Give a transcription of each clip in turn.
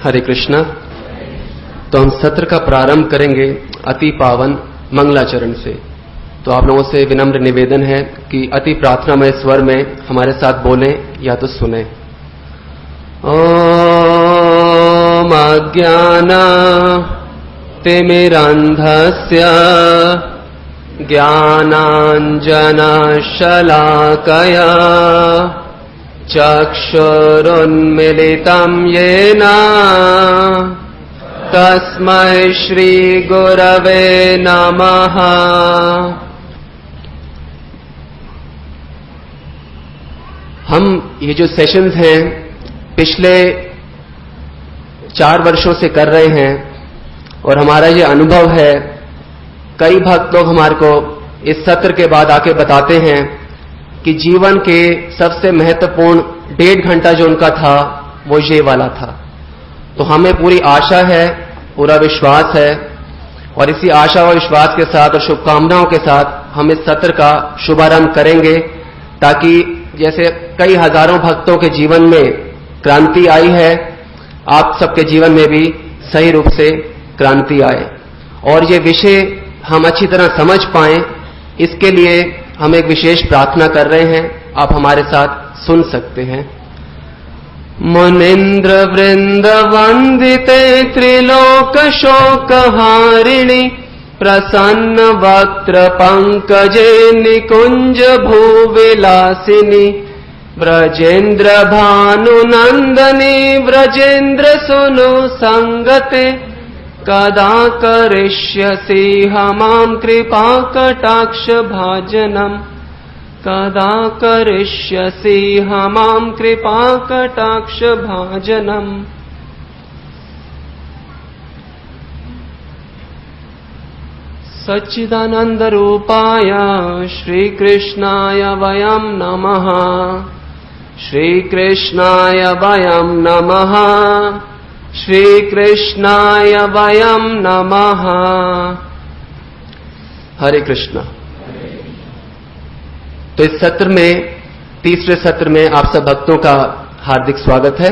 हरे कृष्णा। तो हम सत्र का प्रारंभ करेंगे अति पावन मंगलाचरण से। तो आप लोगों से विनम्र निवेदन है कि अति प्रार्थनामय स्वर में हमारे साथ बोलें या तो सुने। ओम अज्ञाना तिमिरन्धस्य ज्ञानाञ्जनशलाकया चक्षुरुन्मीलितं येन तस्मै श्रीगुरवे नमः। हम ये जो सेशंस हैं पिछले 4 वर्षों से कर रहे हैं और हमारा ये अनुभव है, कई भक्त लोग हमारे को इस सत्र के बाद आके बताते हैं कि जीवन के सबसे महत्वपूर्ण 1.5 घंटा जो उनका था वो ये वाला था। तो हमें पूरी आशा है, पूरा विश्वास है और इसी आशा और विश्वास के साथ और शुभकामनाओं के साथ हम इस सत्र का शुभारंभ करेंगे, ताकि जैसे कई हजारों भक्तों के जीवन में क्रांति आई है, आप सबके जीवन में भी सही रूप से क्रांति आए और ये विषय हम अच्छी तरह समझ पाएं, इसके लिए हम एक विशेष प्रार्थना कर रहे हैं। आप हमारे साथ सुन सकते हैं। मुनीन्द्र वृंद वंदिते त्रिलोक शोकहारिणि प्रसन्न वक्त्र पंकजे निकुंज भूविलासिनी व्रजेन्द्र भानुनंदनी व्रजेन्द्र सुनु संगते कदा करिष्यसि मां कृपा कटाक्ष भाजनम् कदा करिष्यसि मां कृपा कटाक्ष भाजनम्। सच्चिदानंद रूपाय श्रीकृष्णाय वयं नमः। श्रीकृष्णाय वयं नमः। श्रीकृष्णाय वयं नमः। हरे कृष्णा। तो इस सत्र में, तीसरे सत्र में आप सब भक्तों का हार्दिक स्वागत है।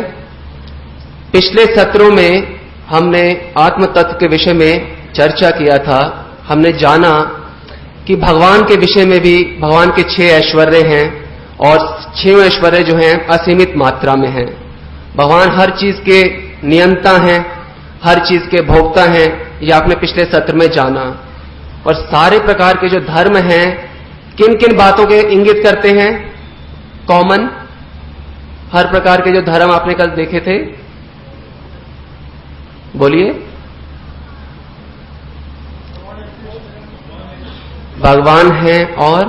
पिछले सत्रों में हमने आत्म तत्व के विषय में चर्चा किया था। हमने जाना कि भगवान के विषय में भी भगवान के 6 ऐश्वर्य हैं और 6 ऐश्वर्य जो हैं असीमित मात्रा में हैं। भगवान हर चीज के नियंता हैं, हर चीज के भोक्ता हैं, ये आपने पिछले सत्र में जाना। और सारे प्रकार के जो धर्म हैं किन किन बातों के इंगित करते हैं? कॉमन, हर प्रकार के जो धर्म आपने कल देखे थे, बोलिए। भगवान हैं और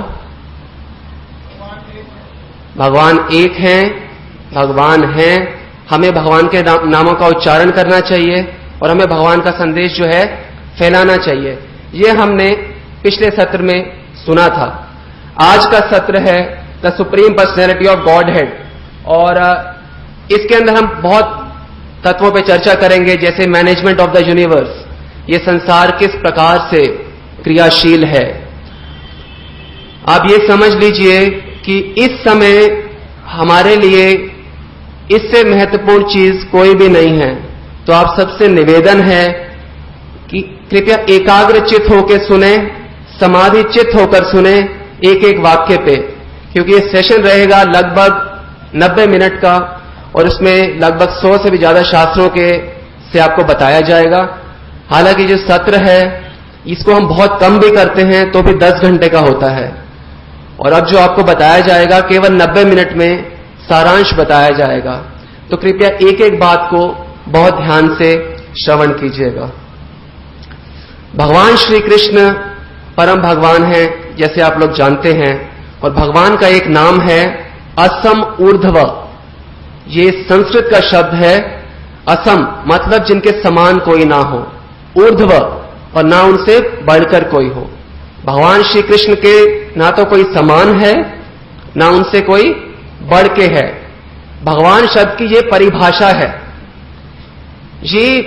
भगवान एक हैं, भगवान हैं। हमें भगवान के नामों का उच्चारण करना चाहिए और हमें भगवान का संदेश जो है फैलाना चाहिए। ये हमने पिछले सत्र में सुना था। आज का सत्र है the supreme personality of God head और इसके अंदर हम बहुत तत्वों पे चर्चा करेंगे, जैसे मैनेजमेंट ऑफ द यूनिवर्स, ये संसार किस प्रकार से क्रियाशील है। आप ये समझ लीजिए कि इस समय हमारे लिए इससे महत्वपूर्ण चीज कोई भी नहीं है। तो आप सबसे निवेदन है कि कृपया एकाग्रचित होकर सुने, समाधि चित्त होकर सुने एक एक वाक्य पे, क्योंकि ये सेशन रहेगा लगभग 90 मिनट का और उसमें लगभग 100 से भी ज्यादा शास्त्रों के से आपको बताया जाएगा। हालांकि जो सत्र है इसको हम बहुत कम भी करते हैं तो भी 10 घंटे का होता है और अब जो आपको बताया जाएगा केवल 90 मिनट में सारांश बताया जाएगा। तो कृपया एक एक बात को बहुत ध्यान से श्रवण कीजिएगा। भगवान श्री कृष्ण परम भगवान हैं, जैसे आप लोग जानते हैं, और भगवान का एक नाम है असम ऊर्ध्व। ये संस्कृत का शब्द है। असम मतलब जिनके समान कोई ना हो, ऊर्ध्व और ना उनसे बढ़कर कोई हो। भगवान श्री कृष्ण के ना तो कोई समान है ना उनसे कोई बढ़ के है। भगवान शब्द की ये परिभाषा है, ये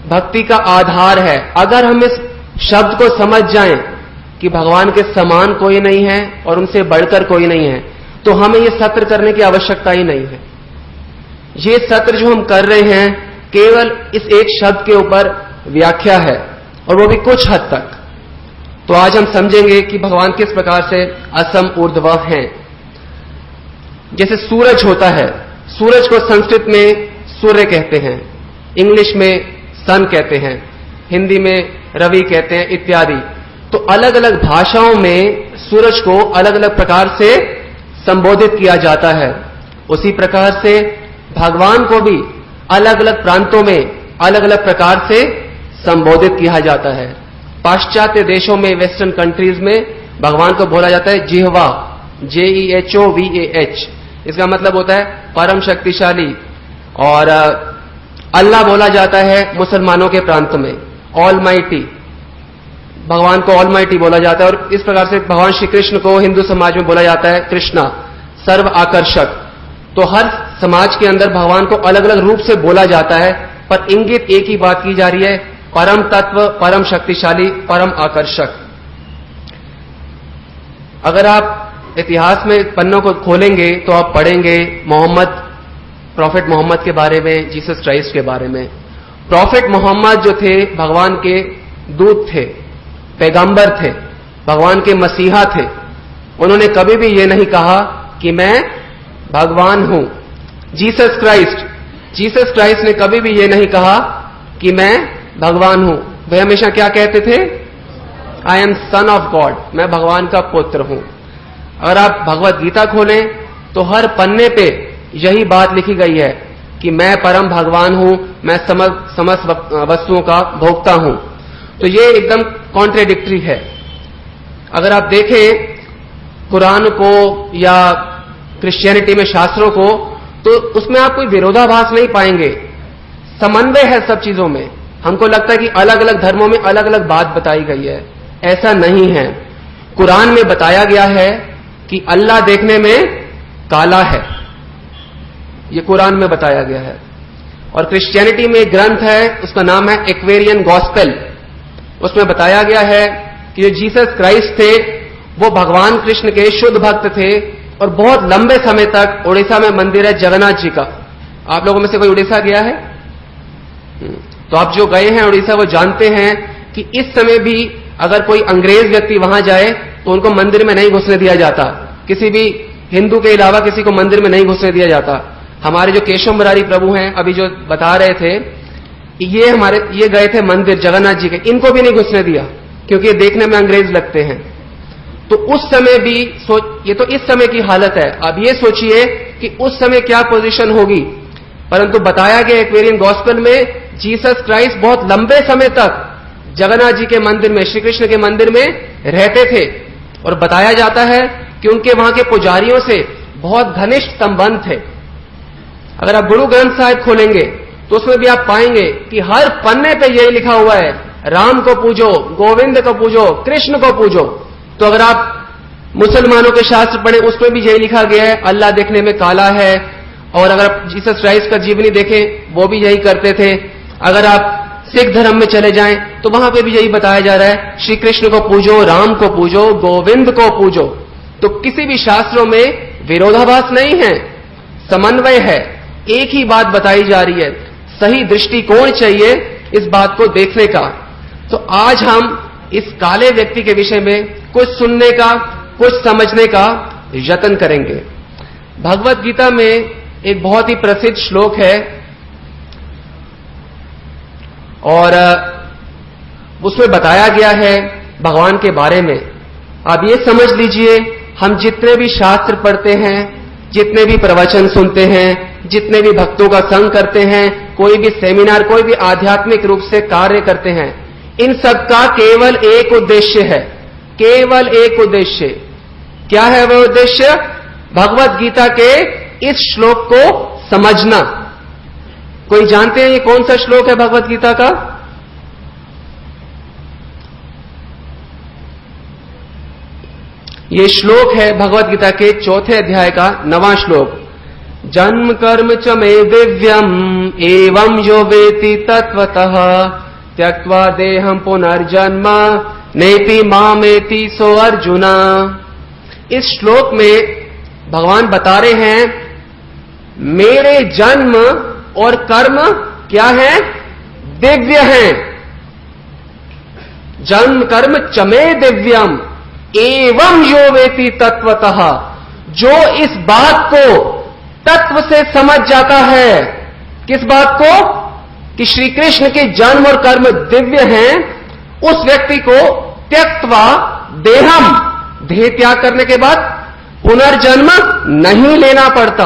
भक्ति का आधार है। अगर हम इस शब्द को समझ जाएं कि भगवान के समान कोई नहीं है और उनसे बढ़कर कोई नहीं है, तो हमें ये सत्र करने की आवश्यकता ही नहीं है। ये सत्र जो हम कर रहे हैं केवल इस एक शब्द के ऊपर व्याख्या है, और वो भी कुछ हद तक। तो आज हम समझेंगे कि भगवान किस प्रकार से असम ऊर्ध्व हैं। जैसे सूरज होता है, सूरज को संस्कृत में सूर्य कहते हैं, इंग्लिश में सन कहते हैं, हिंदी में रवि कहते हैं इत्यादि। तो अलग अलग भाषाओं में सूरज को अलग अलग प्रकार से संबोधित किया जाता है। उसी प्रकार से भगवान को भी अलग अलग प्रांतों में अलग अलग प्रकार से संबोधित किया जाता है। पाश्चात्य देशों में, वेस्टर्न कंट्रीज में भगवान को बोला जाता है जिह्वा, JEHOVAH। इसका मतलब होता है परम शक्तिशाली। और अल्लाह बोला जाता है मुसलमानों के प्रांत में, ऑलमाइटी, भगवान को ऑलमाइटी बोला जाता है। और इस प्रकार से भगवान श्री कृष्ण को हिंदू समाज में बोला जाता है कृष्णा, सर्व आकर्षक। तो हर समाज के अंदर भगवान को अलग अलग रूप से बोला जाता है, पर इंगित एक ही बात की जा रही है, परम तत्व, परम शक्तिशाली, परम आकर्षक। अगर आप इतिहास में पन्नों को खोलेंगे तो आप पढ़ेंगे प्रॉफेट मोहम्मद के बारे में, जीसस क्राइस्ट के बारे में। प्रॉफेट मोहम्मद जो थे भगवान के दूत थे, पैगंबर थे, भगवान के मसीहा थे। उन्होंने कभी भी ये नहीं कहा कि मैं भगवान हूं। जीसस क्राइस्ट ने कभी भी ये नहीं कहा कि मैं भगवान हूं। वे हमेशा क्या कहते थे? I am son of God, मैं भगवान का पुत्र हूं। अगर आप भगवत गीता खोलें तो हर पन्ने पे यही बात लिखी गई है कि मैं परम भगवान हूं, मैं समस्त वस्तुओं का भोक्ता हूं। तो ये एकदम कॉन्ट्रेडिक्टरी है। अगर आप देखें कुरान को या क्रिश्चियनिटी में शास्त्रों को, तो उसमें आप कोई विरोधाभास नहीं पाएंगे, समन्वय है सब चीजों में। हमको लगता है कि अलग अलग धर्मों में अलग अलग बात बताई गई है, ऐसा नहीं है। कुरान में बताया गया है कि अल्लाह देखने में काला है, यह कुरान में बताया गया है। और क्रिश्चियनिटी में एक ग्रंथ है, उसका नाम है एक्वेरियन गॉस्पेल। उसमें बताया गया है कि जो जीसस क्राइस्ट थे वो भगवान कृष्ण के शुद्ध भक्त थे, और बहुत लंबे समय तक उड़ीसा में मंदिर है जगन्नाथ जी का। आप लोगों में से कोई उड़ीसा गया है? तो आप जो गए हैं उड़ीसा वो जानते हैं कि इस समय भी अगर कोई अंग्रेज व्यक्ति वहां जाए तो उनको मंदिर में नहीं घुसने दिया जाता, किसी भी हिंदू के अलावा किसी को मंदिर में नहीं घुसने दिया जाता। हमारे जो केशव मुरारी प्रभु हैं अभी जो बता रहे थे, ये गए थे मंदिर जगन्नाथ जी के, इनको भी नहीं घुसने दिया क्योंकि ये देखने में अंग्रेज लगते हैं। तो उस समय भी ये तो इस समय की हालत है। अब ये सोचिए कि उस समय क्या पोजीशन होगी। परंतु बताया गया एक्वेरियन गॉस्पेल में जीसस क्राइस्ट बहुत लंबे समय तक जगन्नाथ जी के मंदिर में, श्री कृष्ण के मंदिर में रहते थे। और बताया जाता है कि उनके वहां के पुजारियों से बहुत घनिष्ठ संबंध थे। अगर आप गुरु ग्रंथ साहिब खोलेंगे तो उसमें भी आप पाएंगे कि हर पन्ने पे यही लिखा हुआ है, राम को पूजो, गोविंद को पूजो, कृष्ण को पूजो। तो अगर आप मुसलमानों के शास्त्र पढ़ें उसमें भी यही लिखा गया है, अल्लाह देखने में काला है। और अगर आप जीसस क्राइस्ट का जीवनी देखें वो भी यही करते थे। अगर आप सिख धर्म में चले जाएं तो वहां पे भी यही बताया जा रहा है, श्री कृष्ण को पूजो, राम को पूजो, गोविंद को पूजो। तो किसी भी शास्त्रों में विरोधाभास नहीं है, समन्वय है, एक ही बात बताई जा रही है। सही दृष्टिकोण चाहिए इस बात को देखने का। तो आज हम इस काले व्यक्ति के विषय में कुछ सुनने का, कुछ समझने का यत्न करेंगे। भगवत गीता में एक बहुत ही प्रसिद्ध श्लोक है और उसमें बताया गया है भगवान के बारे में। आप ये समझ लीजिए, हम जितने भी शास्त्र पढ़ते हैं, जितने भी प्रवचन सुनते हैं, जितने भी भक्तों का संग करते हैं, कोई भी सेमिनार, कोई भी आध्यात्मिक रूप से कार्य करते हैं, इन सबका केवल एक उद्देश्य है, केवल एक उद्देश्य। क्या है वह उद्देश्य? भगवत गीता के इस श्लोक को समझना। कोई जानते हैं ये कौन सा श्लोक है भगवत गीता का? ये श्लोक है भगवत गीता के 4 अध्याय का 9वां श्लोक। जन्म कर्म च मे दिव्यम एवं यो वेति तत्वतः त्यक्त्वा देहं पुनर्जन्म नेति मामेति सो अर्जुना। इस श्लोक में भगवान बता रहे हैं मेरे जन्म और कर्म क्या है? दिव्य हैं। जन्म कर्म चमे दिव्यम एवं यो वेति तत्वतः, जो इस बात को तत्व से समझ जाता है। किस बात को? कि श्री कृष्ण के जन्म और कर्म दिव्य हैं, उस व्यक्ति को त्यक्त्वा देहम, देह त्याग करने के बाद पुनर्जन्म नहीं लेना पड़ता।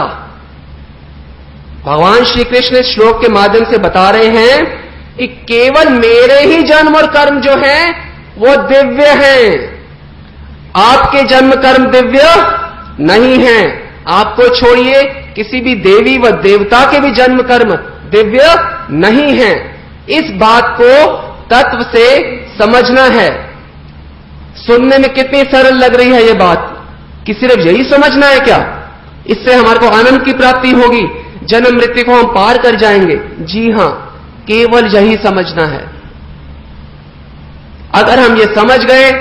भगवान श्री कृष्ण इस श्लोक के माध्यम से बता रहे हैं कि केवल मेरे ही जन्म और कर्म जो हैं वो दिव्य हैं, आपके जन्म कर्म दिव्य नहीं हैं। आपको छोड़िए, किसी भी देवी व देवता के भी जन्म कर्म दिव्य नहीं हैं। इस बात को तत्व से समझना है। सुनने में कितनी सरल लग रही है ये बात, कि सिर्फ यही समझना है क्या? इससे हमारे को आनंद की प्राप्ति होगी, जन्म मृत्यु को हम पार कर जाएंगे। जी हां, केवल यही समझना है। अगर हम ये समझ गए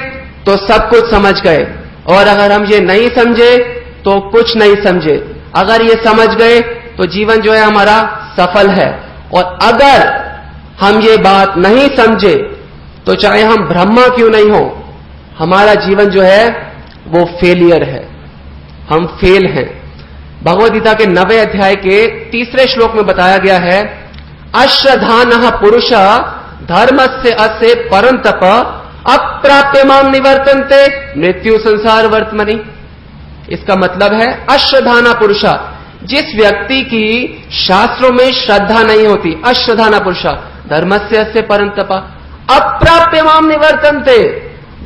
तो सब कुछ समझ गए, और अगर हम ये नहीं समझे तो कुछ नहीं समझे। अगर ये समझ गए तो जीवन जो है हमारा सफल है, और अगर हम ये बात नहीं समझे तो चाहे हम ब्रह्मा क्यों नहीं हो, हमारा जीवन जो है वो फेलियर है, हम फेल हैं। भगवद गीता के 9वें अध्याय के 3रे श्लोक में बताया गया है, अश्रद्धानः पुरुष धर्मस्य अस्य परंतप अप्राप्य माम निवर्तन्ते मृत्यु संसार वर्तमनि। इसका मतलब है अश्रद्धाना पुरुषा, जिस व्यक्ति की शास्त्रों में श्रद्धा नहीं होती, अश्रद्धाना पुरुषा धर्मस्य अस्य परंतप अप्राप्य माम निवर्तन्ते,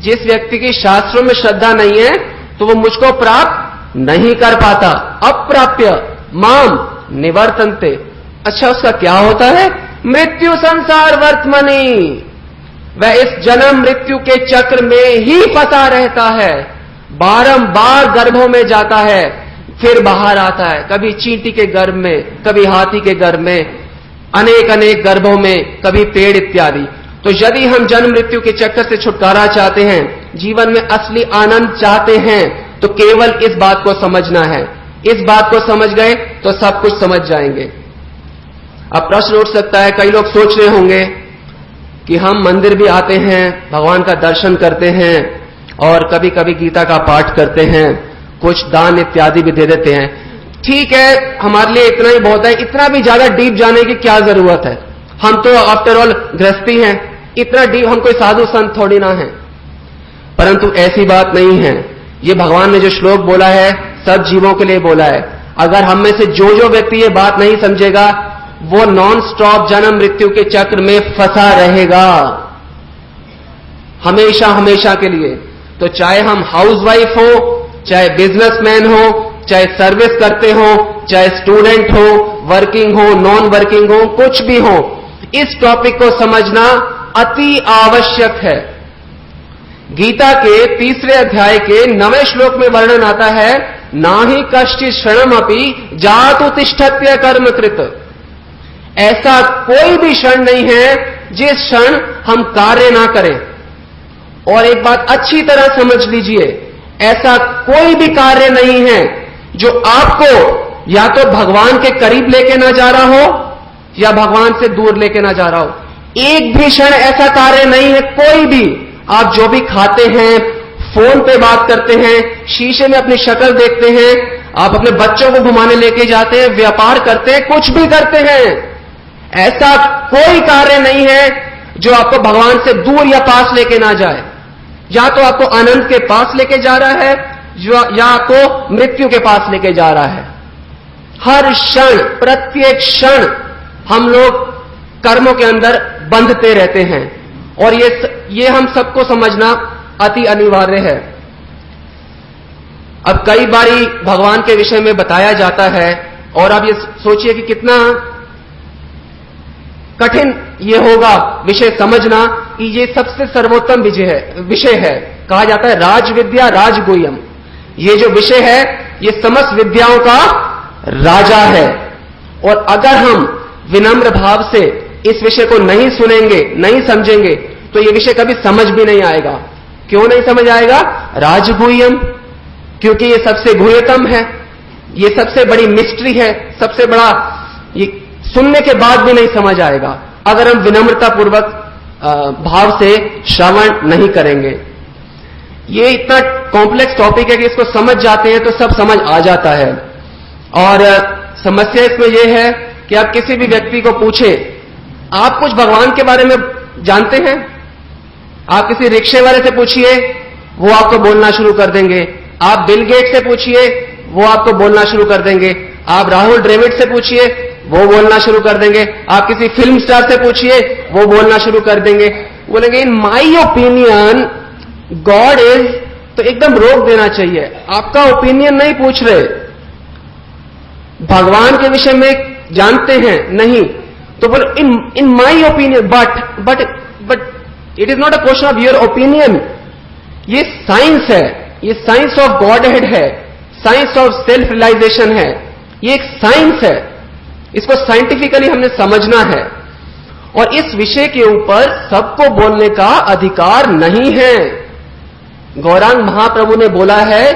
जिस व्यक्ति की शास्त्रों में श्रद्धा नहीं है तो वो मुझको प्राप्त नहीं कर पाता। अप्राप्य माम निवर्तन्ते, अच्छा उसका क्या होता है? मृत्यु संसार वर्तमनि, वह इस जन्म मृत्यु के चक्र में ही फंसा रहता है, बारंबार गर्भों में जाता है, फिर बाहर आता है, कभी चींटी के गर्भ में, कभी हाथी के गर्भ में, अनेक अनेक गर्भों में, कभी पेड़ इत्यादि। तो यदि हम जन्म मृत्यु के चक्कर से छुटकारा चाहते हैं, जीवन में असली आनंद चाहते हैं, तो केवल इस बात को समझना है। इस बात को समझ गए तो सब कुछ समझ जाएंगे। अब प्रश्न उठ सकता है, कई लोग सोच रहे होंगे कि हम मंदिर भी आते हैं, भगवान का दर्शन करते हैं, और कभी कभी गीता का पाठ करते हैं, कुछ दान इत्यादि भी दे देते हैं। ठीक है, हमारे लिए इतना ही बहुत है, इतना भी ज्यादा डीप जाने की क्या जरूरत है? हम तो आफ्टर ऑल गृहस्थी हैं, इतना डीप हम कोई साधु संत थोड़ी ना है। परंतु ऐसी बात नहीं है। ये भगवान ने जो श्लोक बोला है सब जीवों के लिए बोला है। अगर हम में से जो व्यक्ति ये बात नहीं समझेगा, वो नॉन स्टॉप जन्म मृत्यु के चक्र में फंसा रहेगा हमेशा हमेशा के लिए। तो चाहे हम हाउसवाइफ हो, चाहे बिजनेसमैन हो, चाहे सर्विस करते हो, चाहे स्टूडेंट हो, वर्किंग हो, नॉन वर्किंग हो, कुछ भी हो, इस टॉपिक को समझना अति आवश्यक है। गीता के 3रे अध्याय के 9वें श्लोक में वर्णन आता है, ना ही कश्चित् क्षणमपि जातु तिष्ठत्य कर्म कृत। ऐसा कोई भी क्षण नहीं है जिस क्षण हम कार्य ना करें। और एक बात अच्छी तरह समझ लीजिए, ऐसा कोई भी कार्य नहीं है जो आपको या तो भगवान के करीब लेके ना जा रहा हो या भगवान से दूर लेके ना जा रहा हो। एक भी क्षण ऐसा कार्य नहीं है, कोई भी। आप जो भी खाते हैं, फोन पे बात करते हैं, शीशे में अपनी शक्ल देखते हैं, आप अपने बच्चों को घुमाने लेके जाते हैं, व्यापार करते हैं, कुछ भी करते हैं, ऐसा कोई कार्य नहीं है जो आपको भगवान से दूर या पास लेके ना जाए। या तो आपको आनंद के पास लेके जा रहा है या आपको मृत्यु के पास लेके जा रहा है। हर क्षण, प्रत्येक क्षण हम लोग कर्मों के अंदर बंधते रहते हैं, और ये हम सबको समझना अति अनिवार्य है। अब कई बारी भगवान के विषय में बताया जाता है, और आप ये सोचिए कि कितना कठिन ये होगा विषय समझना कि ये सबसे सर्वोत्तम विषय है। कहा जाता है राज विद्या राजगुह्यम। ये जो विषय है ये समस्त विद्याओं का राजा है, और अगर हम विनम्र भाव से इस विषय को नहीं सुनेंगे, नहीं समझेंगे, तो ये विषय कभी समझ भी नहीं आएगा। क्यों नहीं समझ आएगा? राजगुह्यम, क्योंकि ये सबसे गुह्यतम है, ये सबसे बड़ी मिस्ट्री है, सबसे बड़ा ये सुनने के बाद भी नहीं समझ आएगा अगर हम विनम्रतापूर्वक भाव से श्रवण नहीं करेंगे। ये इतना कॉम्प्लेक्स टॉपिक है कि इसको समझ जाते हैं तो सब समझ आ जाता है। और समस्या इसमें यह है कि आप किसी भी व्यक्ति को पूछे, आप कुछ भगवान के बारे में जानते हैं? आप किसी रिक्शे वाले से पूछिए, वो आपको बोलना शुरू कर देंगे। आप बिल गेट से पूछिए, वो आपको बोलना शुरू कर देंगे। आप राहुल द्रविड़ से पूछिए, वो बोलना शुरू कर देंगे। आप किसी फिल्म स्टार से पूछिए, वो बोलना शुरू कर देंगे। बोलेंगे इन माई ओपिनियन गॉड इज, तो एकदम रोक देना चाहिए। आपका ओपिनियन नहीं पूछ रहे, भगवान के विषय में जानते हैं नहीं, तो बोले in my opinion, but it is not a question of your opinion. ये साइंस है, ये साइंस ऑफ गॉड हेड है, साइंस ऑफ सेल्फ रियलाइजेशन है। ये एक साइंस है, इसको साइंटिफिकली हमने समझना है। और इस विषय के ऊपर सबको बोलने का अधिकार नहीं है। गौरांग महाप्रभु ने बोला है,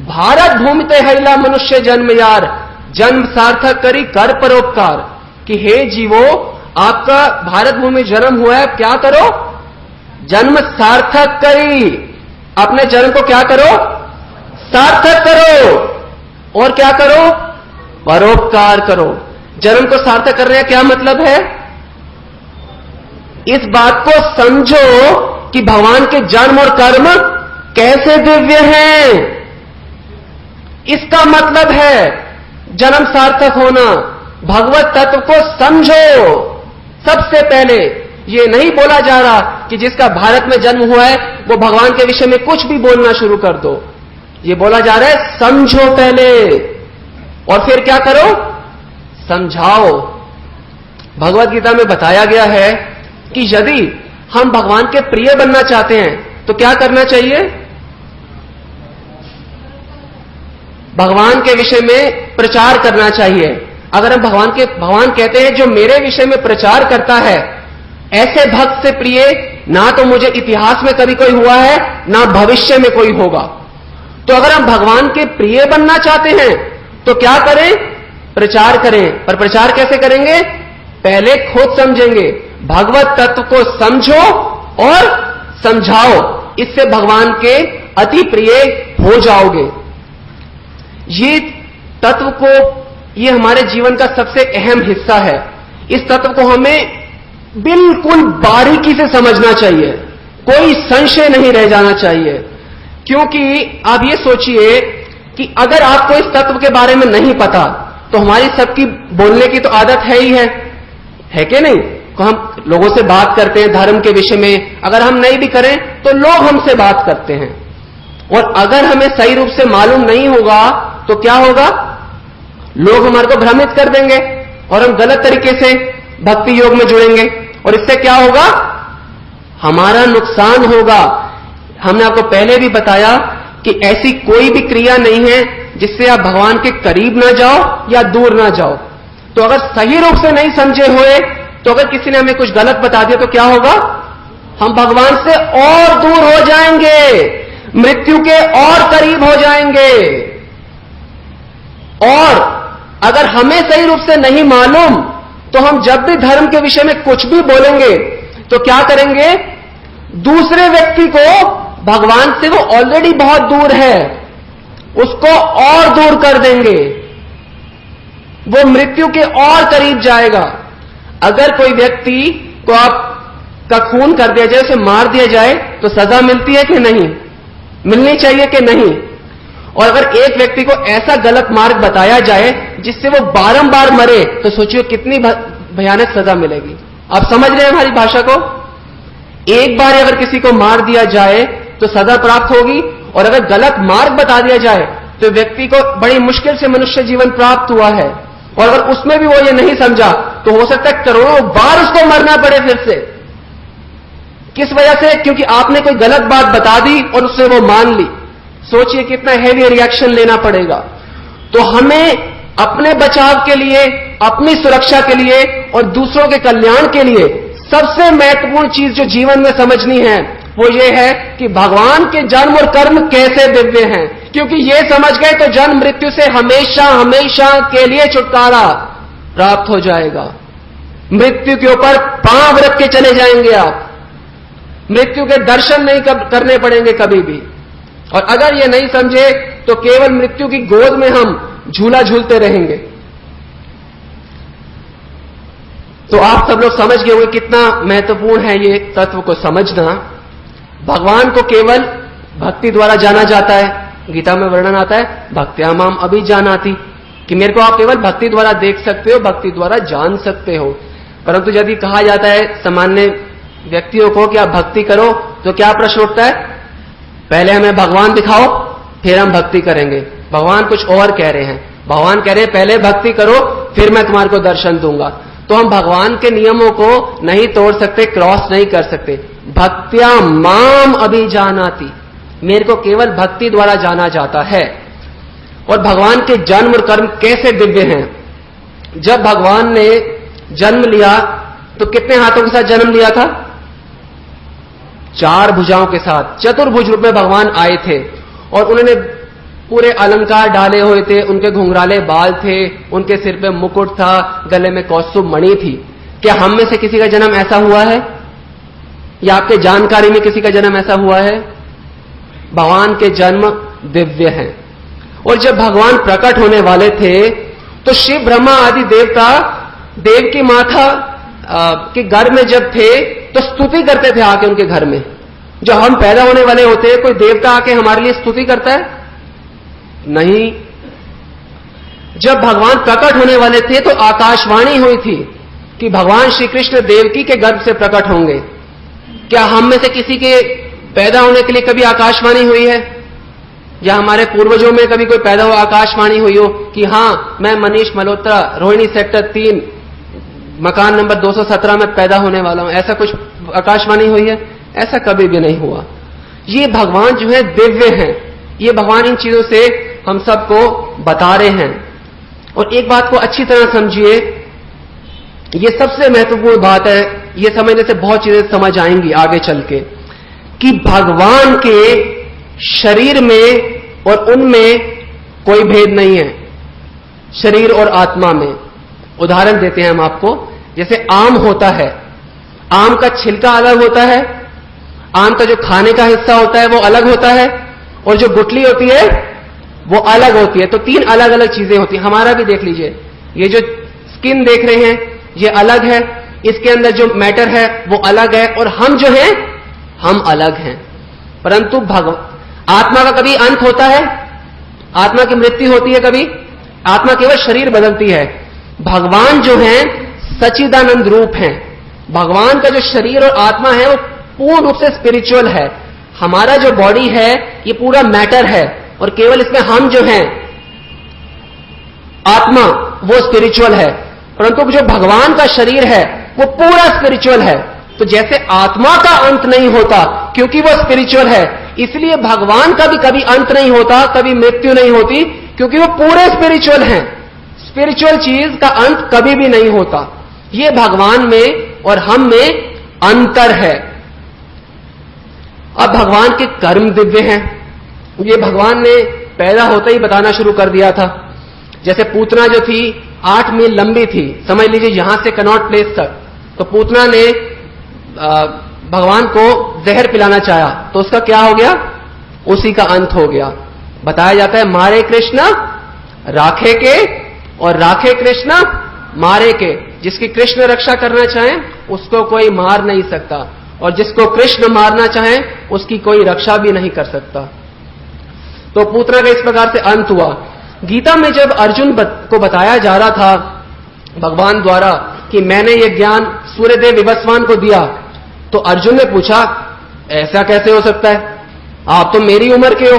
भारत भूमि ते हैला मनुष्य जन्म यार, जन्म सार्थक करी कर परोपकार। कि हे जीवो, आपका भारत भूमि जन्म हुआ है, क्या करो? जन्म सार्थक करी, अपने जन्म को क्या करो? सार्थक करो। और क्या करो? परोपकार करो। जन्म को सार्थक करने का क्या मतलब है? इस बात को समझो कि भगवान के जन्म और कर्म कैसे दिव्य हैं। इसका मतलब है जन्म सार्थक होना। भगवत तत्व को समझो। सबसे पहले ये नहीं बोला जा रहा कि जिसका भारत में जन्म हुआ है वो भगवान के विषय में कुछ भी बोलना शुरू कर दो। ये बोला जा रहा है समझो पहले और फिर क्या करो? समझाओ। भगवत गीता में बताया गया है कि यदि हम भगवान के प्रिय बनना चाहते हैं तो क्या करना चाहिए? भगवान के विषय में प्रचार करना चाहिए। अगर हम भगवान कहते हैं जो मेरे विषय में प्रचार करता है, ऐसे भक्त से प्रिय ना तो मुझे इतिहास में कभी कोई हुआ है ना भविष्य में कोई होगा। तो अगर हम भगवान के प्रिय बनना चाहते हैं तो क्या करें? प्रचार करें। पर प्रचार कैसे करेंगे? पहले खुद समझेंगे। भगवत तत्व को समझो और समझाओ, इससे भगवान के अति प्रिय हो जाओगे। ये तत्व को, ये हमारे जीवन का सबसे अहम हिस्सा है। इस तत्व को हमें बिल्कुल बारीकी से समझना चाहिए, कोई संशय नहीं रह जाना चाहिए। क्योंकि आप ये सोचिए कि अगर आपको इस तत्व के बारे में नहीं पता तो हमारी सबकी बोलने की तो आदत है ही है कि नहीं? तो हम लोगों से बात करते हैं धर्म के विषय में, अगर हम नहीं भी करें तो लोग हमसे बात करते हैं। और अगर हमें सही रूप से मालूम नहीं होगा तो क्या होगा? लोग हमारे को भ्रमित कर देंगे और हम गलत तरीके से भक्ति योग में जुड़ेंगे और इससे क्या होगा? हमारा नुकसान होगा। हमने आपको पहले भी बताया कि ऐसी कोई भी क्रिया नहीं है जिससे आप भगवान के करीब ना जाओ या दूर ना जाओ। तो अगर सही रूप से नहीं समझे हुए तो अगर किसी ने हमें कुछ गलत बता दिया तो क्या होगा? हम भगवान से और दूर हो जाएंगे, मृत्यु के और करीब हो जाएंगे। और अगर हमें सही रूप से नहीं मालूम तो हम जब भी धर्म के विषय में कुछ भी बोलेंगे तो क्या करेंगे? दूसरे व्यक्ति को भगवान से, वो ऑलरेडी बहुत दूर है, उसको और दूर कर देंगे, वो मृत्यु के और करीब जाएगा। अगर कोई व्यक्ति को आपका खून कर दिया जाए, उसे मार दिया जाए तो सजा मिलती है कि नहीं? मिलनी चाहिए कि नहीं? और अगर एक व्यक्ति को ऐसा गलत मार्ग बताया जाए जिससे वो बारंबार मरे तो सोचिए कितनी भयानक सजा मिलेगी। आप समझ रहे हैं हमारी भाषा को? एक बार अगर किसी को मार दिया जाए तो सजा प्राप्त होगी, और अगर गलत मार्ग बता दिया जाए तो व्यक्ति को बड़ी मुश्किल से मनुष्य जीवन प्राप्त हुआ है। और अगर उसमें भी वो ये नहीं समझा तो हो सकता है करोड़ों बार उसको मरना पड़े फिर से। किस वजह से? क्योंकि आपने कोई गलत बात बता दी और उससे वो मान ली। सोचिए कितना हैवी रिएक्शन लेना पड़ेगा। तो हमें अपने बचाव के लिए, अपनी सुरक्षा के लिए और दूसरों के कल्याण के लिए सबसे महत्वपूर्ण चीज जो जीवन में समझनी है वो ये है कि भगवान के जन्म और कर्म कैसे दिव्य हैं। क्योंकि ये समझ गए तो जन्म मृत्यु से हमेशा हमेशा के लिए छुटकारा प्राप्त हो जाएगा। मृत्यु के ऊपर पांव रख के चले जाएंगे आप, मृत्यु के दर्शन नहीं करने पड़ेंगे कभी भी। और अगर ये नहीं समझे तो केवल मृत्यु की गोद में हम झूला झूलते रहेंगे। तो आप सब लोग समझ गए होंगे कितना महत्वपूर्ण है ये तत्व को समझना। भगवान को केवल भक्ति द्वारा जाना जाता है। गीता में वर्णन आता है भक्त्या माम अभिजानाति, कि मेरे को आप केवल भक्ति द्वारा देख सकते हो, भक्ति द्वारा जान सकते हो। परंतु यदि कहा जाता है सामान्य व्यक्तियों को कि आप भक्ति करो, तो क्या प्रश्न उठता है? पहले हमें भगवान दिखाओ, फिर हम भक्ति करेंगे। भगवान कुछ और कह रहे हैं। भगवान कह रहे हैं पहले भक्ति करो, फिर मैं तुम्हारे को दर्शन दूंगा। तो हम भगवान के नियमों को नहीं तोड़ सकते, क्रॉस नहीं कर सकते। भक्त्या माम अभिजानाति, मेरे को केवल भक्ति द्वारा जाना जाता है। और भगवान के जन्म और कर्म कैसे दिव्य हैं। जब भगवान ने जन्म लिया तो कितने हाथों के साथ जन्म लिया था? 4 भुजाओं के साथ, चतुर्भुज रूप में भगवान आए थे। और उन्होंने पूरे अलंकार डाले हुए थे, उनके घुंघराले बाल थे, उनके सिर पे मुकुट था, गले में कौस्तुभ मणि थी। क्या हम में से किसी का जन्म ऐसा हुआ है, या आपके जानकारी में किसी का जन्म ऐसा हुआ है? भगवान के जन्म दिव्य हैं। और जब भगवान प्रकट होने वाले थे तो शिव ब्रह्मा आदि देवता देव की माता के घर में जब थे तो स्तुति करते थे आके उनके घर में। जो हम पैदा होने वाले होते हैं, कोई देवता आके हमारे लिए स्तुति करता है? नहीं। जब भगवान प्रकट होने वाले थे तो आकाशवाणी हुई थी कि भगवान श्री कृष्ण देवकी के गर्भ से प्रकट होंगे। क्या हम में से किसी के पैदा होने के लिए कभी आकाशवाणी हुई है? या हमारे पूर्वजों में कभी कोई पैदा हो आकाशवाणी हुई हो कि हां मैं मनीष मल्होत्रा रोहिणी सेक्टर 3 मकान नंबर 217 में पैदा होने वाला हूं, ऐसा कुछ आकाशवाणी हुई है? ऐसा कभी भी नहीं हुआ। ये भगवान जो है दिव्य हैं। ये भगवान इन चीजों से हम सबको बता रहे हैं। और एक बात को अच्छी तरह समझिए, ये सबसे महत्वपूर्ण बात है, ये समझने से बहुत चीजें समझ आएंगी आगे चल के, कि भगवान के शरीर में और उनमें कोई भेद नहीं है, शरीर और आत्मा में। उदाहरण देते हैं हम आपको। जैसे आम होता है, आम का छिलका अलग होता है, आम का जो खाने का हिस्सा होता है वो अलग होता है, और जो गुठली होती है वो अलग होती है। तो 3 अलग अलग चीजें होती हैं। हमारा भी देख लीजिए, ये जो स्किन देख रहे हैं ये अलग है, इसके अंदर जो मैटर है वो अलग है, और हम जो हैं हम अलग हैं। परंतु आत्मा का कभी अंत होता है? आत्मा की मृत्यु होती है कभी? आत्मा केवल शरीर बदलती है। भगवान जो हैं सच्चिदानंद रूप हैं। भगवान का जो शरीर और आत्मा है वो पूर्ण रूप से स्पिरिचुअल है। हमारा जो बॉडी है ये पूरा मैटर है, और केवल इसमें हम जो हैं आत्मा वो स्पिरिचुअल है। परंतु जो भगवान का शरीर है वो पूरा स्पिरिचुअल है। तो जैसे आत्मा का अंत नहीं होता क्योंकि वो स्पिरिचुअल है, इसलिए भगवान का भी कभी अंत नहीं होता, कभी मृत्यु नहीं होती, क्योंकि वो पूरे स्पिरिचुअल हैं। स्पिरिचुअल चीज का अंत कभी भी नहीं होता। ये भगवान में और हम में अंतर है। अब भगवान के कर्म दिव्य हैं। ये भगवान ने पैदा होते ही बताना शुरू कर दिया था। जैसे पूतना जो थी 8 मील लंबी थी, समझ लीजिए यहां से कनॉट प्लेस तक। तो पूतना ने भगवान को जहर पिलाना चाहा, तो उसका क्या हो गया? उसी का अंत हो गया। बताया जाता है मारे कृष्ण राखे के, और राखे कृष्ण मारे के। जिसकी कृष्ण रक्षा करना चाहें उसको कोई मार नहीं सकता, और जिसको कृष्ण मारना चाहे उसकी कोई रक्षा भी नहीं कर सकता। तो पूतना का इस प्रकार से अंत हुआ। गीता में जब अर्जुन को बताया जा रहा था भगवान द्वारा कि मैंने ये ज्ञान सूर्यदेव विवस्वान को दिया, तो अर्जुन ने पूछा ऐसा कैसे हो सकता है? आप तो मेरी उम्र के हो,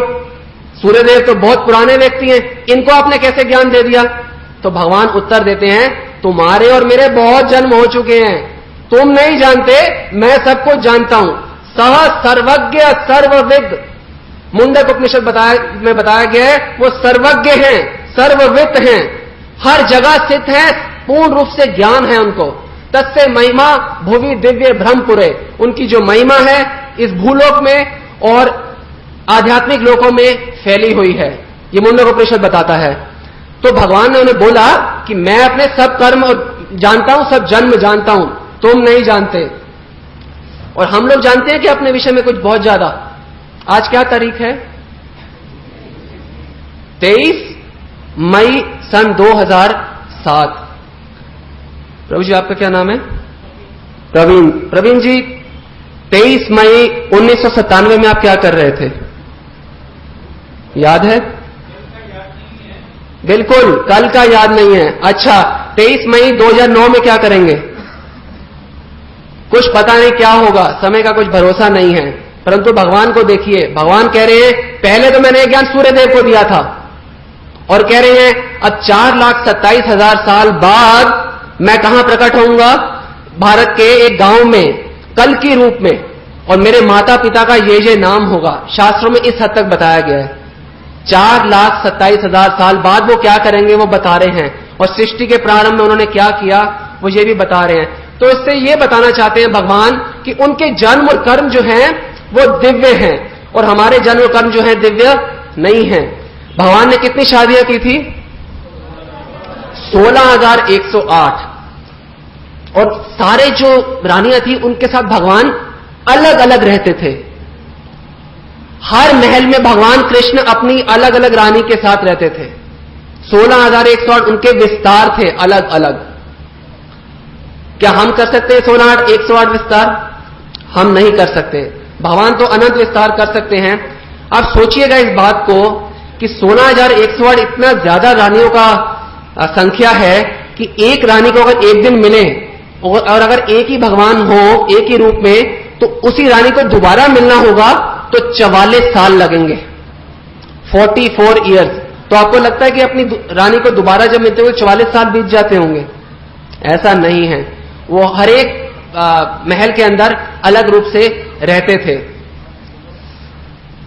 सूर्यदेव तो बहुत पुराने व्यक्ति हैं, इनको आपने कैसे ज्ञान दे दिया? तो भगवान उत्तर देते हैं तुम्हारे और मेरे बहुत जन्म हो चुके हैं, तुम नहीं जानते, मैं सब कुछ जानता हूं। सह सर्वज्ञ सर्वविद, मुंडक उपनिषद में बताया गया है वो सर्वज्ञ हैं, सर्वविद हैं, हर जगह स्थित हैं, पूर्ण रूप से ज्ञान है उनको। तस्य महिमा भुवि दिव्य ब्रह्मपुरे, उनकी जो महिमा है इस भूलोक में और आध्यात्मिक लोकों में फैली हुई है, ये मुंडक उपनिषद बताता है। तो भगवान ने उन्हें बोला कि मैं अपने सब कर्म और जानता हूं, सब जन्म जानता हूं, तुम नहीं जानते। और हम लोग जानते हैं कि अपने विषय में कुछ बहुत ज्यादा। आज क्या तारीख है? 23 मई सन 2007। प्रभु जी, आपका क्या नाम है? प्रवीण। प्रवीण जी, 23 मई 1997 में आप क्या कर रहे थे? याद है? बिल्कुल, कल का याद नहीं है। अच्छा, 23 मई 2009 में क्या करेंगे? कुछ पता नहीं क्या होगा, समय का कुछ भरोसा नहीं है। परंतु भगवान को देखिए, भगवान कह रहे हैं पहले तो मैंने ज्ञान सूर्यदेव को दिया था, और कह रहे हैं अब 4,27,000 साल बाद मैं कहां प्रकट होऊंगा? भारत के एक गांव में, कल की रूप में, और मेरे माता पिता का ये नाम होगा। शास्त्रों में इस हद तक बताया गया है। 4,27,000 साल बाद वो क्या करेंगे वो बता रहे हैं, और सृष्टि के प्रारंभ में उन्होंने क्या किया वो ये भी बता रहे हैं। तो इससे ये बताना चाहते हैं भगवान कि उनके जन्म और कर्म जो हैं वो दिव्य हैं, और हमारे जन्म और कर्म जो हैं दिव्य नहीं हैं। भगवान ने कितनी शादियां की थी? 16,108। और सारे जो रानियां थी उनके साथ भगवान अलग अलग रहते थे। हर महल में भगवान कृष्ण अपनी अलग अलग रानी के साथ रहते थे। 16,108 उनके विस्तार थे अलग अलग। क्या हम कर सकते हैं 16,108 विस्तार? हम नहीं कर सकते। भगवान तो अनंत विस्तार कर सकते हैं। आप सोचिएगा इस बात को कि 16,108 इतना ज्यादा रानियों का संख्या है कि एक रानी को अगर एक दिन मिले और अगर एक ही भगवान हो एक ही रूप में, तो उसी रानी को दोबारा मिलना होगा तो 44 साल लगेंगे, 44 ईयर्स। तो आपको लगता है कि अपनी रानी को दोबारा जब मिलते हुए 44 साल बीत जाते होंगे? ऐसा नहीं है। वो हर एक महल के अंदर अलग रूप से रहते थे,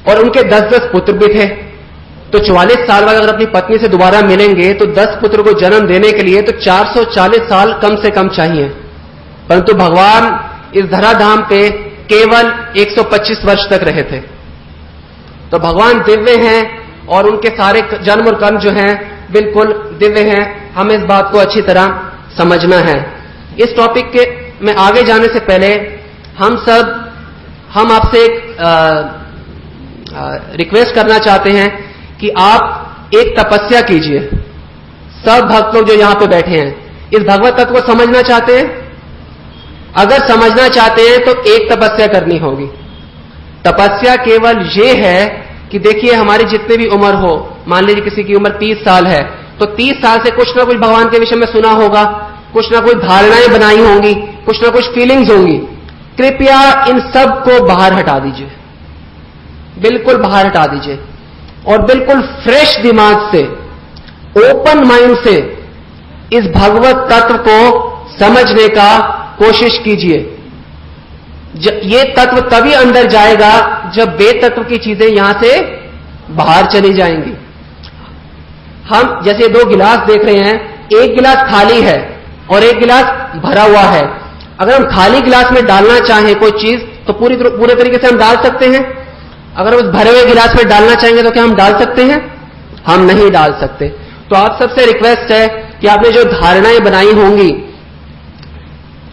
और उनके 10-10 पुत्र भी थे। तो 44 साल बाद अगर अपनी पत्नी से दोबारा मिलेंगे तो 10 पुत्र को जन्म देने के लिए तो 440 साल कम से कम चाहिए। परंतु भगवान इस धराधाम पे केवल 125 वर्ष तक रहे थे। तो भगवान दिव्य हैं, और उनके सारे जन्म और कर्म जो हैं बिल्कुल दिव्य हैं। हमें इस बात को अच्छी तरह समझना है। इस टॉपिक के में आगे जाने से पहले हम आपसे एक रिक्वेस्ट करना चाहते हैं कि आप एक तपस्या कीजिए। सब भक्त लोग जो यहां पे बैठे हैं, इस भगवत तत्व को समझना चाहते हैं? अगर समझना चाहते हैं तो एक तपस्या करनी होगी। तपस्या केवल ये है कि देखिए, हमारी जितने भी उम्र हो, मान लीजिए किसी की उम्र 30 साल है, तो 30 साल से कुछ ना कुछ भगवान के विषय में सुना होगा, कुछ ना कुछ धारणाएं बनाई होंगी, कुछ ना कुछ फीलिंग्स होंगी। कृपया इन सब को बाहर हटा दीजिए, बिल्कुल बाहर हटा दीजिए, और बिल्कुल फ्रेश दिमाग से, ओपन माइंड से इस भगवत तत्व को समझने का कोशिश कीजिए। ये तत्व तभी अंदर जाएगा जब बेतत्व की चीजें यहां से बाहर चली जाएंगी। हम जैसे 2 गिलास देख रहे हैं, एक गिलास खाली है और एक गिलास भरा हुआ है। अगर हम खाली गिलास में डालना चाहें कोई चीज तो पूरे तरीके से हम डाल सकते हैं। अगर उस भरे हुए गिलास में डालना चाहेंगे तो क्या हम डाल सकते हैं? हम नहीं डाल सकते। तो आप सबसे रिक्वेस्ट है कि आपने जो धारणाएं बनाई होंगी,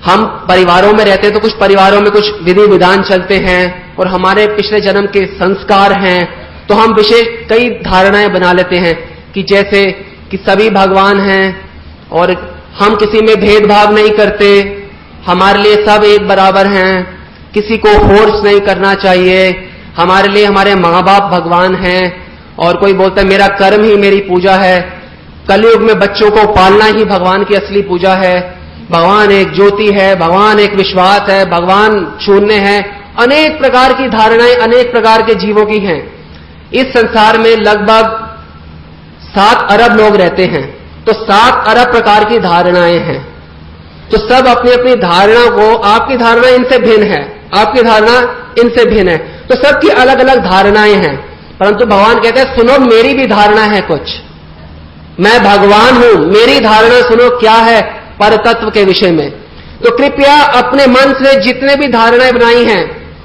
हम परिवारों में रहते हैं तो कुछ परिवारों में कुछ विधि विधान चलते हैं और हमारे पिछले जन्म के संस्कार हैं, तो हम विशेष कई धारणाएं बना लेते हैं कि जैसे कि सभी भगवान हैं और हम किसी में भेदभाव नहीं करते, हमारे लिए सब एक बराबर हैं, किसी को फोर्स नहीं करना चाहिए, हमारे लिए हमारे माँ बाप भगवान हैं, और कोई बोलता है मेरा कर्म ही मेरी पूजा है। कलयुग में बच्चों को पालना ही भगवान की असली पूजा है। भगवान एक ज्योति है, भगवान एक विश्वास है, भगवान शून्य है। अनेक प्रकार की धारणाएं अनेक प्रकार के जीवों की हैं। इस संसार में लगभग 7 अरब लोग रहते हैं, तो 7 अरब प्रकार की धारणाएं हैं। तो सब अपनी अपनी धारणा को, आपकी धारणा इनसे भिन्न है, आपकी धारणा इनसे भिन्न है, तो सबकी अलग अलग धारणाएं हैं। परंतु भगवान कहते हैं सुनो, मेरी भी धारणा है कुछ, मैं भगवान हूं, मेरी धारणा सुनो क्या है परतत्व के विषय में। तो कृपया अपने मन से जितने भी धारणाएं बनाई हैं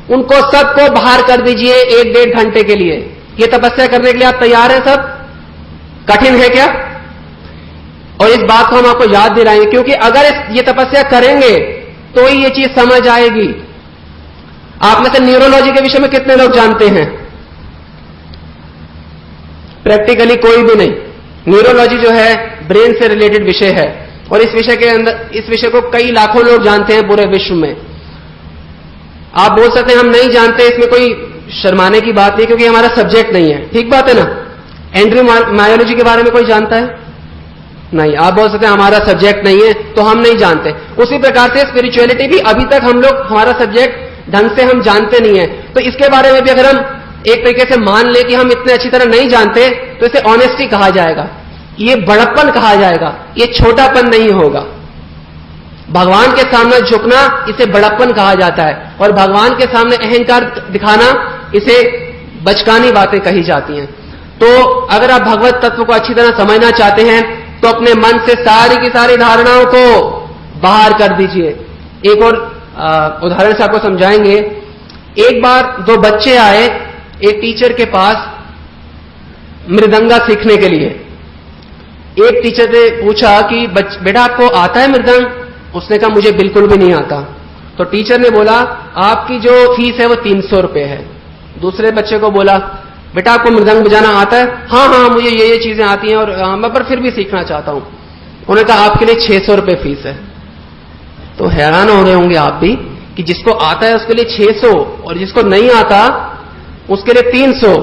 उनको सबको बाहर कर दीजिए 1-1.5 घंटे के लिए। ये तपस्या करने के लिए आप तैयार हैं? सब कठिन है क्या? और इस बात को हम आपको याद दिलाएंगे, क्योंकि अगर ये तपस्या करेंगे तो ही ये चीज समझ आएगी। आप में से न्यूरोलॉजी के विषय में कितने लोग जानते हैं? प्रैक्टिकली कोई भी नहीं। न्यूरोलॉजी जो है ब्रेन से रिलेटेड विषय है, और इस विषय को कई लाखों लोग जानते हैं पूरे विश्व में। आप बोल सकते हैं हम नहीं जानते, इसमें कोई शर्माने की बात नहीं, क्योंकि हमारा सब्जेक्ट नहीं है। ठीक बात है ना? एंड्रोमायोलॉजी के बारे में कोई जानता है? नहीं। आप बोल सकते हैं हमारा सब्जेक्ट नहीं है, तो हम नहीं जानते। उसी प्रकार से स्पिरिचुअलिटी भी अभी तक हम लोग, हमारा सब्जेक्ट ढंग से हम जानते नहीं है। तो इसके बारे में भी अगर हम एक तरीके से मान ले कि हम इतने अच्छी तरह नहीं जानते, तो इसे ऑनेस्टी कहा जाएगा, ये बड़प्पन कहा जाएगा, ये छोटापन नहीं होगा। भगवान के सामने झुकना, इसे बड़प्पन कहा जाता है, और भगवान के सामने अहंकार दिखाना, इसे बचकानी बातें कही जाती हैं। तो अगर आप भगवत तत्व को अच्छी तरह समझना चाहते हैं, तो अपने मन से सारी की सारी धारणाओं को बाहर कर दीजिए। एक और उदाहरण से आपको समझाएंगे। एक बार दो बच्चे आए एक टीचर के पास मृदंगा सीखने के लिए। एक टीचर ने पूछा कि बेटा आपको आता है मृदंग? उसने कहा मुझे बिल्कुल भी नहीं आता। तो टीचर ने बोला आपकी जो फीस है वो 300 रुपए है। दूसरे बच्चे को बोला बेटा आपको मृदंग बजाना आता है? हाँ हाँ मुझे ये चीजें आती हैं, और मैं पर फिर भी सीखना चाहता हूं। उन्होंने कहा आपके लिए 600 रुपए फीस है। तो हैरान हो रहे होंगे आप भी कि जिसको आता है उसके लिए 600 और जिसको नहीं आता उसके लिए 300।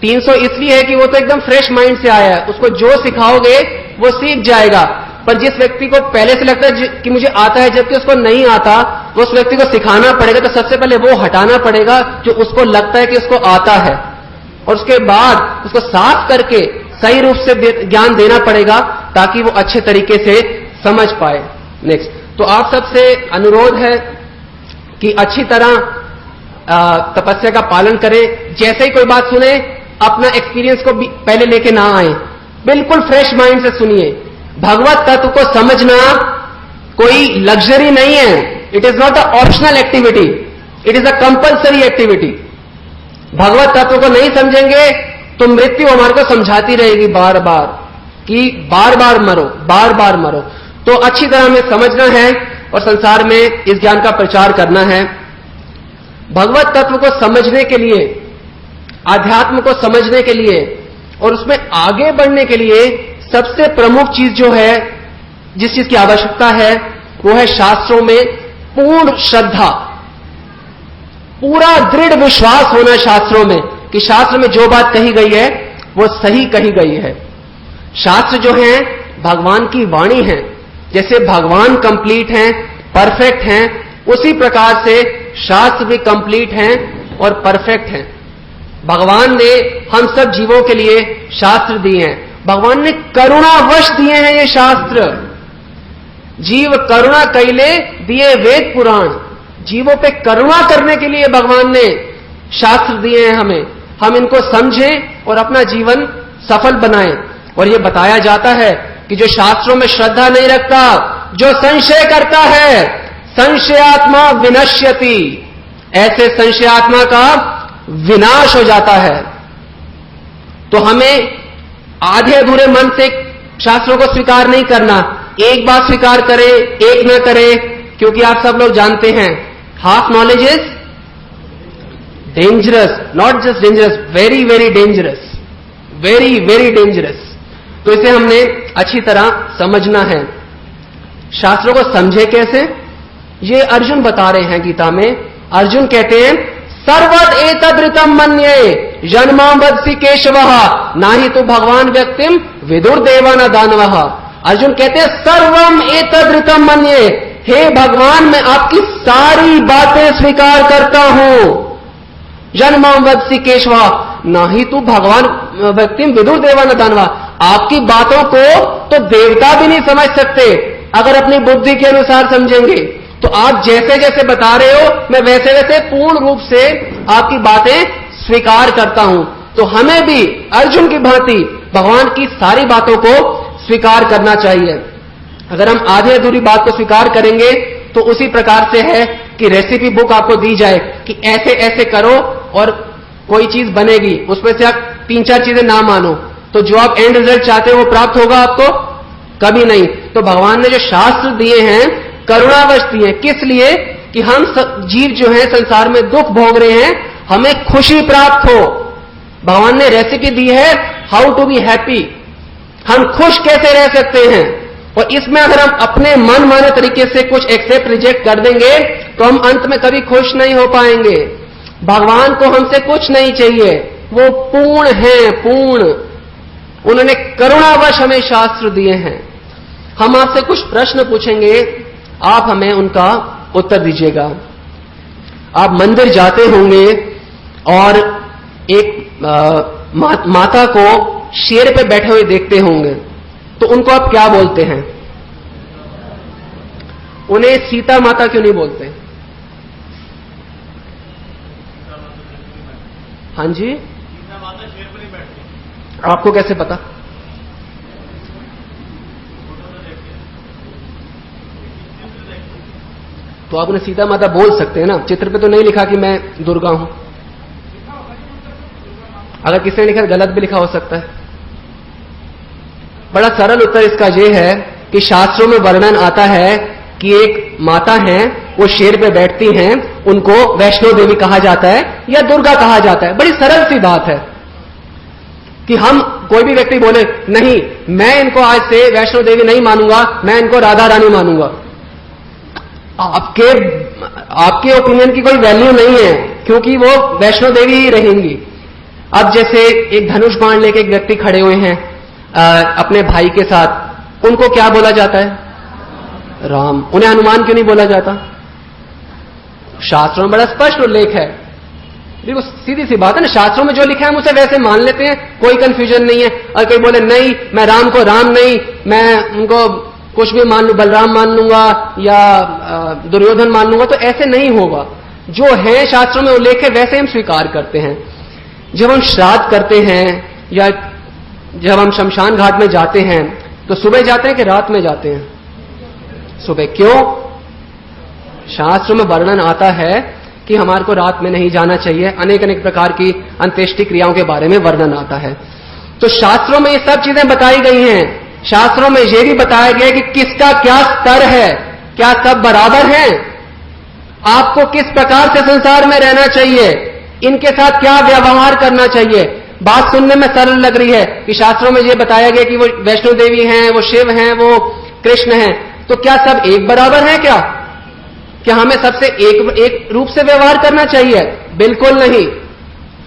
300 इसलिए है कि वो तो एकदम फ्रेश माइंड से आया है, उसको जो सिखाओगे वो सीख जाएगा। पर जिस व्यक्ति को पहले से लगता है कि मुझे आता है जबकि उसको नहीं आता, वो उस व्यक्ति को सिखाना पड़ेगा। तो सबसे पहले वो हटाना पड़ेगा जो उसको लगता है कि उसको आता है, और उसके बाद उसको साफ करके सही रूप से ज्ञान देना पड़ेगा ताकि वो अच्छे तरीके से समझ पाए। नेक्स्ट, तो आप सबसे अनुरोध है कि अच्छी तरह तपस्या का पालन करें। जैसे ही कोई बात सुने अपना एक्सपीरियंस को पहले लेके ना आए, बिल्कुल फ्रेश माइंड से सुनिए। भगवत तत्व को समझना कोई लग्जरी नहीं है। It is not a optional activity, it is a compulsory activity. भगवत तत्व को नहीं समझेंगे तो मृत्यु हमारे को समझाती रहेगी बार बार कि बार बार मरो, बार बार मरो। तो अच्छी तरह हमें समझना है और संसार में इस ज्ञान का प्रचार करना है। भगवत तत्व को समझने के लिए, आध्यात्म को समझने के लिए और उसमें आगे बढ़ने के लिए सबसे प्रमुख चीज जो है, जिस चीज की आवश्यकता है, वो है शास्त्रों में पूर्ण श्रद्धा, पूरा दृढ़ विश्वास होना शास्त्रों में कि शास्त्र में जो बात कही गई है वो सही कही गई है। शास्त्र जो है भगवान की वाणी है। जैसे भगवान कंप्लीट हैं, परफेक्ट हैं, उसी प्रकार से शास्त्र भी कंप्लीट हैं और परफेक्ट हैं। भगवान ने हम सब जीवों के लिए शास्त्र दिए हैं। भगवान ने करुणावश दिए हैं ये शास्त्र। जीव करुणा कैले दिए वेद पुराण। जीवों पे करुणा करने के लिए भगवान ने शास्त्र दिए हैं हमें। हम इनको समझें और अपना जीवन सफल बनाएं। और ये बताया जाता है कि जो शास्त्रों में श्रद्धा नहीं रखता, जो संशय करता है, संशयात्मा विनश्यति, ऐसे संशयात्मा का विनाश हो जाता है। तो हमें आधे अधूरे मन से शास्त्रों को स्वीकार नहीं करना। एक बात स्वीकार करें, एक न करें, क्योंकि आप सब लोग जानते हैं half knowledge is dangerous, not just dangerous, very very dangerous, very very dangerous. तो इसे हमने अच्छी तरह समझना है। शास्त्रों को समझे कैसे, ये अर्जुन बता रहे हैं गीता में। अर्जुन कहते हैं सर्वद एतदृतम मन्ये जन्मां वदसि केशवः नाहि तु भगवान व्यक्तिम विदुर्देवा न दानवः। अर्जुन कहते हैं सर्वम एतदृतम मन्ये, हे भगवान मैं आपकी सारी बातें स्वीकार करता हूं। जन्मां वदसि केशवः नाहि तु भगवान व्यक्तिम विदुर्देवा न दानवः। आपकी बातों को तो देवता भी नहीं समझ सकते अगर अपनी बुद्धि के अनुसार समझेंगे। तो आप जैसे जैसे बता रहे हो मैं वैसे वैसे पूर्ण रूप से आपकी बातें स्वीकार करता हूं। तो हमें भी अर्जुन की भांति भगवान की सारी बातों को स्वीकार करना चाहिए। अगर हम आधे अधूरी बात को स्वीकार करेंगे तो उसी प्रकार से है कि रेसिपी बुक आपको दी जाए कि ऐसे ऐसे करो और कोई चीज बनेगी, उसमें से आप 3-4 चीजें ना मानो, तो जो आप एंड रिजल्ट चाहते हो वो प्राप्त होगा आपको? कभी नहीं। तो भगवान ने जो शास्त्र दिए हैं करुणावश दिए हैं। किस लिए? कि हम जीव जो है संसार में दुख भोग रहे हैं, हमें खुशी प्राप्त हो। भगवान ने रेसिपी दी है हाउ टू बी हैप्पी, हम खुश कैसे रह सकते हैं। और इसमें अगर हम अपने मन माने तरीके से कुछ एक्सेप्ट रिजेक्ट कर देंगे तो हम अंत में कभी खुश नहीं हो पाएंगे। भगवान को हमसे कुछ नहीं चाहिए, वो पूर्ण हैं, पूर्ण। उन्होंने करुणावश हमें शास्त्र दिए हैं। हम आपसे कुछ प्रश्न पूछेंगे, आप हमें उनका उत्तर दीजिएगा। आप मंदिर जाते होंगे और एक माता को शेर पे बैठे हुए देखते होंगे, तो उनको आप क्या बोलते हैं? उन्हें सीता माता क्यों नहीं बोलते? हाँ जी, सीता माता शेर पर नहीं बैठती। आपको कैसे पता? तो आप उन्हें सीता माता बोल सकते हैं ना, चित्र पे तो नहीं लिखा कि मैं दुर्गा हूं। अगर किसी ने लिखा गलत भी लिखा हो सकता है। बड़ा सरल उत्तर इसका यह है कि शास्त्रों में वर्णन आता है कि एक माता है, वो शेर पे बैठती हैं, उनको वैष्णो देवी कहा जाता है या दुर्गा कहा जाता है। बड़ी सरल सी बात है कि हम कोई भी व्यक्ति बोले नहीं मैं इनको आज से वैष्णो देवी नहीं मानूंगा, मैं इनको राधा रानी मानूंगा, आपके ओपिनियन की कोई वैल्यू नहीं है, क्योंकि वो वैष्णो देवी ही रहेंगी। अब जैसे एक धनुष बाण लेके एक व्यक्ति खड़े हुए हैं अपने भाई के साथ, उनको क्या बोला जाता है? राम। उन्हें हनुमान क्यों नहीं बोला जाता? शास्त्रों में बड़ा स्पष्ट उल्लेख है। देखो सीधी सी बात है ना, शास्त्रों में जो लिखा है हम उसे वैसे मान लेते हैं, कोई कंफ्यूजन नहीं है। और कोई बोले नहीं मैं राम को राम नहीं, मैं उनको कुछ भी मान लू, बलराम मान लूंगा या दुर्योधन मान लूंगा, तो ऐसे नहीं होगा। जो है शास्त्रों में उल्लेख है वैसे हम स्वीकार करते हैं। जब हम श्राद्ध करते हैं या जब हम शमशान घाट में जाते हैं तो सुबह जाते हैं कि रात में जाते हैं? सुबह। क्यों? शास्त्रों में वर्णन आता है कि हमारे को रात में नहीं जाना चाहिए। अनेक अनेक प्रकार की अंत्येष्टि क्रियाओं के बारे में वर्णन आता है। तो शास्त्रों में ये सब चीजें बताई गई हैं। शास्त्रों में यह भी बताया गया कि किसका क्या स्तर है, क्या सब बराबर हैं, आपको किस प्रकार से संसार में रहना चाहिए, इनके साथ क्या व्यवहार करना चाहिए। बात सुनने में सरल लग रही है कि शास्त्रों में यह बताया गया कि वो वैष्णो देवी हैं, वो शिव हैं, वो कृष्ण हैं, तो क्या सब एक बराबर हैं? क्या हमें सबसे एक रूप से व्यवहार करना चाहिए? बिल्कुल नहीं।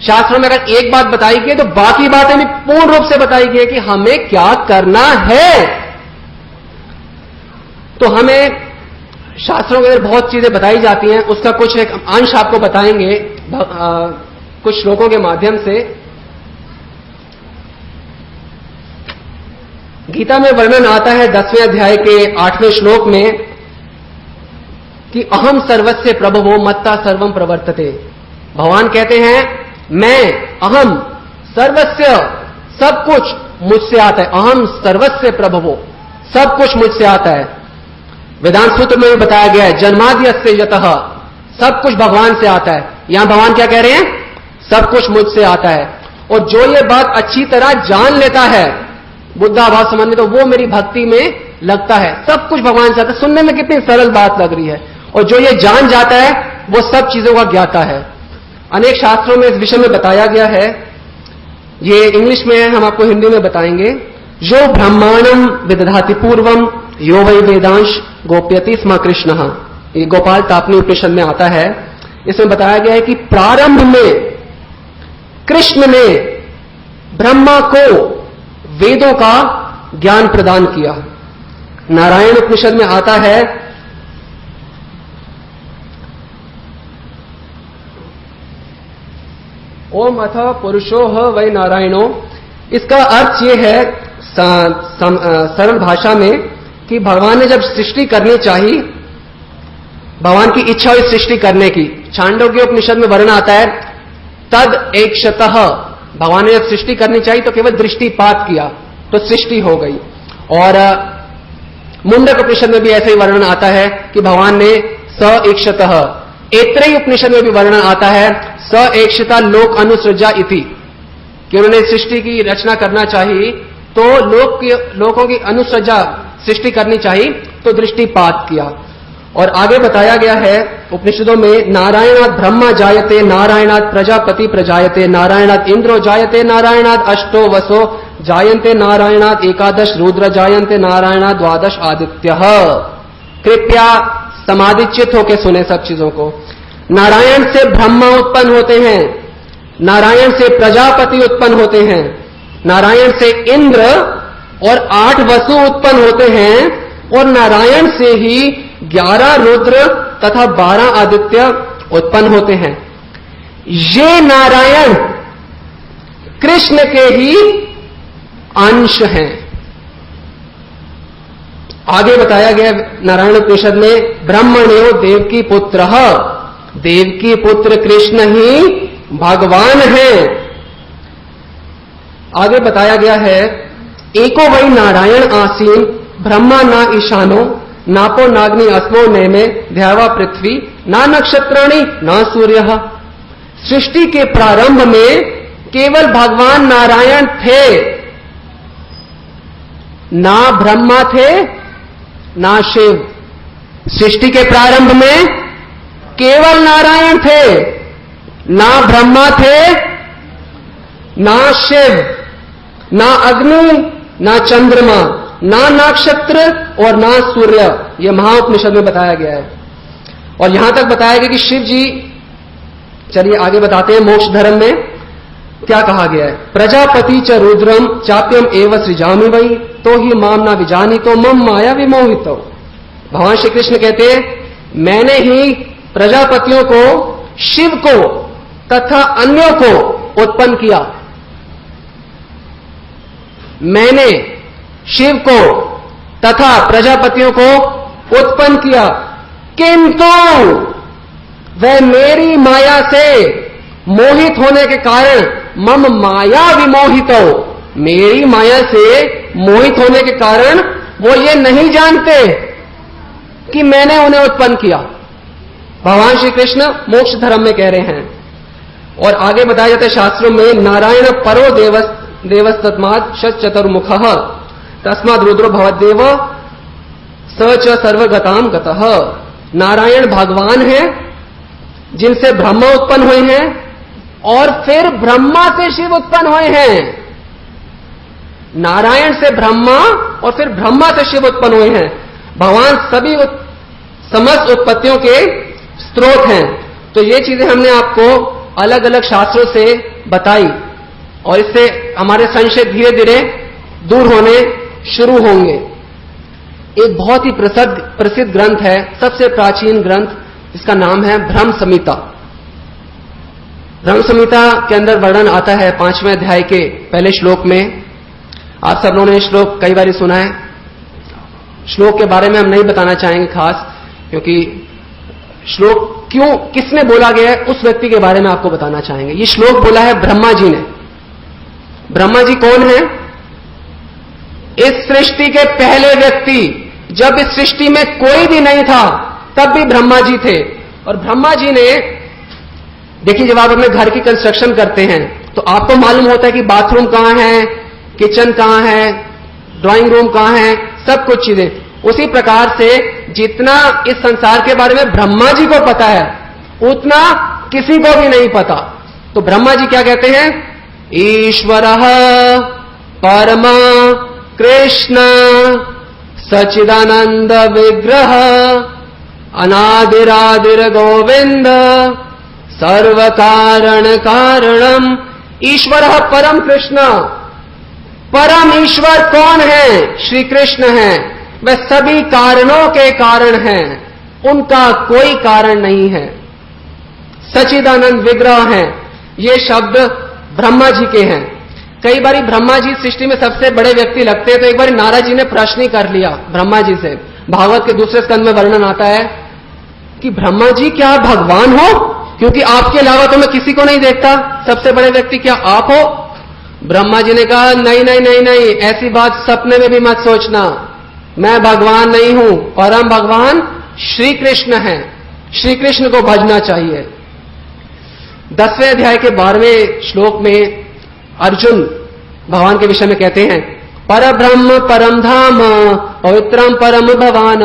शास्त्रों में अगर एक बात बताई गई तो बाकी बातें भी पूर्ण रूप से बताई गई कि हमें क्या करना है। तो हमें शास्त्रों के अंदर बहुत चीजें बताई जाती हैं, उसका कुछ एक अंश आपको बताएंगे कुछ श्लोकों के माध्यम से। गीता में वर्णन आता है 10वें अध्याय के 8वें श्लोक में कि अहम सर्वस्य प्रभवो मत्ता सर्वम प्रवर्तते। भगवान कहते हैं मैं अहम सर्वस्य, सब कुछ मुझसे आता है। अहम सर्वस्य प्रभवो, सब कुछ मुझसे आता है। वेदांत सूत्र में भी बताया गया है जन्माद्यस्य यतः, सब कुछ भगवान से आता है। यहां भगवान क्या कह रहे हैं? सब कुछ मुझसे आता है। और जो ये बात अच्छी तरह जान लेता है बुद्धाभाव संबंधी, तो वो मेरी भक्ति में लगता है। सब कुछ भगवान से आता है। सुनने में कितनी सरल बात लग रही है। और जो ये जान जाता है वो सब चीजों का ज्ञाता है। अनेक शास्त्रों में इस विषय में बताया गया है। ये इंग्लिश में है, हम आपको हिंदी में बताएंगे। जो ब्रह्मांडम विदधाति पूर्वम यो वै वेदांश गोप्यति स्म कृष्ण। ये गोपाल तापनी उपनिषद में आता है। इसमें बताया गया है कि प्रारंभ में कृष्ण ने ब्रह्मा को वेदों का ज्ञान प्रदान किया। नारायण उपनिषद में आता है ओम अथ पुरुषो ह वै नारायणो। इसका अर्थ यह है सरल भाषा में कि भगवान ने जब सृष्टि करनी चाहिए, भगवान की इच्छा हुई सृष्टि करने की। छांदोग्य उपनिषद में वर्णन आता है तद एकशतः, भगवान ने जब सृष्टि करनी चाहिए तो केवल दृष्टिपात किया तो सृष्टि हो गई। और मुंडक उपनिषद में भी ऐसे ही वर्णन आता है कि भगवान ने स एकशतः। ऐत्रेयी उपनिषद में भी वर्णन आता है स एकशता लोक अनुसृजा इति, कि उन्होंने सृष्टि की रचना करना चाहिए तो लोकों की अनुसृजा सृष्टि करनी चाहिए, तो दृष्टिपात किया। और आगे बताया गया है उपनिषदों में, नारायणात् ब्रह्मा जायते, नारायणात् प्रजापति प्रजायते, नारायणात् इंद्रो जायते, नारायणात् अष्टो वसो जायन्ते, नारायणात् एकादश रुद्र जायन्ते, नारायणात् द्वादश आदित्य। कृपया समाधिचित होकर सुने सब चीजों को। नारायण से ब्रह्मा उत्पन्न होते हैं, नारायण से प्रजापति उत्पन्न होते हैं, नारायण से इंद्र और 8 वसु उत्पन्न होते हैं, और नारायण से ही 11 रुद्र तथा 12 आदित्य उत्पन्न होते हैं। ये नारायण कृष्ण के ही अंश हैं। आगे बताया गया नारायण उपनिषद में, ब्रह्मण्यो देवकी पुत्र, देवकी पुत्र कृष्ण ही भगवान हैं। आगे बताया गया है, एको वही नारायण आसीन, ब्रह्मा ना ईशानो, नापो नाग्नि अस्मो नेमे, ध्यावा पृथ्वी, ना नक्षत्राणि ना सूर्य। सृष्टि के प्रारंभ में केवल भगवान नारायण थे, ना ब्रह्मा थे ना शिव। सृष्टि के प्रारंभ में केवल नारायण थे, ना ब्रह्मा थे ना शिव, ना अग्नि ना चंद्रमा, ना नक्षत्र और ना सूर्य। यह महाउपनिषद में बताया गया है। और यहां तक बताया गया कि शिव जी, चलिए आगे बताते हैं, मोक्ष धर्म में क्या कहा गया है। प्रजापति च रुद्रम चाप्यम एव सृजामि वही, तो ही माम ना विजानी तो मम माया विमोहित। भगवान श्री कृष्ण कहते हैं, मैंने ही प्रजापतियों को, शिव को तथा अन्यों को उत्पन्न किया। मैंने शिव को तथा प्रजापतियों को उत्पन्न किया, किंतु वह मेरी माया से मोहित होने के कारण, मम माया विमोहित हो, मेरी माया से मोहित होने के कारण वो ये नहीं जानते कि मैंने उन्हें उत्पन्न किया। भगवान श्री कृष्ण मोक्ष धर्म में कह रहे हैं। और आगे बताया जाता है शास्त्रों में, नारायण परो देवस्तस्मात् शत चतुर्मुख तस्माद् रुद्रो भवद्देव स च सर्वगताम गतः। नारायण भगवान है जिनसे ब्रह्मा उत्पन्न हुए हैं, और फिर ब्रह्मा से शिव उत्पन्न हुए हैं। नारायण से ब्रह्मा और फिर ब्रह्मा से शिव उत्पन्न हुए हैं। भगवान सभी समस्त उत्पत्तियों के स्रोत हैं। तो ये चीजें हमने आपको अलग अलग शास्त्रों से बताई, और इससे हमारे संशय धीरे धीरे दूर होने शुरू होंगे। एक बहुत ही प्रसिद्ध ग्रंथ है, सबसे प्राचीन ग्रंथ, इसका नाम है ब्रह्म संहिता। ब्रह्म संहिता के अंदर वर्णन आता है 5वें अध्याय के पहले श्लोक में। आप सब लोगों ने श्लोक कई बार सुना है। श्लोक के बारे में हम नहीं बताना चाहेंगे खास, क्योंकि श्लोक क्यों, किसने बोला गया है, उस व्यक्ति के बारे में आपको बताना चाहेंगे। ये श्लोक बोला है ब्रह्मा जी ने। ब्रह्मा जी कौन है? इस सृष्टि के पहले व्यक्ति। जब इस सृष्टि में कोई भी नहीं था तब भी ब्रह्मा जी थे। और ब्रह्मा जी ने, देखिए, जब आप अपने घर की कंस्ट्रक्शन करते हैं तो आपको मालूम होता है कि बाथरूम कहां है, किचन कहां है, ड्राइंग रूम कहां है, सब कुछ चीजें। उसी प्रकार से जितना इस संसार के बारे में ब्रह्मा जी को पता है, उतना किसी को भी नहीं पता। तो ब्रह्मा जी क्या कहते हैं? ईश्वरः परमा कृष्ण सच्चिदानंद विग्रह अनादिरादिर गोविंद सर्व कारण कारणम। ईश्वर परम कृष्ण। परम ईश्वर कौन है? श्री कृष्ण है। वे सभी कारणों के कारण हैं, उनका कोई कारण नहीं है। सच्चिदानंद विग्रह है। ये शब्द ब्रह्मा जी के हैं। कई बार ब्रह्मा जी सृष्टि में सबसे बड़े व्यक्ति लगते हैं, तो एक बार नारद जी ने प्रश्न ही कर लिया ब्रह्मा जी से। भागवत के दूसरे स्कंद में वर्णन आता है कि ब्रह्मा जी क्या आप भगवान हो? क्योंकि आपके अलावा तो मैं किसी को नहीं देखता, सबसे बड़े व्यक्ति क्या आप हो? ब्रह्मा जी ने कहा, नहीं नहीं नहीं नहीं, ऐसी बात सपने में भी मत सोचना, मैं भगवान नहीं हूं, परम भगवान श्री कृष्ण हैं। श्री कृष्ण को भजना चाहिए। 10वें अध्याय के 12वें श्लोक में अर्जुन भगवान के विषय में कहते हैं, परब्रह्म परम धाम पवित्रम परम भवान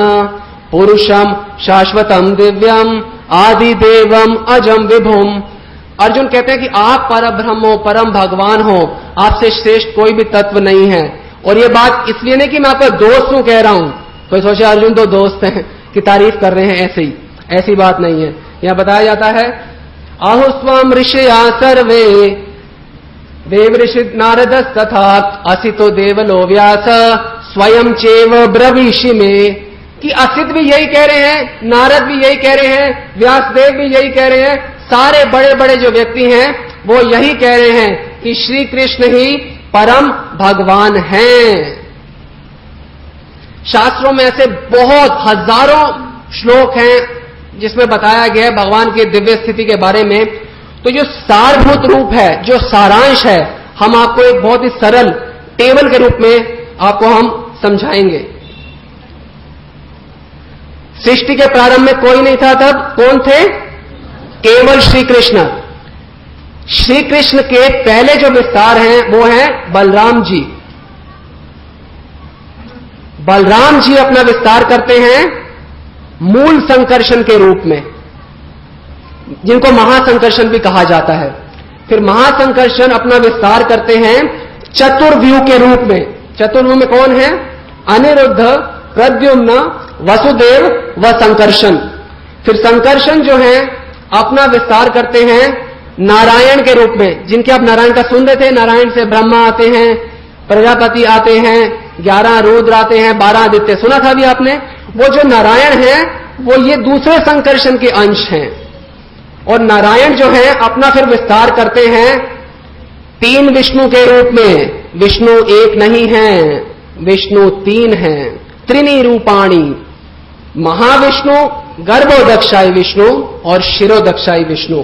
पुरुषम शाश्वतम दिव्यम आदि देवम अजम विभुम। अर्जुन कहते हैं कि आप परब्रह्म हो, परम भगवान हो, आपसे श्रेष्ठ कोई भी तत्व नहीं है। और ये बात इसलिए नहीं कि मैं आपका दोस्त हूं कह रहा हूं, कोई सोचे अर्जुन तो दोस्त हैं कि तारीफ कर रहे हैं, ऐसे ही, ऐसी बात नहीं है। यहां बताया जाता है आहुस्वम ऋषया सर्वे देव ऋषि नारद तथा असितो देवलो व्यास स्वयं चैव ब्रवीषि में, कि असित भी यही कह रहे हैं, नारद भी यही कह रहे हैं, व्यासदेव भी यही कह रहे हैं, सारे बड़े बड़े जो व्यक्ति हैं वो यही कह रहे हैं कि श्री कृष्ण ही परम भगवान हैं। शास्त्रों में ऐसे बहुत हजारों श्लोक हैं जिसमें बताया गया है भगवान की दिव्य स्थिति के बारे में। तो जो सारभूत रूप है, जो सारांश है, हम आपको एक बहुत ही सरल टेबल के रूप में आपको हम समझाएंगे। सृष्टि के प्रारंभ में कोई नहीं था, तब कौन थे? केवल श्री कृष्ण। श्री कृष्ण के पहले जो विस्तार हैं वो हैं बलराम जी। बलराम जी अपना विस्तार करते हैं मूल संकर्षण के रूप में, जिनको महासंकर्षण भी कहा जाता है। फिर महासंकर्षण अपना विस्तार करते हैं चतुर्व्यूह के रूप में। चतुर्व्यूह में कौन है? अनिरुद्ध, प्रद्युम्न, वसुदेव व संकर्षण। फिर संकर्षण जो है अपना विस्तार करते हैं नारायण के रूप में, जिनके आप नारायण का सुन रहे थे। नारायण से ब्रह्मा आते हैं, प्रजापति आते हैं, 11 रुद्र आते हैं, 12 आदित्य, सुना था भी आपने। वो जो नारायण है वो ये दूसरे संकर्षण के अंश हैं। और नारायण जो है अपना फिर विस्तार करते हैं 3 विष्णु के रूप में। विष्णु एक नहीं है, विष्णु 3 हैं। त्रिनी रूपाणी, महाविष्णु, गर्भोदक्षाई विष्णु और शिरोदक्षाई विष्णु।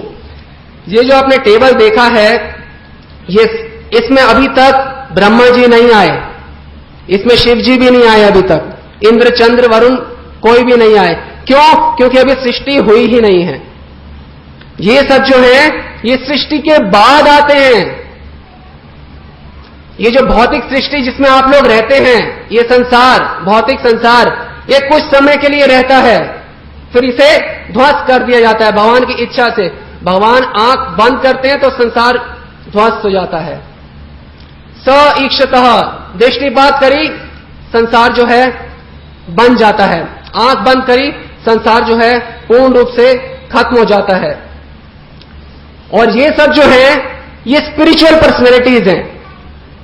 ये जो आपने टेबल देखा है, ये इसमें अभी तक ब्रह्मा जी नहीं आए, इसमें शिव जी भी नहीं आए अभी तक, इंद्र, चंद्र, वरुण कोई भी नहीं आए। क्यों? क्योंकि अभी सृष्टि हुई ही नहीं है। ये सब जो है ये सृष्टि के बाद आते हैं। ये जो भौतिक सृष्टि जिसमें आप लोग रहते हैं, ये संसार, भौतिक संसार, ये कुछ समय के लिए रहता है, फिर इसे ध्वस्त कर दिया जाता है भगवान की इच्छा से। भगवान आंख बंद करते हैं तो संसार ध्वस्त हो जाता है। स ईक्षतः, दृष्टिपात करी, संसार जो है बन जाता है। आंख बंद करी, संसार जो है पूर्ण रूप से खत्म हो जाता है। और ये सब जो है ये स्पिरिचुअल पर्सनैलिटीज हैं,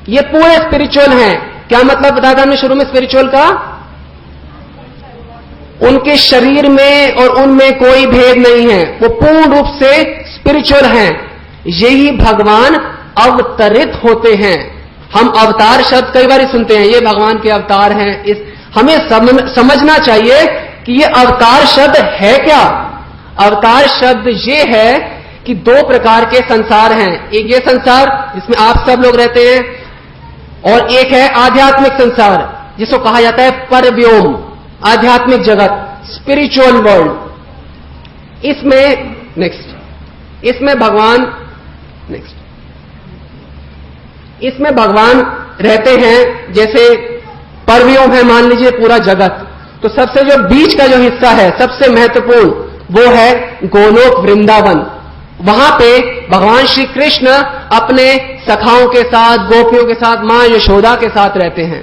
ये पूरे स्पिरिचुअल हैं। क्या मतलब बताया था हमने शुरू में स्पिरिचुअल का? उनके शरीर में और उनमें कोई भेद नहीं है, वो पूर्ण रूप से स्पिरिचुअल हैं। यही भगवान अवतरित होते हैं। हम अवतार शब्द कई बार सुनते हैं, ये भगवान के अवतार हैं। हमें समझना चाहिए कि ये अवतार शब्द है क्या। अवतार शब्द ये है कि 2 प्रकार के संसार हैं। एक ये संसार जिसमें आप सब लोग रहते हैं, और एक है आध्यात्मिक संसार जिसको कहा जाता है परव्योम, आध्यात्मिक जगत, स्पिरिचुअल वर्ल्ड। इसमें भगवान रहते हैं। जैसे परव्योम है, मान लीजिए पूरा जगत, तो सबसे जो बीच का जो हिस्सा है सबसे महत्वपूर्ण वो है गोलोक वृंदावन। वहां पे भगवान श्री कृष्ण अपने सखाओं के साथ, गोपियों के साथ, मां यशोदा के साथ रहते हैं।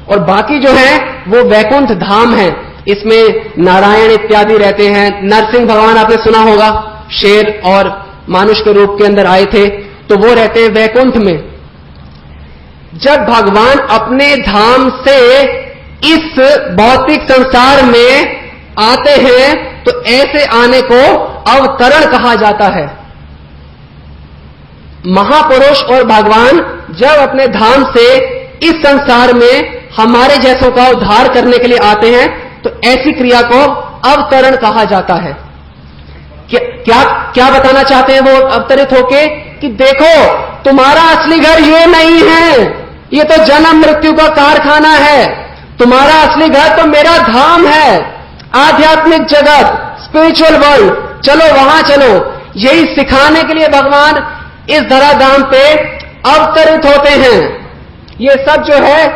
और बाकी जो है वो वैकुंठ धाम है, इसमें नारायण इत्यादि रहते हैं। नरसिंह भगवान आपने सुना होगा, शेर और मानुष के रूप के अंदर आए थे, तो वो रहते हैं वैकुंठ में। जब भगवान अपने धाम से इस भौतिक संसार में आते हैं तो ऐसे आने को अवतरण कहा जाता है। महापुरुष और भगवान जब अपने धाम से इस संसार में हमारे जैसों का उद्धार करने के लिए आते हैं तो ऐसी क्रिया को अवतरण कहा जाता है। क्या बताना चाहते हैं वो अवतरित होके? कि देखो, तुम्हारा असली घर ये नहीं है, ये तो जन्म मृत्यु का कारखाना है। तुम्हारा असली घर तो मेरा धाम है, आध्यात्मिक जगत, स्पिरिचुअल वर्ल्ड, चलो वहां चलो। यही सिखाने के लिए भगवान इस धराधाम पे अवतरित होते हैं। ये सब जो है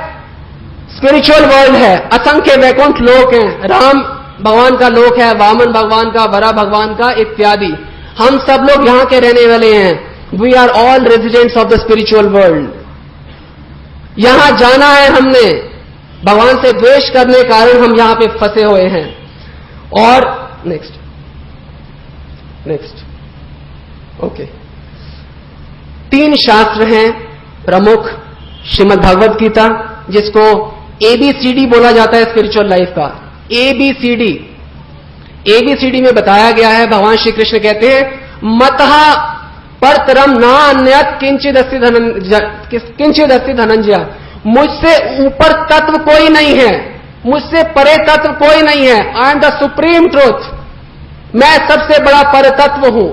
स्पिरिचुअल वर्ल्ड है, असंख्य वैकुंठ लोक हैं, राम भगवान का लोक है, वामन भगवान का, वरा भगवान का इत्यादि। हम सब लोग यहां के रहने वाले हैं। We are all residents of the spiritual world. यहां जाना है हमने, भगवान से द्वेष करने के कारण हम यहां पे फंसे हुए हैं। और नेक्स्ट ओके, 3 शास्त्र हैं प्रमुख, श्रीमद् भगवद गीता, जिसको ABCD बोला जाता है स्पिरिचुअल लाइफ का। ABCD में बताया गया है, भगवान श्री कृष्ण कहते हैं मतः परतरम न अन्यत् किंचिदस्ति धनंजय, मुझसे ऊपर तत्व कोई नहीं है, मुझसे परे तत्व कोई नहीं है। I am the supreme truth, मैं सबसे बड़ा पर तत्व हूं।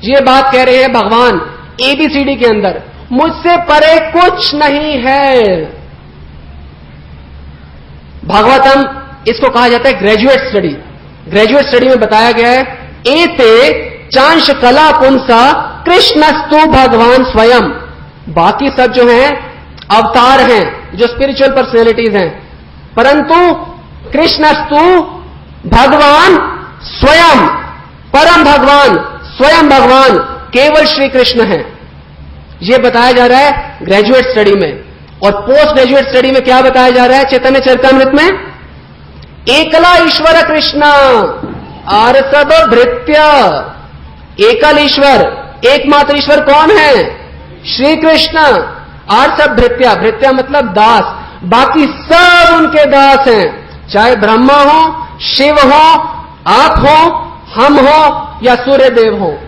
ये बात कह रहे हैं भगवान ABCD के अंदर, मुझसे परे कुछ नहीं है। भागवतम, इसको कहा जाता है ग्रेजुएट स्टडी। ग्रेजुएट स्टडी में बताया गया है एते चांश कला पुंसा कृष्णस्तु भगवान स्वयं। बाकी सब जो हैं अवतार हैं, जो स्पिरिचुअल पर्सनैलिटीज हैं, परंतु कृष्णस्तु भगवान स्वयं, परम भगवान, स्वयं भगवान केवल श्री कृष्ण हैं। यह बताया जा रहा है ग्रेजुएट स्टडी में। और पोस्ट ग्रेजुएट स्टडी में क्या बताया जा रहा है चैतन्य चरितामृत में? एकला ईश्वर कृष्ण आर्सद भृत्य। एकल ईश्वर, एकमात्र ईश्वर कौन है? श्री कृष्ण। आर्सद भृत्या, भृत्या मतलब दास, बाकी सब उनके दास हैं, चाहे ब्रह्मा हो, शिव हो, आप हो, हम हो या सूर्यदेव हो,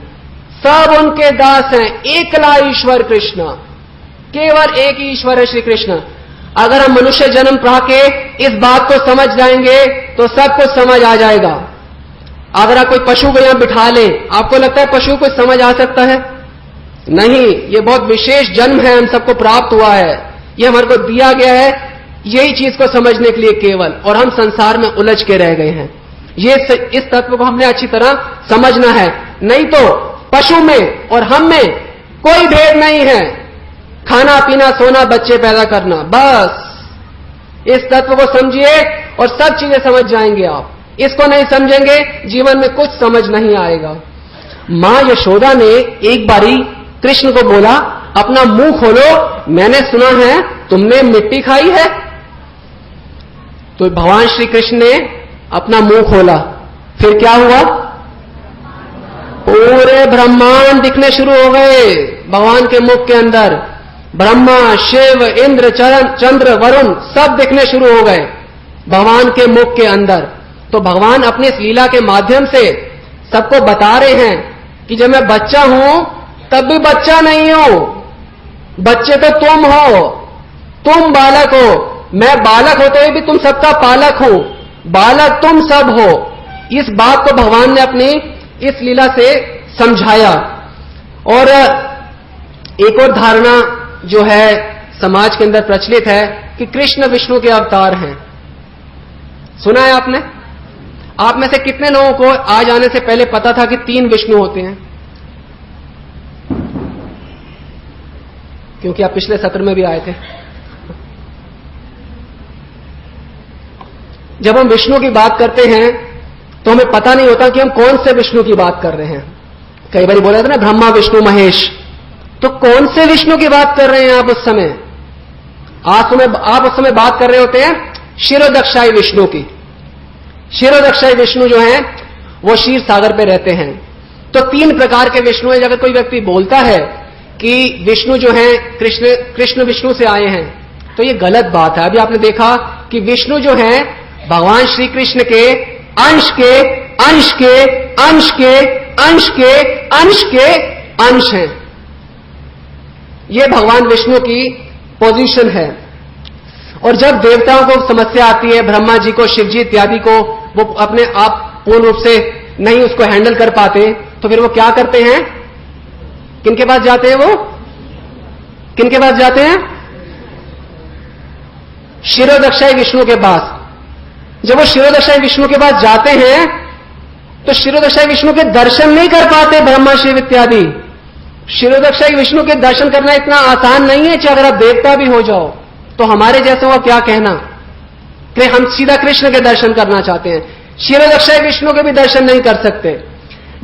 सब उनके दास हैं। एकला ईश्वर कृष्ण, केवल एक ही ईश्वर है श्री कृष्ण। अगर हम मनुष्य जन्म पा के इस बात को समझ जाएंगे तो सब कुछ समझ आ जाएगा। अगर आप कोई पशु को यहां बिठा ले, आपको लगता है पशु को समझ आ सकता है? नहीं, ये बहुत विशेष जन्म है, हम सबको प्राप्त हुआ है, ये हमारे को दिया गया है यही चीज को समझने के लिए केवल, और हम संसार में उलझ के रह गए हैं। इस तत्व को हमने अच्छी तरह समझना है, नहीं तो पशु में और हम में कोई भेद नहीं है। खाना पीना सोना बच्चे पैदा करना, बस इस तत्व को समझिए और सब चीजें समझ जाएंगे आप। इसको नहीं समझेंगे जीवन में कुछ समझ नहीं आएगा। मां यशोदा ने एक बारी कृष्ण को बोला, अपना मुंह खोलो, मैंने सुना है तुमने मिट्टी खाई है। तो भगवान श्री कृष्ण ने अपना मुंह खोला, फिर क्या हुआ? पूरे ब्रह्मांड दिखने शुरू हो गए भगवान के मुख के अंदर। ब्रह्मा, शिव, इंद्र, चंद्र, वरुण सब दिखने शुरू हो गए भगवान के मुख के अंदर। तो भगवान अपनी इस लीला के माध्यम से सबको बता रहे हैं कि जब मैं बच्चा हूं तब भी बच्चा नहीं हूं, बच्चे तो तुम हो, तुम बालक हो, मैं बालक होते हुए भी तुम सबका पालक हूं, बालक तुम सब हो। इस बात को भगवान ने अपनी इस लीला से समझाया। और एक और धारणा जो है समाज के अंदर प्रचलित है कि कृष्ण विष्णु के अवतार हैं। सुना है आपने? आप में से कितने लोगों को आज आने से पहले पता था कि 3 विष्णु होते हैं? क्योंकि आप पिछले सत्र में भी आए थे। जब हम विष्णु की बात करते हैं तो हमें पता नहीं होता कि हम कौन से विष्णु की बात कर रहे हैं। कई बार बोला था ना ब्रह्मा विष्णु महेश, तो कौन से विष्णु की बात कर रहे हैं आप उस समय? आप उस समय बात कर रहे होते हैं क्षीरोदक्षाई विष्णु की। क्षीरोदक्षाई विष्णु जो हैं वो क्षीर सागर पे रहते हैं। तो 3 प्रकार के विष्णु हैं। अगर कोई व्यक्ति बोलता है कि विष्णु जो हैं कृष्ण विष्णु से आए हैं तो ये गलत बात है। अभी आपने देखा कि विष्णु जो हैं भगवान श्री कृष्ण के अंश के अंश के अंश के अंश के अंश के अंश हैं। ये भगवान विष्णु की पोजीशन है। और जब देवताओं को समस्या आती है, ब्रह्मा जी को, शिव जी इत्यादि को, वो अपने आप पूर्ण रूप से नहीं उसको हैंडल कर पाते, तो फिर वो क्या करते हैं? किनके पास जाते हैं? वो किनके पास जाते हैं? क्षीरोदक्षाई विष्णु के पास। जब वो क्षीरोदक्षाई विष्णु के पास जाते हैं तो क्षीरोदक्षाई विष्णु के दर्शन नहीं कर पाते ब्रह्मा शिव इत्यादि। क्षीरोदक्षाई विष्णु के दर्शन करना इतना आसान नहीं है, चाहे अगर आप देवता भी हो जाओ। तो हमारे जैसे को क्या कहना कि हम सीधा कृष्ण के दर्शन करना चाहते हैं, क्षीरोदक्षाय विष्णु के भी दर्शन नहीं कर सकते।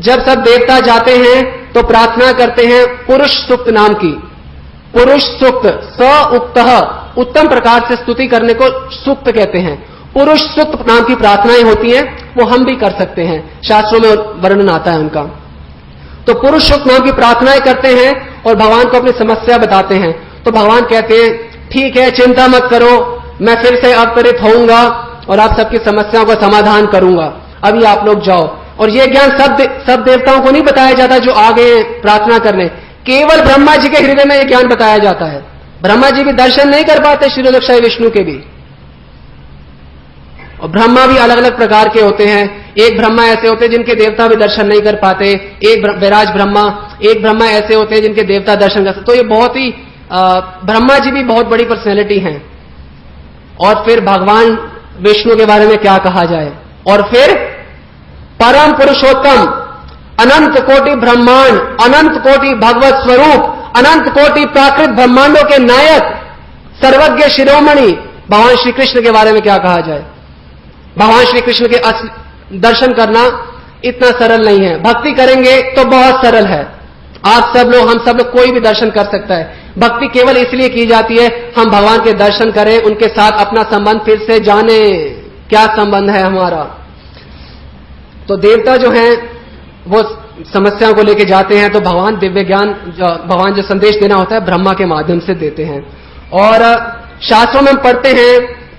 जब सब देवता जाते हैं तो प्रार्थना करते हैं पुरुष सूक्त नाम की। पुरुष सूक्त, स उक्तः, उत्तम प्रकार से स्तुति करने को सूक्त कहते हैं। पुरुष सूक्त नाम की प्रार्थनाएं होती हैं, वो हम भी कर सकते हैं, शास्त्रों में वर्णन आता है उनका। तो पुरुष सूक्त नाम की प्रार्थनाएं करते हैं और भगवान को अपनी समस्या बताते हैं। तो भगवान कहते हैं ठीक है, चिंता मत करो, मैं फिर से अवतरित होऊंगा और आप सबकी समस्याओं का समाधान करूंगा, अभी आप लोग जाओ। और ये ज्ञान सब देवताओं को नहीं बताया जाता जो आ गए प्रार्थना करने, केवल ब्रह्मा जी के हृदय में यह ज्ञान बताया जाता है। ब्रह्मा जी भी दर्शन नहीं कर पाते, क्षीरोदक्षाय विष्णु के भी। और ब्रह्मा भी अलग अलग प्रकार के होते हैं। एक ब्रह्मा ऐसे होते हैं जिनके देवता भी दर्शन नहीं कर पाते, एक विराज ब्रह्मा, एक ब्रह्मा ऐसे होते हैं जिनके देवता दर्शन कर सकते। तो ये बहुत ही ब्रह्मा जी भी बहुत बड़ी पर्सनैलिटी हैं। और फिर भगवान विष्णु के बारे में क्या कहा जाए, और फिर परम पुरुषोत्तम, अनंत कोटि ब्रह्मांड, अनंत कोटि भगवत स्वरूप, अनंत कोटि प्राकृत ब्रह्मांडों के नायक, सर्वज्ञ शिरोमणि भगवान श्री कृष्ण के बारे में क्या कहा जाए। भगवान श्री कृष्ण के दर्शन करना इतना सरल नहीं है, भक्ति करेंगे तो बहुत सरल है। आप सब लोग, हम सब लोग, कोई भी दर्शन कर सकता है। भक्ति केवल इसलिए की जाती है हम भगवान के दर्शन करें, उनके साथ अपना संबंध फिर से जाने, क्या संबंध है हमारा। तो देवता जो हैं वो समस्याओं को लेके जाते हैं, तो भगवान दिव्य ज्ञान, भगवान जो संदेश देना होता है ब्रह्मा के माध्यम से देते हैं। और शास्त्रों में हम पढ़ते हैं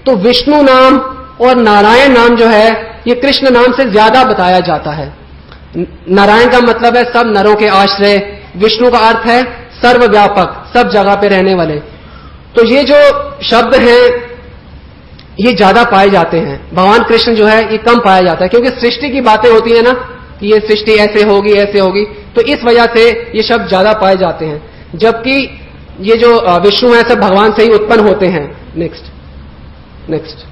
तो विष्णु नाम और नारायण नाम जो है ये कृष्ण नाम से ज्यादा बताया जाता है। नारायण का मतलब है सब नरों के आश्रय, विष्णु का अर्थ है सर्वव्यापक, सब जगह पे रहने वाले। तो ये जो शब्द हैं ये ज्यादा पाए जाते हैं, भगवान कृष्ण जो है ये कम पाया जाता है, क्योंकि सृष्टि की बातें होती है ना कि ये सृष्टि ऐसे होगी ऐसे होगी, तो इस वजह से ये शब्द ज्यादा पाए जाते हैं। जबकि ये जो विष्णु है सब भगवान से ही उत्पन्न होते हैं। नेक्स्ट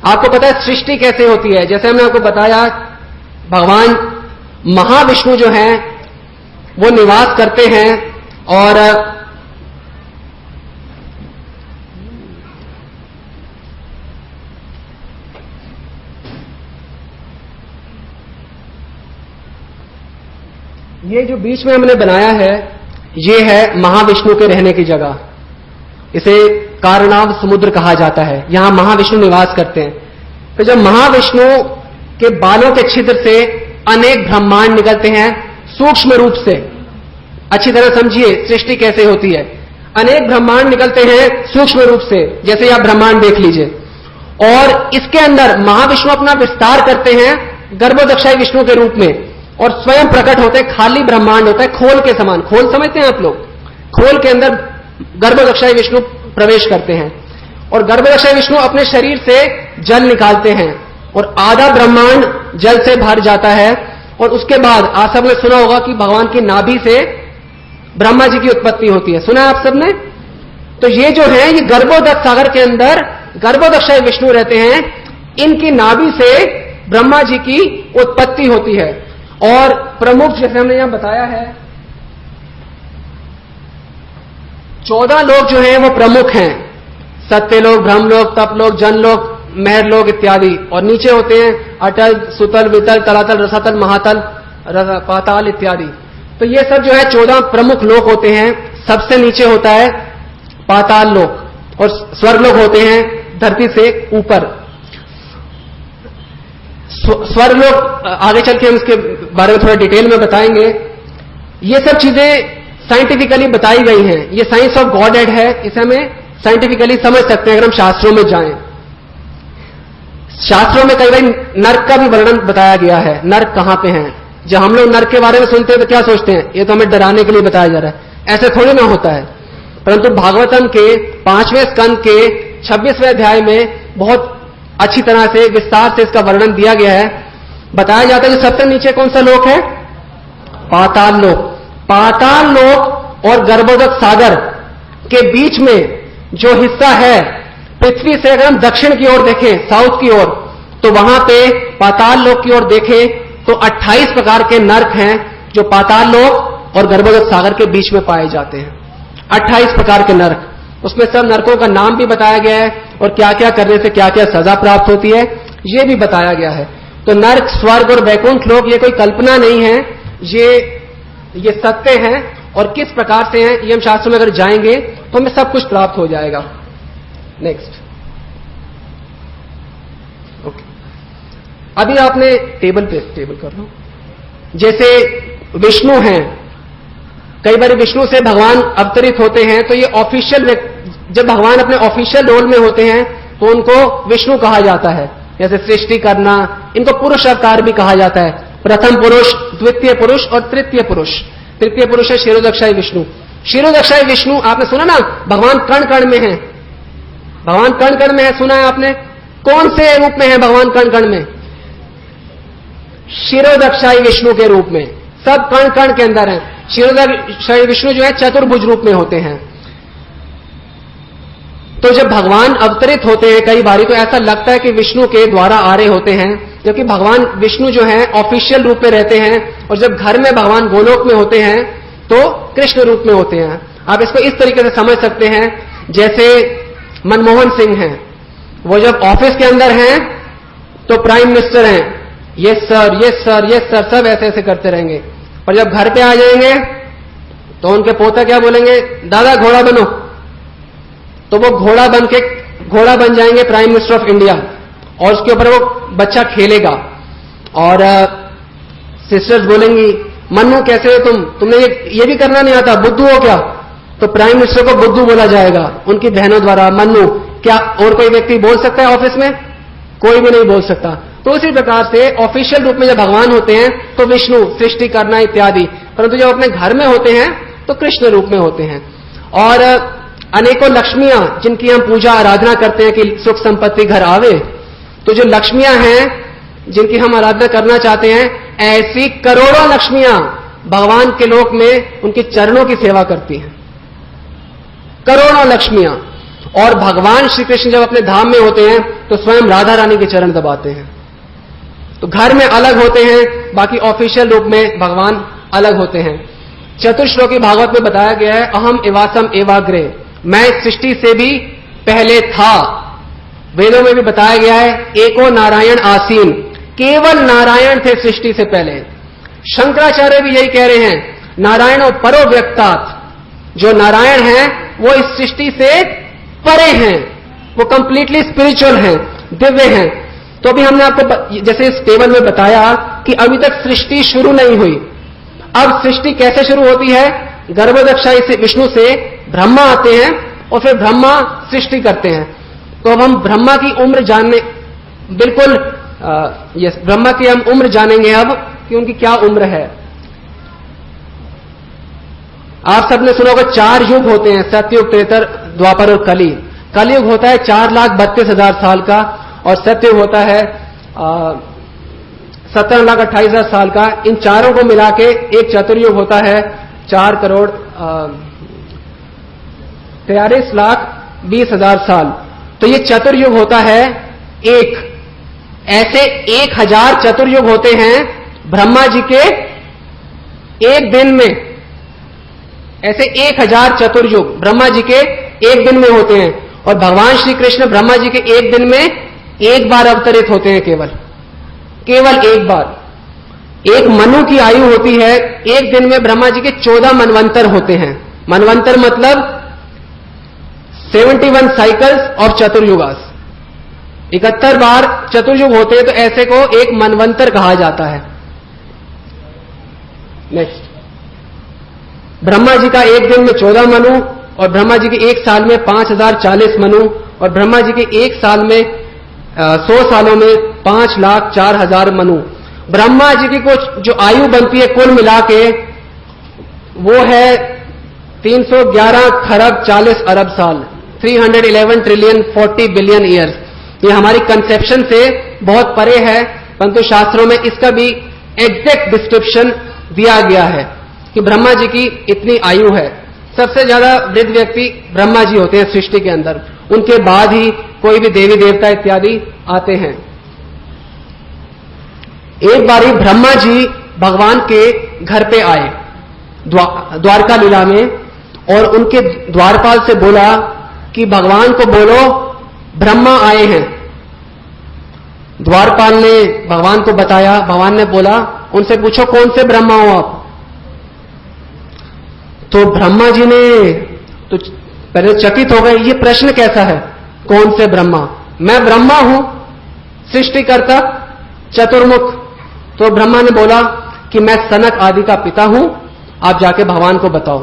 आपको पता है सृष्टि कैसे होती है। जैसे हमने आपको बताया भगवान महाविष्णु जो है वो निवास करते हैं, और ये जो बीच में हमने बनाया है ये है महाविष्णु के रहने की जगह। इसे कारणाव समुद्र कहा जाता है, यहां महाविष्णु निवास करते हैं। तो जब महाविष्णु के बालों के छिद्र से अनेक ब्रह्मांड निकलते हैं सूक्ष्म रूप से, अच्छी तरह समझिए सृष्टि कैसे होती है। अनेक ब्रह्मांड निकलते हैं सूक्ष्म रूप से, जैसे आप ब्रह्मांड देख लीजिए, और इसके अंदर महाविष्णु अपना विस्तार करते हैं गर्भोदक्षाय विष्णु के रूप में, और स्वयं प्रकट होते हैं। खाली ब्रह्मांड होता है खोल के समान, खोल समझते हैं आप लोग, खोल के अंदर गर्भोदक्षाय विष्णु प्रवेश करते हैं, और गर्भोदक्षाय विष्णु अपने शरीर से जल निकालते हैं, और आधा ब्रह्मांड जल से भर जाता है। और उसके बाद आप सबने सुना होगा कि भगवान की नाभि से ब्रह्मा जी की उत्पत्ति होती है, सुना है आप सबने। तो ये जो है ये गर्भोदक सागर के अंदर गर्भोदक्षाय विष्णु रहते हैं, इनकी नाभि से ब्रह्मा जी की उत्पत्ति होती है। और प्रमुख जैसे हमने यहां बताया है 14 लोग जो हैं वो प्रमुख हैं, सत्यलोक, ब्रह्मलोक, तपलोक, जनलोक, महरलोक इत्यादि। और नीचे होते हैं अटल, सुतल, वितल, तलातल, रसातल, महातल, पाताल इत्यादि। तो ये सब जो है 14 प्रमुख लोक होते हैं। सबसे नीचे होता है पाताल लोक, और स्वर्गलोक होते हैं धरती से ऊपर। स्वर्गलोक आगे चल के हम इसके बारे में थोड़ा डिटेल में बताएंगे। ये सब चीजें साइंटिफिकली बताई गई हैं, ये साइंस ऑफ गॉड हेड है, इसे हमें साइंटिफिकली समझ सकते हैं अगर हम शास्त्रों में जाएं। शास्त्रों में कई बार नर्क का भी वर्णन बताया गया है, नर्क कहां पे है। जब हम लोग नर्क के बारे में सुनते हैं तो क्या सोचते हैं, ये तो हमें डराने के लिए बताया जा रहा है, ऐसे थोड़ी ना होता है। परंतु भागवतम के 5वें स्कंद के 26वें अध्याय में बहुत अच्छी तरह से विस्तार से इसका वर्णन दिया गया है। बताया जाता है कि सबसे नीचे कौन सा लोक है, पाताल लोक। पाताल लोक और गर्भोदक सागर के बीच में जो हिस्सा है, पृथ्वी से अगर हम दक्षिण की ओर देखें, साउथ की ओर, तो वहां पे पाताल लोक की ओर देखें तो 28 प्रकार के नर्क हैं जो पाताल लोक और गर्भोदक सागर के बीच में पाए जाते हैं। 28 प्रकार के नर्क। उसमें सब नरकों का नाम भी बताया गया है और क्या क्या करने से क्या क्या सजा प्राप्त होती है ये भी बताया गया है। तो नर्क, स्वर्ग और वैकुंठ लोक ये कोई कल्पना नहीं है, ये सत्य है और किस प्रकार से हैं ये हम शास्त्रों में अगर जाएंगे तो हमें सब कुछ प्राप्त हो जाएगा। नेक्स्ट। ओके, अभी आपने टेबल कर लो। जैसे विष्णु हैं, कई बार विष्णु से भगवान अवतरित होते हैं तो ये ऑफिशियल, जब भगवान अपने ऑफिशियल रोल में होते हैं तो उनको विष्णु कहा जाता है। जैसे सृष्टि करना, इनको पुरुष अवतार भी कहा जाता है। प्रथम पुरुष, द्वितीय पुरुष और तृतीय पुरुष। तृतीय पुरुष है क्षीरोदक्षाई विष्णु। क्षीरोदक्षाई विष्णु आपने सुना ना, भगवान कण कण में है। भगवान कण कण में है, सुना है आपने? कौन से रूप में है भगवान कण कण में? क्षीरोदक्षाई विष्णु के रूप में, सब कण कण के अंदर है। क्षीरोदक्षाई विष्णु जो है चतुर्भुज रूप में होते हैं। तो जब भगवान अवतरित होते हैं कई बारी तो ऐसा लगता है कि विष्णु के द्वारा आ रहे होते हैं, जबकि भगवान विष्णु जो है ऑफिशियल रूप में रहते हैं और जब घर में भगवान गोलोक में होते हैं तो कृष्ण रूप में होते हैं। आप इसको इस तरीके से समझ सकते हैं, जैसे मनमोहन सिंह हैं, वो जब ऑफिस के अंदर हैं तो प्राइम मिनिस्टर हैं, yes sir yes sir yes sir, सब ऐसे ऐसे करते रहेंगे। और जब घर पे आ जाएंगे तो उनके पोता क्या बोलेंगे, दादा घोड़ा बनो, तो वो घोड़ा बन जाएंगे प्राइम मिनिस्टर ऑफ इंडिया और उसके ऊपर वो बच्चा खेलेगा। और सिस्टर्स बोलेंगी, मन्नू कैसे हो तुमने ये भी करना नहीं आता, बुद्धू हो क्या? तो प्राइम मिनिस्टर को बुद्धू बोला जाएगा उनकी बहनों द्वारा, मन्नू। क्या और कोई व्यक्ति बोल सकता है ऑफिस में? कोई भी नहीं बोल सकता। तो उसी प्रकार से ऑफिशियल रूप में जब भगवान होते हैं तो विष्णु, सृष्टि करना इत्यादि, परंतु जब अपने घर में होते हैं तो कृष्ण रूप में होते हैं। और अनेकों लक्ष्मियां जिनकी हम पूजा आराधना करते हैं कि सुख संपत्ति घर आवे, तो जो लक्ष्मियां हैं जिनकी हम आराधना करना चाहते हैं, ऐसी करोड़ों लक्ष्मियां भगवान के लोक में उनके चरणों की सेवा करती हैं, करोड़ों लक्ष्मियां। और भगवान श्री कृष्ण जब अपने धाम में होते हैं तो स्वयं राधा रानी के चरण दबाते हैं। तो घर में अलग होते हैं, बाकी ऑफिशियल रूप में भगवान अलग होते हैं। चतुश्लोकी भागवत में बताया गया है, अहम एवासम एवाग्रे, मैं सृष्टि से भी पहले था। वेदों में भी बताया गया है, एको नारायण आसीन, केवल नारायण थे सृष्टि से पहले। शंकराचार्य भी यही कह रहे हैं, नारायणो परो व्यक्तात्, जो नारायण हैं वो इस सृष्टि से परे हैं, वो कंप्लीटली स्पिरिचुअल हैं, दिव्य हैं। तो अभी हमने आपको जैसे इस टेबल में बताया कि अभी तक सृष्टि शुरू नहीं हुई। अब सृष्टि कैसे शुरू होती है? गर्भोदक्षाई से विष्णु से ब्रह्मा आते हैं और फिर ब्रह्मा सृष्टि करते हैं। तो अब हम ब्रह्मा की उम्र जानने, बिल्कुल यस, ब्रह्मा की हम उम्र जानेंगे अब कि उनकी क्या उम्र है। आप सबने सुना होगा 4 युग होते हैं, सतयुग, त्रेतर, द्वापर और कली। कलयुग होता है 4,32,000 साल का और सतयुग होता है 17,28,000 साल का। इन चारों को मिला के एक चतुर्युग होता है 4,43,20,000 साल। तो ये चतुर्युग होता है एक। ऐसे 1,000 चतुर्युग होते हैं ब्रह्मा जी के एक दिन में। ऐसे 1,000 चतुर्युग ब्रह्मा जी के एक दिन में होते हैं और भगवान श्री कृष्ण ब्रह्मा जी के एक दिन में एक बार अवतरित होते हैं, केवल एक बार। एक मनु की आयु होती है, एक दिन में ब्रह्मा जी के 14 मनवंतर होते हैं। मनवंतर मतलब 71 साइकिल्स ऑफ चतुर्युगास, 71 बार चतुर्युग होते हैं, तो ऐसे को एक मनवंतर कहा जाता है। नेक्स्ट, ब्रह्मा जी का एक दिन में 14 मनु और ब्रह्मा जी के एक साल में 5,040 मनु और ब्रह्मा जी के एक साल में 100 सालों में 5,04,000 मनु। ब्रह्मा जी की कुछ जो आयु बनती है कुल मिला के वो है 311 खरब 40 अरब साल, 311 ट्रिलियन 40 बिलियन ईयर्स। ये हमारी कंसेप्शन से बहुत परे है, परंतु शास्त्रों में इसका भी एग्जैक्ट डिस्क्रिप्शन दिया गया है कि ब्रह्मा जी की इतनी आयु है। सबसे ज्यादा वृद्ध व्यक्ति ब्रह्मा जी होते हैं सृष्टि के अंदर, उनके बाद ही कोई भी देवी देवता इत्यादि आते हैं। एक बारी ब्रह्मा जी भगवान के घर पे आए द्वारका लीला में और उनके द्वारपाल से बोला कि भगवान को बोलो ब्रह्मा आए हैं। द्वारपाल ने भगवान को बताया, भगवान ने बोला उनसे पूछो कौन से ब्रह्मा हो आप। तो ब्रह्मा जी ने तो पहले चकित हो गए, ये प्रश्न कैसा है, कौन से ब्रह्मा, मैं ब्रह्मा हूं सृष्टिकर्ता चतुर्मुख। तो ब्रह्मा ने बोला कि मैं सनक आदि का पिता हूं, आप जाके भगवान को बताओ।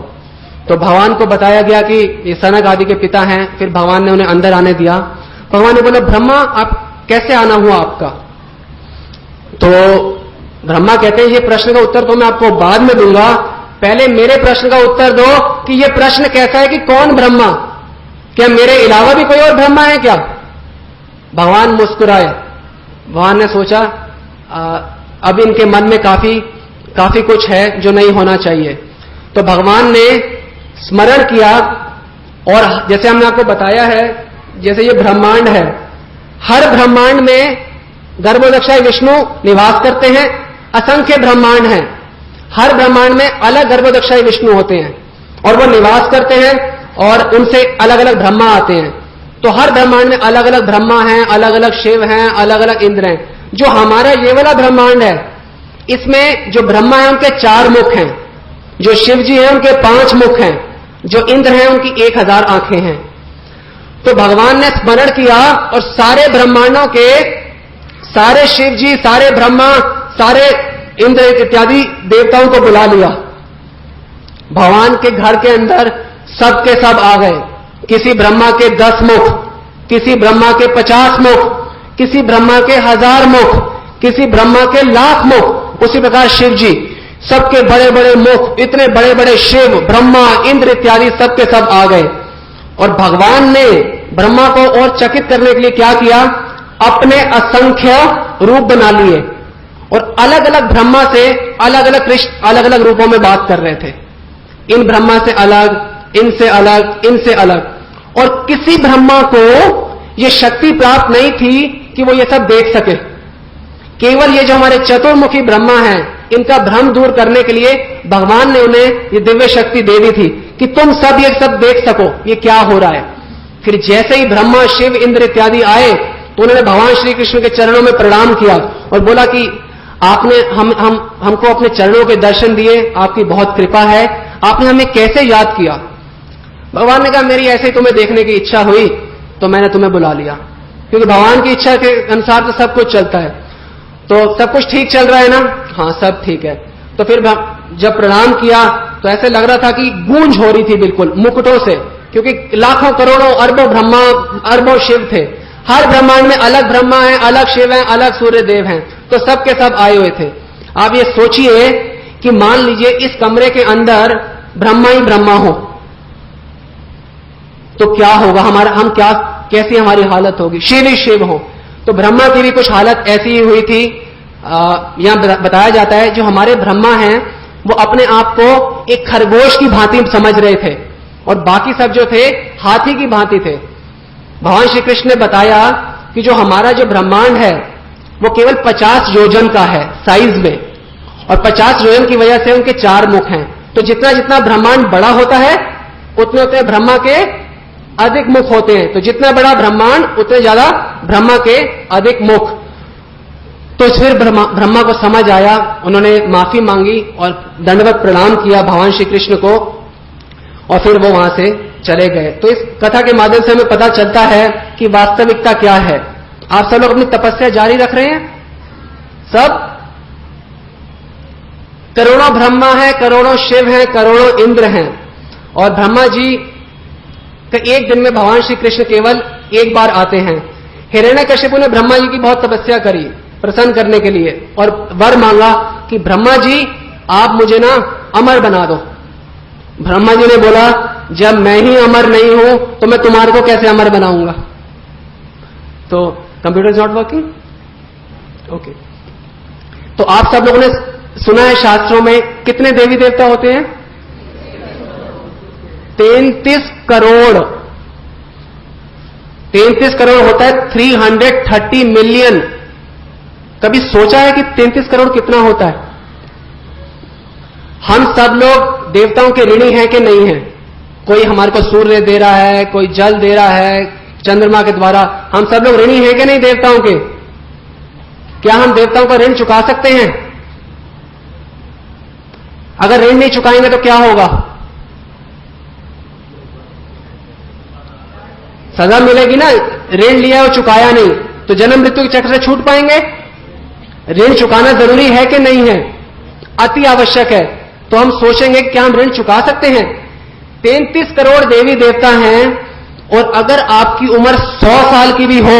तो भगवान को बताया गया कि ये सनक आदि के पिता हैं। फिर भगवान ने उन्हें अंदर आने दिया। भगवान ने बोला ब्रह्मा आप कैसे आना हुआ आपका। तो ब्रह्मा कहते हैं ये प्रश्न का उत्तर तो मैं आपको बाद में दूंगा, पहले मेरे प्रश्न का उत्तर दो कि ये प्रश्न कैसा है कि कौन ब्रह्मा, क्या मेरे अलावा भी कोई और ब्रह्मा है क्या। भगवान मुस्कुराए। भगवान ने सोचा अब इनके मन में काफी कुछ है जो नहीं होना चाहिए। तो भगवान ने स्मरण किया, और जैसे हमने आपको बताया है, जैसे ये ब्रह्मांड है, हर ब्रह्मांड में गर्भोदक्षाय विष्णु निवास करते हैं। असंख्य ब्रह्मांड हैं, हर ब्रह्मांड में अलग गर्भोदक्षाय विष्णु होते हैं और वो निवास करते हैं और उनसे अलग अलग ब्रह्मा आते हैं। तो हर ब्रह्मांड में अलग अलग ब्रह्मा हैं, अलग अलग शिव हैं, अलग अलग इंद्र हैं। जो हमारा ये वाला ब्रह्मांड है, इसमें जो ब्रह्मा है उनके 4 मुख हैं, जो शिव जी हैं उनके 5 मुख हैं, जो इंद्र हैं उनकी 1000 आंखें हैं। तो भगवान ने स्मरण किया और सारे ब्रह्मांडों के सारे शिव जी, सारे ब्रह्मा, सारे इंद्र इत्यादि देवताओं को बुला लिया। भगवान के घर के अंदर सब के सब आ गए। किसी ब्रह्मा के 10 मुख, किसी ब्रह्मा के 50 मुख, किसी ब्रह्मा के 1000 मुख, किसी ब्रह्मा के 1,00,000 मुख। उसी प्रकार शिव जी, सबके बड़े बड़े मुख, इतने बड़े बड़े शिव, ब्रह्मा, इंद्र इत्यादि सबके सब आ गए। और भगवान ने ब्रह्मा को और चकित करने के लिए क्या किया, अपने असंख्य रूप बना लिए और अलग अलग ब्रह्मा से अलग अलग कृष्ण अलग अलग रूपों में बात कर रहे थे। इन ब्रह्मा से अलग, इनसे अलग, इनसे अलग। और किसी ब्रह्मा को यह शक्ति प्राप्त नहीं थी कि वो ये सब देख सके। केवल ये जो हमारे चतुर्मुखी ब्रह्मा हैं, इनका भ्रम दूर करने के लिए भगवान ने उन्हें ये दिव्य शक्ति दे दी थी कि तुम सब ये सब देख सको ये क्या हो रहा है। फिर जैसे ही ब्रह्मा, शिव, इंद्र इत्यादि आए तो उन्होंने भगवान श्री कृष्ण के चरणों में प्रणाम किया और बोला कि आपने हमको अपने चरणों के दर्शन दिए, आपकी बहुत कृपा है, आपने हमें कैसे याद किया। भगवान ने कहा मेरी ऐसे ही तुम्हें देखने की इच्छा हुई तो मैंने तुम्हें बुला लिया, क्योंकि भगवान की इच्छा के अनुसार तो सब कुछ चलता है। तो सब कुछ ठीक चल रहा है ना, हाँ सब ठीक है। तो फिर जब प्रणाम किया तो ऐसे लग रहा था कि गूंज हो रही थी बिल्कुल मुकुटों से, क्योंकि लाखों करोड़ों अरबों ब्रह्मा, अरबों शिव थे। हर ब्रह्मांड में अलग ब्रह्मा है, अलग शिव है, अलग सूर्य देव हैं। तो सब के सब आए हुए थे। आप ये सोचिए कि मान लीजिए इस कमरे के अंदर ब्रह्मा ही ब्रह्मा हो तो क्या होगा, हम क्या, कैसी हमारी हालत होगी। शिव ही शिव हो तो ब्रह्मा की भी कुछ हालत ऐसी ही हुई थी। यहां बताया जाता है जो हमारे ब्रह्मा हैं वो अपने आप को एक खरगोश की भांति समझ रहे थे और बाकी सब जो थे हाथी की भांति थे। भगवान श्री कृष्ण ने बताया कि जो हमारा जो ब्रह्मांड है वो केवल 50 योजन का है साइज में, और 50 योजन की वजह से उनके 4 मुख हैं। तो जितना जितना ब्रह्मांड बड़ा होता है उतने उतने ब्रह्मा के अधिक मुख होते हैं। तो जितना बड़ा ब्रह्मांड उतने ज्यादा ब्रह्मा के अधिक मुख। तो फिर ब्रह्मा को समझ आया, उन्होंने माफी मांगी और दंडवत प्रणाम किया भगवान श्री कृष्ण को और फिर वो वहां से चले गए। तो इस कथा के माध्यम से हमें पता चलता है कि वास्तविकता क्या है। आप सब लोग अपनी तपस्या जारी रख रहे हैं, सब करोड़ों ब्रह्मा है, करोड़ों शिव हैं, करोड़ों इंद्र हैं। और ब्रह्मा जी का एक दिन में भगवान श्री कृष्ण केवल एक बार आते हैं। हिरण्यकशिपु ने ब्रह्मा जी की बहुत तपस्या करी प्रसन्न करने के लिए और वर मांगा कि ब्रह्मा जी आप मुझे ना अमर बना दो। ब्रह्मा जी ने बोला जब मैं ही अमर नहीं हूं तो मैं तुम्हारे को कैसे अमर बनाऊंगा। तो computer is not working, okay. तो आप सब लोगों ने सुना है शास्त्रों में कितने देवी देवता होते हैं, 33 करोड़। 33 करोड़ होता है 330 मिलियन। कभी सोचा है कि 33 करोड़ कितना होता है? हम सब लोग देवताओं के ऋणी हैं कि नहीं हैं? कोई हमारे को सूर्य दे रहा है, कोई जल दे रहा है चंद्रमा के द्वारा। हम सब लोग ऋणी हैं कि नहीं देवताओं के? क्या हम देवताओं का ऋण चुका सकते हैं? अगर ऋण नहीं चुकाएंगे तो क्या होगा? सजा मिलेगी ना। ऋण लिया और चुकाया नहीं तो जन्म मृत्यु के चक्र से छूट पाएंगे? ऋण चुकाना जरूरी है कि नहीं है? अति आवश्यक है। तो हम सोचेंगे क्या हम ऋण चुका सकते हैं? 33 करोड़ देवी देवता हैं और अगर आपकी उम्र 100 साल की भी हो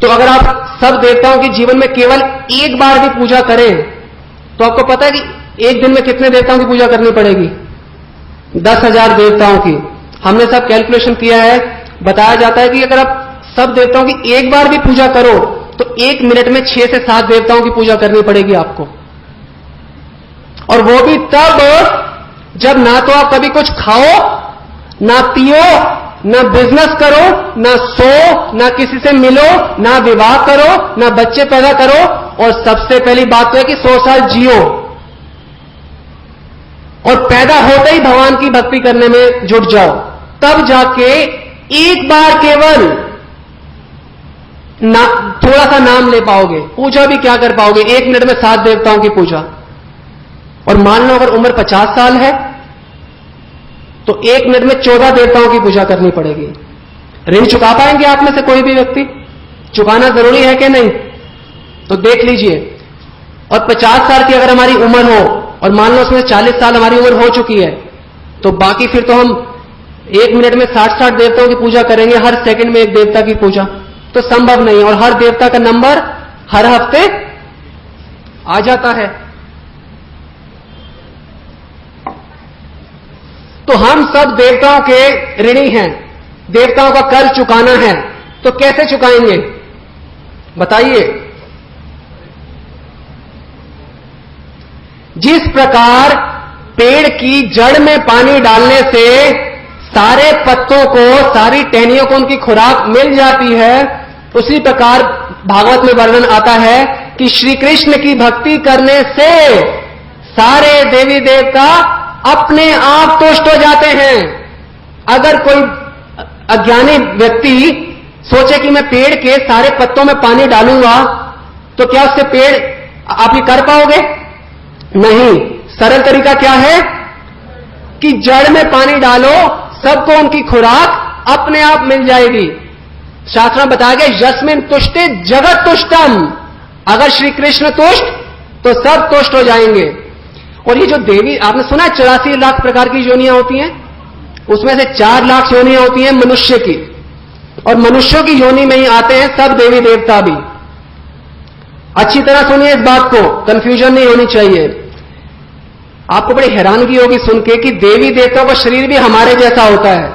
तो अगर आप सब देवताओं के जीवन में केवल एक बार भी पूजा करें तो आपको पता है कि एक दिन में कितने देवताओं की पूजा करनी पड़ेगी? 10,000 देवताओं की। हमने सब कैलकुलेशन किया है। बताया जाता है कि अगर आप सब देवताओं की एक बार भी पूजा करो तो 1 मिनट में 6 से 7 देवताओं की पूजा करनी पड़ेगी आपको। और वो भी तब जब ना तो आप कभी कुछ खाओ, ना पियो, ना बिजनेस करो, ना सो, ना किसी से मिलो, ना विवाह करो, ना बच्चे पैदा करो, और सबसे पहली बात तो है कि 100 साल जियो और पैदा होते ही भगवान की भक्ति करने में जुट जाओ। तब जाके एक बार केवल थोड़ा सा नाम ले पाओगे। पूजा भी क्या कर पाओगे? 1 मिनट में 7 देवताओं की पूजा। और मान लो अगर उम्र 50 साल है तो 1 मिनट में 14 देवताओं की पूजा करनी पड़ेगी। ऋण चुका पाएंगे आप में से कोई भी व्यक्ति? चुकाना जरूरी है कि नहीं? तो देख लीजिए। और 50 साल की अगर हमारी उम्र हो और मान लो उसमें 40 साल हमारी उम्र हो चुकी है तो बाकी फिर तो हम 1 मिनट में 60 देवताओं की पूजा करेंगे, हर सेकंड में एक देवता की पूजा तो संभव नहीं। और हर देवता का नंबर हर हफ्ते आ जाता है। तो हम सब देवताओं के ऋणी हैं, देवताओं का कर्ज चुकाना है। तो कैसे चुकाएंगे बताइए? जिस प्रकार पेड़ की जड़ में पानी डालने से सारे पत्तों को, सारी टहनियों को उनकी खुराक मिल जाती है, उसी प्रकार भागवत में वर्णन आता है कि श्री कृष्ण की भक्ति करने से सारे देवी देवता अपने आप तुष्ट हो जाते हैं। अगर कोई अज्ञानी व्यक्ति सोचे कि मैं पेड़ के सारे पत्तों में पानी डालूंगा तो क्या उससे पेड़ आप ये कर पाओगे? नहीं। सरल तरीका क्या है कि जड़ में पानी डालो, सबको उनकी खुराक अपने आप मिल जाएगी। शास्त्र में बताया गया यस्मिन तुष्टे जगत तुष्टम। अगर श्री कृष्ण तुष्ट तो सब तुष्ट हो जाएंगे। और ये जो देवी, आपने सुना 84 लाख प्रकार की योनियां होती हैं, उसमें से 4 लाख योनियां होती हैं मनुष्य की, और मनुष्यों की योनि में ही आते हैं सब देवी देवता भी। अच्छी तरह सुनिए इस बात को, कंफ्यूजन नहीं होनी चाहिए। आपको बड़ी हैरानगी होगी सुन के कि देवी देवताओं का शरीर भी हमारे जैसा होता है।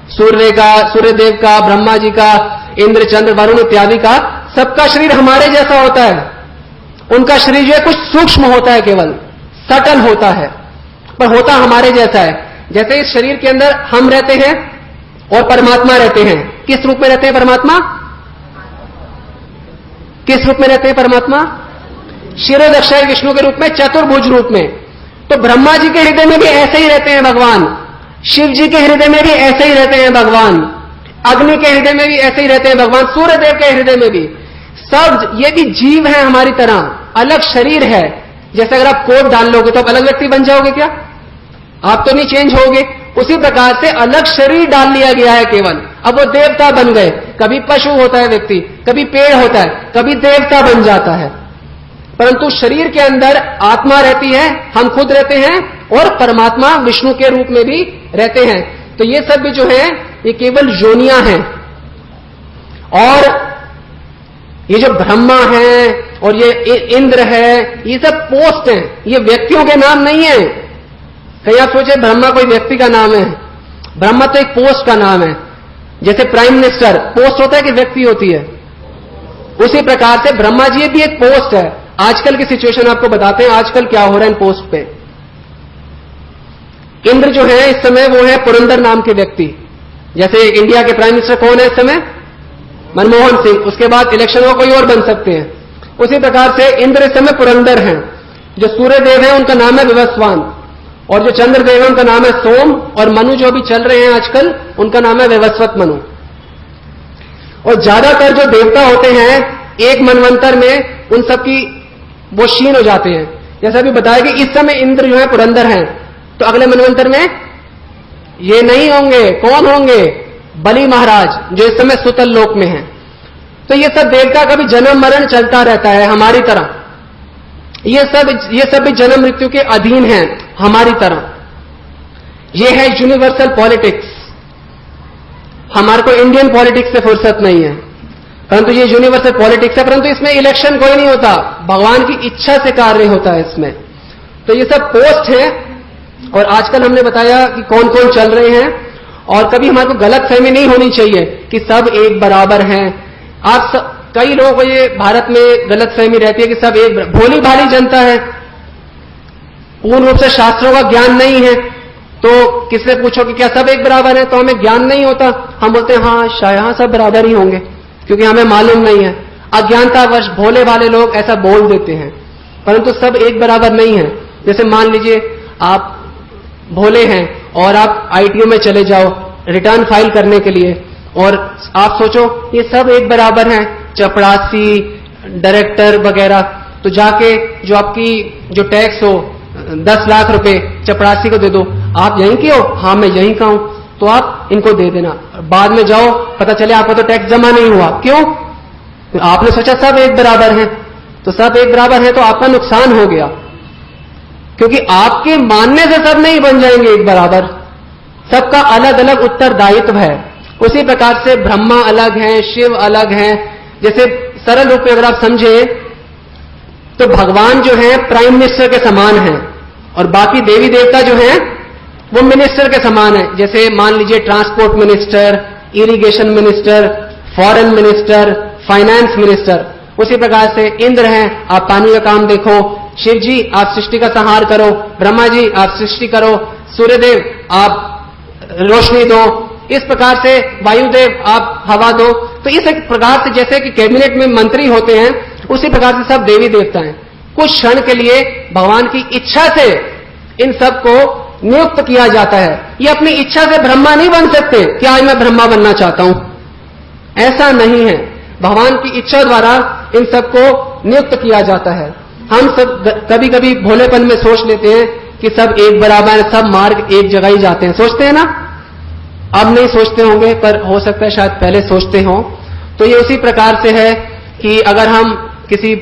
सूर्य का, सूर्यदेव का, ब्रह्मा जी का, इंद्र, चंद्र, वरुण इत्यादि का, सबका शरीर हमारे जैसा होता है। उनका शरीर जो है कुछ सूक्ष्म होता है, केवल सटल होता है, पर होता हमारे जैसा है। जैसे इस शरीर के अंदर हम रहते हैं और परमात्मा रहते हैं। किस रूप में रहते हैं परमात्मा? किस रूप में रहते हैं परमात्मा? क्षीरोदक्षाय विष्णु के रूप में, चतुर्भुज रूप में। तो ब्रह्मा जी के हृदय में भी ऐसे ही रहते हैं भगवान, शिव जी के हृदय में भी ऐसे ही रहते हैं भगवान, अग्नि के हृदय में भी ऐसे ही रहते हैं भगवान, सूर्यदेव के हृदय में भी। सब ये भी जीव है हमारी तरह, अलग शरीर है। जैसे अगर आप कोट डाल लोगे तो आप अलग व्यक्ति बन जाओगे क्या? आप तो नहीं चेंज होगे। उसी प्रकार से अलग शरीर डाल लिया गया है केवल। अब वो देवता बन गए। कभी पशु होता है व्यक्ति, कभी पेड़ होता है, कभी देवता बन जाता है। परंतु शरीर के अंदर आत्मा रहती है, हम खुद रहते हैं, और परमात्मा विष्णु के रूप में भी रहते हैं। तो ये सब भी जो है ये केवल योनियां हैं। और ये जो ब्रह्मा है और ये इंद्र है, ये सब पोस्ट हैं, ये व्यक्तियों के नाम नहीं है। कहीं आप सोचे ब्रह्मा कोई व्यक्ति का नाम है? ब्रह्मा तो एक पोस्ट का नाम है। जैसे प्राइम मिनिस्टर पोस्ट होता है कि व्यक्ति होती है, उसी प्रकार से ब्रह्मा जी भी एक पोस्ट है। आजकल की सिचुएशन आपको बताते हैं, आजकल क्या हो रहा है इन पोस्ट पे। इंद्र जो है इस समय वो है पुरंदर नाम के व्यक्ति। जैसे इंडिया के प्राइम मिनिस्टर कौन है इस समय? मनमोहन सिंह। उसके बाद इलेक्शन में कोई और बन सकते हैं। उसी प्रकार से इंद्र इस समय पुरंदर हैं। जो सूर्यदेव है उनका नाम है विवस्वान। और जो चंद्रदेव है उनका नाम है सोम, और मनु जो भी चल रहे हैं आजकल उनका नाम है वैवस्वत मनु। और ज्यादातर जो देवता होते हैं एक मनवंतर में उन सब की वो क्षीण हो जाते हैं। जैसा भी बताया कि इस समय इंद्र जो है पुरंदर हैं, तो अगले मनवंतर में ये नहीं होंगे। कौन होंगे? बलि महाराज, जो इस समय सुतल लोक में हैं। तो ये सब देवता का भी जन्म मरण चलता रहता है हमारी तरह। ये सब भी जन्म मृत्यु के अधीन हैं हमारी तरह। ये है यूनिवर्सल पॉलिटिक्स। हमारे को इंडियन पॉलिटिक्स से फुर्सत नहीं है, परंतु ये यूनिवर्सल पॉलिटिक्स है। परंतु इसमें इलेक्शन कोई नहीं होता, भगवान की इच्छा से कार्य होता है इसमें। तो ये सब पोस्ट हैं, और आजकल हमने बताया कि कौन कौन चल रहे हैं। और कभी हमारे को गलत फहमी नहीं होनी चाहिए कि सब एक बराबर हैं। कई लोगों को ये भारत में गलत फहमी रहती है कि सब एक, भोली भाली जनता है, पूर्ण रूप से शास्त्रों का ज्ञान नहीं है। तो किससे पूछो कि क्या सब एक बराबर है, तो हमें ज्ञान नहीं होता। हम बोलते हैं हाँ शायद हाँ सब बराबर ही होंगे, क्योंकि हमें मालूम नहीं है। अज्ञानतावश भोले वाले लोग ऐसा बोल देते हैं, परंतु सब एक बराबर नहीं है। जैसे मान लीजिए आप भोले हैं और आप आईटीओ में चले जाओ रिटर्न फाइल करने के लिए, और आप सोचो ये सब एक बराबर हैं, चपरासी, डायरेक्टर वगैरह। तो जाके जो आपकी जो टैक्स हो 10 लाख रुपए चपरासी को दे दो। आप यहीं के हो? हाँ मैं यहीं का हूं, तो आप इनको दे देना। बाद में जाओ पता चले आपका तो टैक्स जमा नहीं हुआ। क्यों? तो आपने सोचा सब एक बराबर हैं, तो सब एक बराबर हैं तो आपका नुकसान हो गया, क्योंकि आपके मानने से सब नहीं बन जाएंगे एक बराबर। सबका अलग अलग उत्तरदायित्व है। उसी प्रकार से ब्रह्मा अलग हैं, शिव अलग हैं। जैसे सरल रूप में अगर आप समझे तो भगवान जो है प्राइम मिनिस्टर के समान हैं, और बाकी देवी देवता जो हैं वो मिनिस्टर के समान है। जैसे मान लीजिए transport minister, irrigation minister, foreign minister, finance minister. उसी प्रकार से इंद्र हैं, आप पानी का काम देखो। शिव जी आप सृष्टि का संहार करो। ब्रह्मा जी आप सृष्टि करो। सूर्यदेव आप रोशनी दो। इस प्रकार से वायुदेव आप हवा दो। तो इस प्रकार से जैसे कि कैबिनेट में मंत्री होते हैं, उसी प्रकार से सब देवी देवता हैं। कुछ क्षण के लिए भगवान की इच्छा से इन सब को नियुक्त किया जाता है। ये अपनी इच्छा से ब्रह्मा नहीं बन सकते कि आज मैं ब्रह्मा बनना चाहता हूं, ऐसा नहीं है। भगवान की इच्छा द्वारा इन सबको नियुक्त किया जाता है। हम सब कभी कभी भोलेपन में सोच लेते हैं कि सब एक बराबर है, सब मार्ग एक जगह ही जाते हैं, सोचते हैं ना। अब नहीं सोचते होंगे, पर हो सकता है शायद पहले सोचते हों। तो ये उसी प्रकार से है कि अगर हम किसी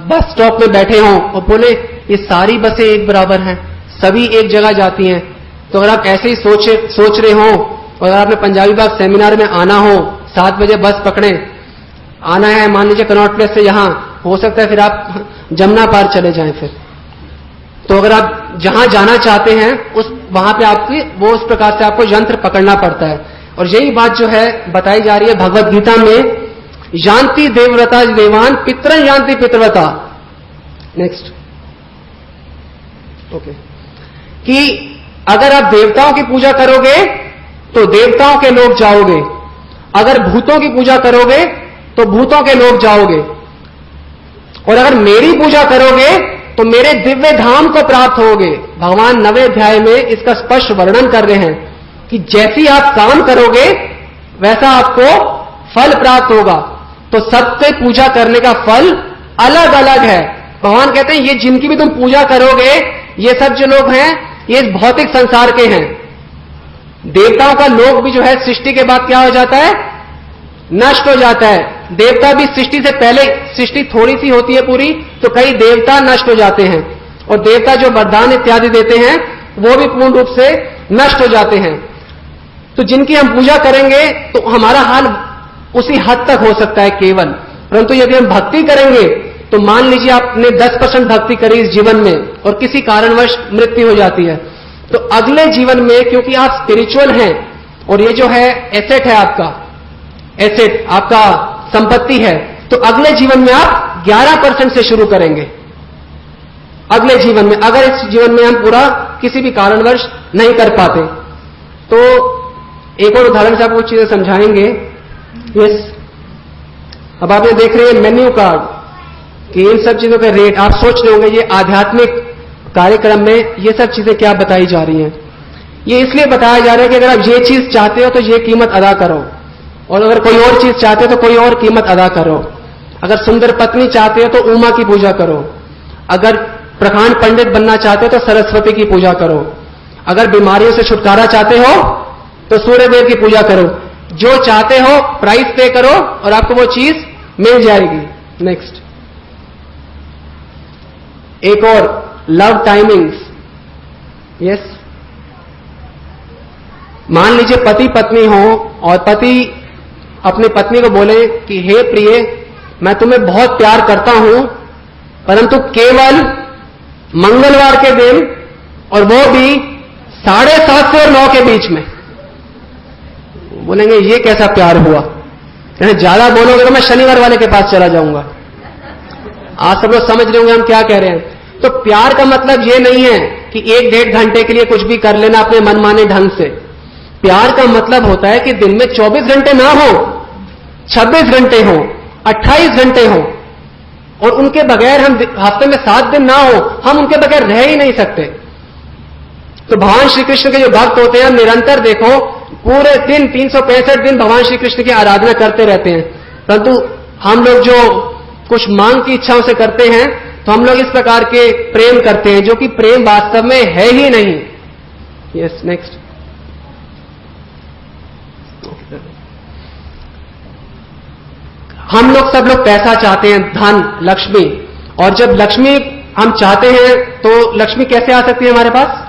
बस स्टॉप में बैठे हों और बोले ये सारी बसें एक बराबर हैं, सभी एक जगह जाती हैं, तो अगर आप ऐसे ही सोच रहे हो, और अगर आपने पंजाबी बाग सेमिनार में आना हो, 7 बजे बस पकड़े, आना है मान लीजिए कनॉट प्लेस से, यहां हो सकता है फिर आप जमुना पार चले जाएं। फिर तो अगर आप जहां जाना चाहते हैं वहां पे आपकी वो उस प्रकार से आपको यंत्र पकड़ना पड़ता है। और यही बात जो है बताई जा रही है भगवद गीता में, यान्ति देवव्रता देवान पितरं यान्ति पितृव्रता। नेक्स्ट ओके, कि अगर आप देवताओं की पूजा करोगे तो देवताओं के लोग जाओगे, अगर भूतों की पूजा करोगे तो भूतों के लोग जाओगे, और अगर मेरी पूजा करोगे तो मेरे दिव्य धाम को प्राप्त होगे। भगवान 9वें अध्याय में इसका स्पष्ट वर्णन कर रहे हैं कि जैसी आप काम करोगे वैसा आपको फल प्राप्त होगा। तो सबसे पूजा करने का फल अलग अलग है। भगवान कहते हैं ये जिनकी भी तुम पूजा करोगे, ये सब जो लोग हैं ये भौतिक संसार के हैं। देवताओं का लोक भी जो है सृष्टि के बाद क्या हो जाता है? नष्ट हो जाता है। देवता भी सृष्टि से पहले, सृष्टि थोड़ी सी होती है पूरी, तो कई देवता नष्ट हो जाते हैं, और देवता जो वरदान इत्यादि देते हैं वो भी पूर्ण रूप से नष्ट हो जाते हैं। तो जिनकी हम पूजा करेंगे तो हमारा हाल उसी हद तक हो सकता है केवल। परंतु यदि हम भक्ति करेंगे तो मान लीजिए आपने 10% भक्ति करी इस जीवन में और किसी कारणवश मृत्यु हो जाती है, तो अगले जीवन में क्योंकि आप स्पिरिचुअल हैं और ये जो है एसेट है आपका, एसेट आपका संपत्ति है, तो अगले जीवन में आप 11% से शुरू करेंगे। अगले जीवन में, अगर इस जीवन में हम पूरा किसी भी कारणवश नहीं कर पाते। तो एक और उदाहरण से आपको कुछ चीजें समझाएंगे। यस, अब आप ये देख रहे हैं मेन्यू कार्ड कि इन सब चीजों के रेट, आप सोच रहे होंगे ये आध्यात्मिक कार्यक्रम में ये सब चीजें क्या बताई जा रही हैं? ये इसलिए बताया जा रहा है कि अगर आप ये चीज चाहते हो तो ये कीमत अदा करो, और अगर कोई और चीज चाहते हो तो कोई और कीमत अदा करो। अगर सुंदर पत्नी चाहते हो तो उमा की पूजा करो, अगर प्रकांड पंडित बनना चाहते हो तो सरस्वती की पूजा करो, अगर बीमारियों से छुटकारा चाहते हो तो सूर्यदेव की पूजा करो। जो चाहते हो प्राइस पे करो और आपको वो चीज मिल जाएगी। नेक्स्ट, एक और, लव टाइमिंग्स। यस, मान लीजिए पति पत्नी हो और पति अपनी पत्नी को बोले कि हे प्रिय, मैं तुम्हें बहुत प्यार करता हूं, परंतु केवल मंगलवार के दिन, और वो भी 7:30 से और 9 के बीच में। बोलेंगे ये कैसा प्यार हुआ? ज्यादा बोलोगे तो मैं शनिवार वाले के पास चला जाऊंगा। आज सब लोग समझ रहे होंगे हम क्या कह रहे हैं। तो प्यार का मतलब ये नहीं है कि 1-1.5 घंटे के लिए कुछ भी कर लेना अपने मनमाने ढंग से। प्यार का मतलब होता है कि दिन में 24 घंटे ना हो, 26 घंटे हो, 28 घंटे हो, और उनके बगैर हम हफ्ते में 7 दिन ना हो, हम उनके बगैर रह ही नहीं सकते। तो भगवान श्री कृष्ण के जो भक्त होते हैं, निरंतर देखो पूरे दिन 365 दिन भगवान श्री कृष्ण की आराधना करते रहते हैं। परंतु हम लोग जो कुछ मांग की इच्छाओं से करते हैं, तो हम लोग इस प्रकार के प्रेम करते हैं जो कि प्रेम वास्तव में है ही नहीं। Yes, next. हम लोग सब लोग पैसा चाहते हैं, धन, लक्ष्मी, और जब लक्ष्मी हम चाहते हैं तो लक्ष्मी कैसे आ सकती है हमारे पास?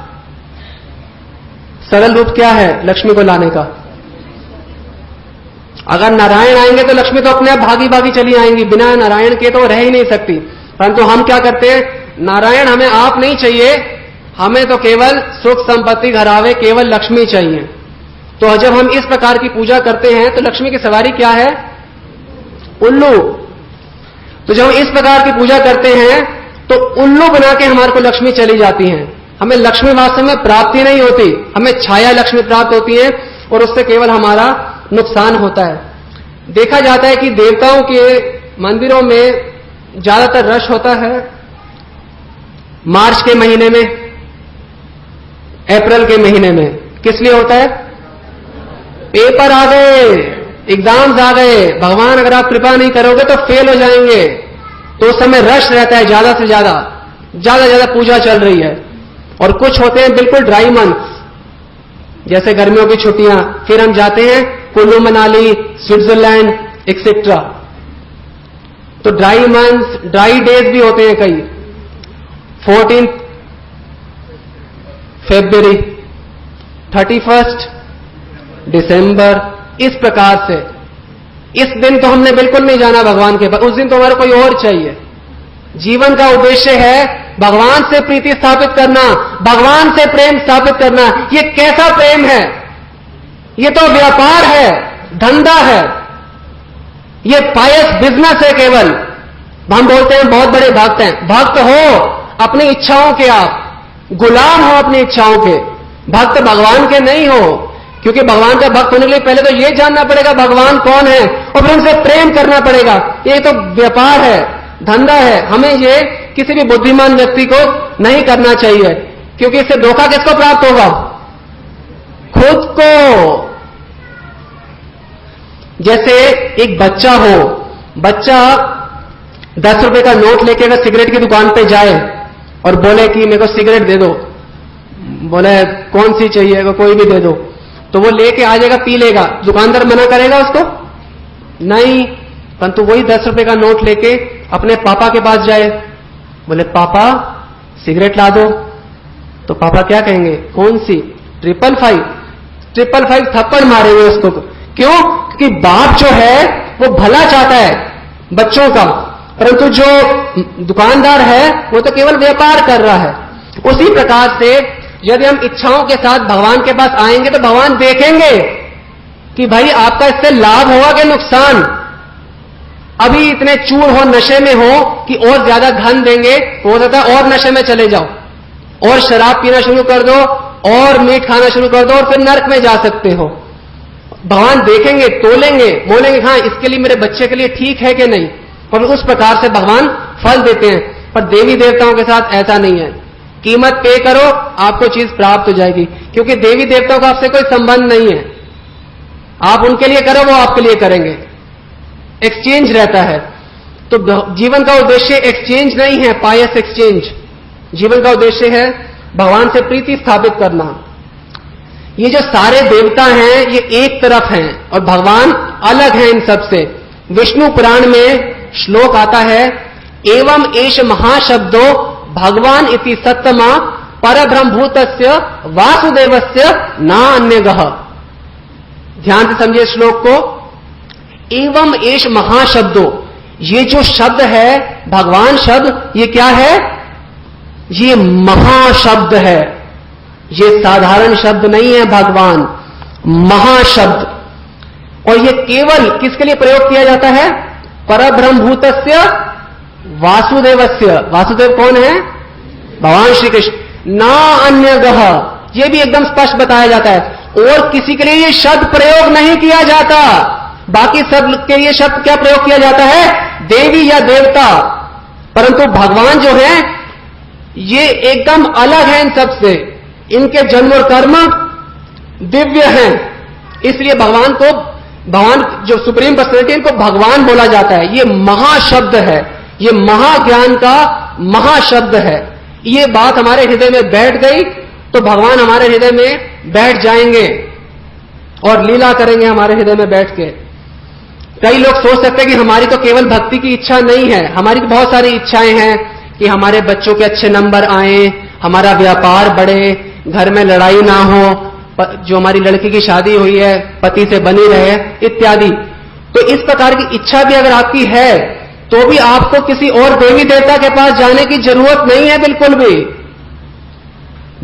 सरल रूप क्या है लक्ष्मी को लाने का? अगर नारायण आएंगे तो लक्ष्मी तो अपने आप भागी भागी चली आएंगी, बिना नारायण के तो रह ही नहीं सकती। परंतु हम क्या करते हैं? नारायण हमें आप नहीं चाहिए, हमें तो केवल सुख संपत्ति घर आवे, केवल लक्ष्मी चाहिए। तो जब हम इस प्रकार की पूजा करते हैं तो लक्ष्मी की सवारी क्या है? उल्लू। तो जब हम इस प्रकार की पूजा करते हैं तो उल्लू बना के हमारे को लक्ष्मी चली जाती हैं। हमें लक्ष्मी वास्तव में प्राप्ति नहीं होती, हमें छाया लक्ष्मी प्राप्त होती है, और उससे केवल हमारा नुकसान होता है। देखा जाता है कि देवताओं के मंदिरों में ज्यादातर रश होता है मार्च के महीने में, अप्रैल के महीने में। किस लिए होता है? पेपर आ गए, एग्जाम्स आ गए, भगवान अगर आप कृपा नहीं करोगे तो फेल हो जाएंगे। तो उस समय रश रहता है, ज्यादा से ज्यादा पूजा चल रही है। और कुछ होते हैं बिल्कुल ड्राई मंथ्स, जैसे गर्मियों की छुट्टियां, फिर हम जाते हैं कुल्लू मनाली, स्विट्जरलैंड एक्सेट्रा। तो ड्राई मंथ्स, ड्राई डेज भी होते हैं कई, 14 फरवरी, 31 दिसंबर, इस प्रकार से। इस दिन तो हमने बिल्कुल नहीं जाना भगवान के पास, उस दिन तो हमारा कोई और चाहिए। जीवन का उद्देश्य है भगवान से प्रीति स्थापित करना, भगवान से प्रेम स्थापित करना। ये कैसा प्रेम है? ये तो व्यापार है, धंधा है, ये पायस बिजनेस है केवल। हम बोलते हैं बहुत बड़े भक्त हैं, भक्त हो अपनी इच्छाओं के, आप गुलाम हो अपनी इच्छाओं के, भक्त भगवान के नहीं हो। क्योंकि भगवान का भक्त होने के लिए पहले तो यह जानना पड़ेगा भगवान कौन है, और फिर उनसे प्रेम करना पड़ेगा। ये तो व्यापार है, धंधा है। हमें ये किसी भी बुद्धिमान व्यक्ति को नहीं करना चाहिए, क्योंकि इससे धोखा किसको प्राप्त होगा? खुद को। जैसे एक बच्चा हो, बच्चा 10 रुपए का नोट लेके अगर सिगरेट की दुकान पे जाए और बोले कि मेरे को सिगरेट दे दो, बोले कौन सी चाहिए, कोई भी दे दो, तो वो लेके आ जाएगा, पी लेगा। दुकानदार मना करेगा उसको? नहीं। परंतु वही 10 रुपए का नोट लेके अपने पापा के पास जाए, बोले पापा सिगरेट ला दो, तो पापा क्या कहेंगे? कौन सी? 555 थप्पड़ मारेंगे उसको। क्यों? क्योंकि बाप जो है वो भला चाहता है बच्चों का, परंतु जो दुकानदार है वो तो केवल व्यापार कर रहा है। उसी प्रकार से यदि हम इच्छाओं के साथ भगवान के पास आएंगे तो भगवान देखेंगे कि भाई आपका इससे लाभ होगा कि नुकसान। अभी इतने चूर हो, नशे में हो कि और ज्यादा धन देंगे, हो सकता है और नशे में चले जाओ, और शराब पीना शुरू कर दो, और मीट खाना शुरू कर दो, और फिर नरक में जा सकते हो। भगवान देखेंगे, तोलेंगे, बोलेंगे हाँ इसके लिए, मेरे बच्चे के लिए ठीक है कि नहीं, और उस प्रकार से भगवान फल देते हैं। पर देवी देवताओं के साथ ऐसा नहीं है। कीमत पे करो, आपको चीज प्राप्त हो जाएगी, क्योंकि देवी देवताओं का आपसे कोई संबंध नहीं है। आप उनके लिए करो, वो आपके लिए करेंगे, एक्सचेंज रहता है। तो जीवन का उद्देश्य एक्सचेंज नहीं है, पायस एक्सचेंज। जीवन का उद्देश्य है भगवान से प्रीति स्थापित करना। ये जो सारे देवता हैं ये एक तरफ हैं और भगवान अलग हैं इन सब से। विष्णु पुराण में श्लोक आता है, एवं एष महाशब्दो भगवान इति सत्तमा परब्रह्मभूतस्य वासुदेवस्य ना अन्यगः। ध्यान से समझिए श्लोक को। एवं एष महाशब्दो, ये जो शब्द है भगवान शब्द, ये क्या है? ये महाशब्द है, ये साधारण शब्द नहीं है भगवान, महाशब्द। और ये केवल किसके लिए प्रयोग किया जाता है? परब्रह्मभूतस्य वासुदेवस्य। वासुदेव कौन है? भगवान श्री कृष्ण। ना अन्यगः, ये भी एकदम स्पष्ट बताया जाता है, और किसी के लिए ये शब्द प्रयोग नहीं किया जाता। बाकी सब के लिए शब्द क्या प्रयोग किया जाता है? देवी या देवता। परंतु भगवान जो है ये एकदम अलग है इन सब से। इनके जन्म और कर्म दिव्य हैं, इसलिए भगवान जो सुप्रीम पर्सनैलिटी, इनको भगवान बोला जाता है। ये महाशब्द है, ये महाज्ञान का महाशब्द है। ये बात हमारे हृदय में बैठ गई तो भगवान हमारे हृदय में बैठ जाएंगे और लीला करेंगे हमारे हृदय में बैठ के। कई लोग सोच सकते हैं कि हमारी तो केवल भक्ति की इच्छा नहीं है, हमारी तो बहुत सारी इच्छाएं हैं कि हमारे बच्चों के अच्छे नंबर आए, हमारा व्यापार बढ़े, घर में लड़ाई ना हो, जो हमारी लड़की की शादी हुई है पति से बनी रहे, इत्यादि। तो इस प्रकार की इच्छा भी अगर आपकी है तो भी आपको किसी और देवी देवता के पास जाने की जरूरत नहीं है, बिल्कुल भी।